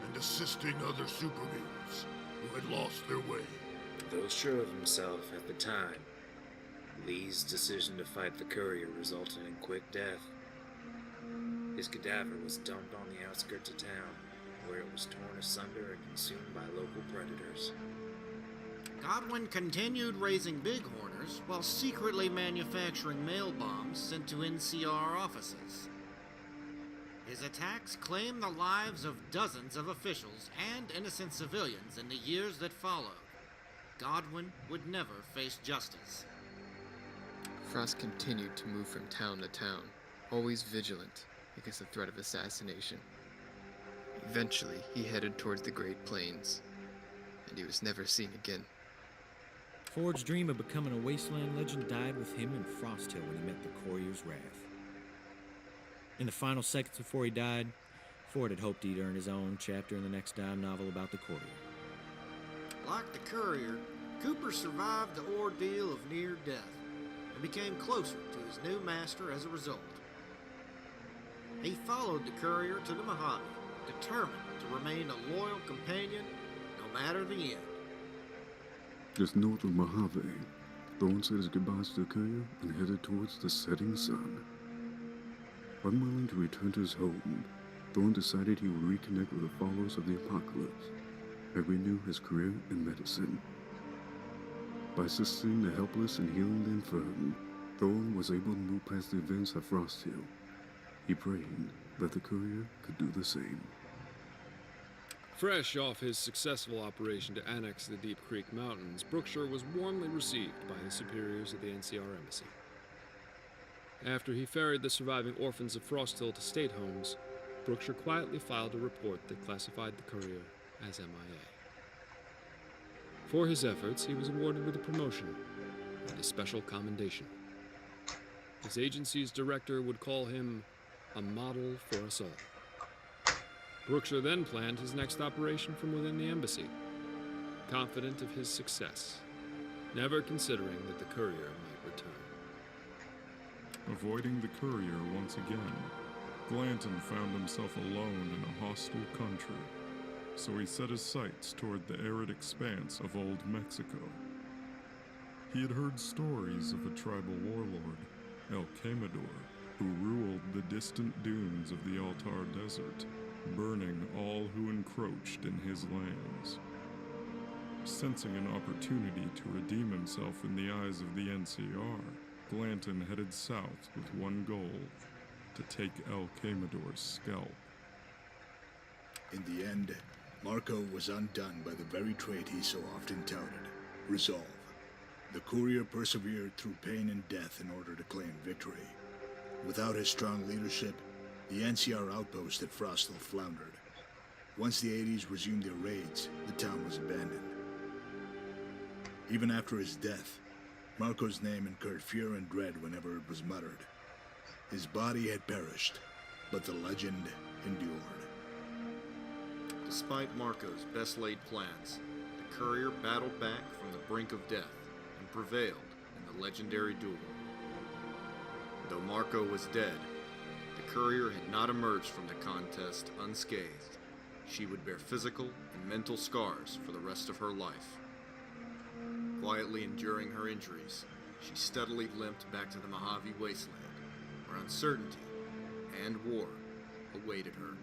and assisting other super mutants who had lost their way. Though sure of himself at the time, Lee's decision to fight the courier resulted in quick death. His cadaver was dumped on the outskirts of town, where it was torn asunder and consumed by local predators. Godwin continued raising bighorners while secretly manufacturing mail bombs sent to NCR offices. His attacks claimed the lives of dozens of officials and innocent civilians in the years that followed. Godwin would never face justice. Frost continued to move from town to town, always vigilant against the threat of assassination. Eventually, he headed towards the Great Plains, and he was never seen again. Ford's dream of becoming a wasteland legend died with him in Frost Hill when he met the Courier's wrath. In the final seconds before he died, Ford had hoped he'd earn his own chapter in the next dime novel about the Courier. Like the courier, Cooper survived the ordeal of near death and became closer to his new master as a result. He followed the courier to the Mojave, determined to remain a loyal companion no matter the end. Just north of Mojave, Thorne said his goodbyes to the courier and headed towards the setting sun. Unwilling to return to his home, Thorne decided he would reconnect with the followers of the apocalypse and renew his career in medicine. By assisting the helpless and healing the infirm, Thorne was able to move past the events at Frost Hill. He prayed that the courier could do the same. Fresh off his successful operation to annex the Deep Creek Mountains, Brookshire was warmly received by his superiors at the NCR Embassy. After he ferried the surviving orphans of Frost Hill to state homes, Brookshire quietly filed a report that classified the courier as MIA. For his efforts, he was awarded with a promotion and a special commendation. His agency's director would call him a model for us all. Brookshire then planned his next operation from within the embassy, confident of his success, never considering that the courier might return. Avoiding the courier once again, Glanton found himself alone in a hostile country, so he set his sights toward the arid expanse of Old Mexico. He had heard stories of a tribal warlord, El Quemador, who ruled the distant dunes of the Altar Desert, burning all who encroached in his lands. Sensing an opportunity to redeem himself in the eyes of the NCR, Glanton headed south with one goal: to take El Quemador's scalp. In the end, Marco was undone by the very trait he so often touted: resolve. The courier persevered through pain and death in order to claim victory. Without his strong leadership, the NCR outpost at Frostville floundered. Once the 80s resumed their raids, the town was abandoned. Even after his death, Marco's name incurred fear and dread whenever it was muttered. His body had perished, but the legend endured. Despite Marco's best-laid plans, the courier battled back from the brink of death and prevailed in the legendary duel. Though Marco was dead, the courier had not emerged from the contest unscathed. She would bear physical and mental scars for the rest of her life. Quietly enduring her injuries, she steadily limped back to the Mojave wasteland, where uncertainty and war awaited her.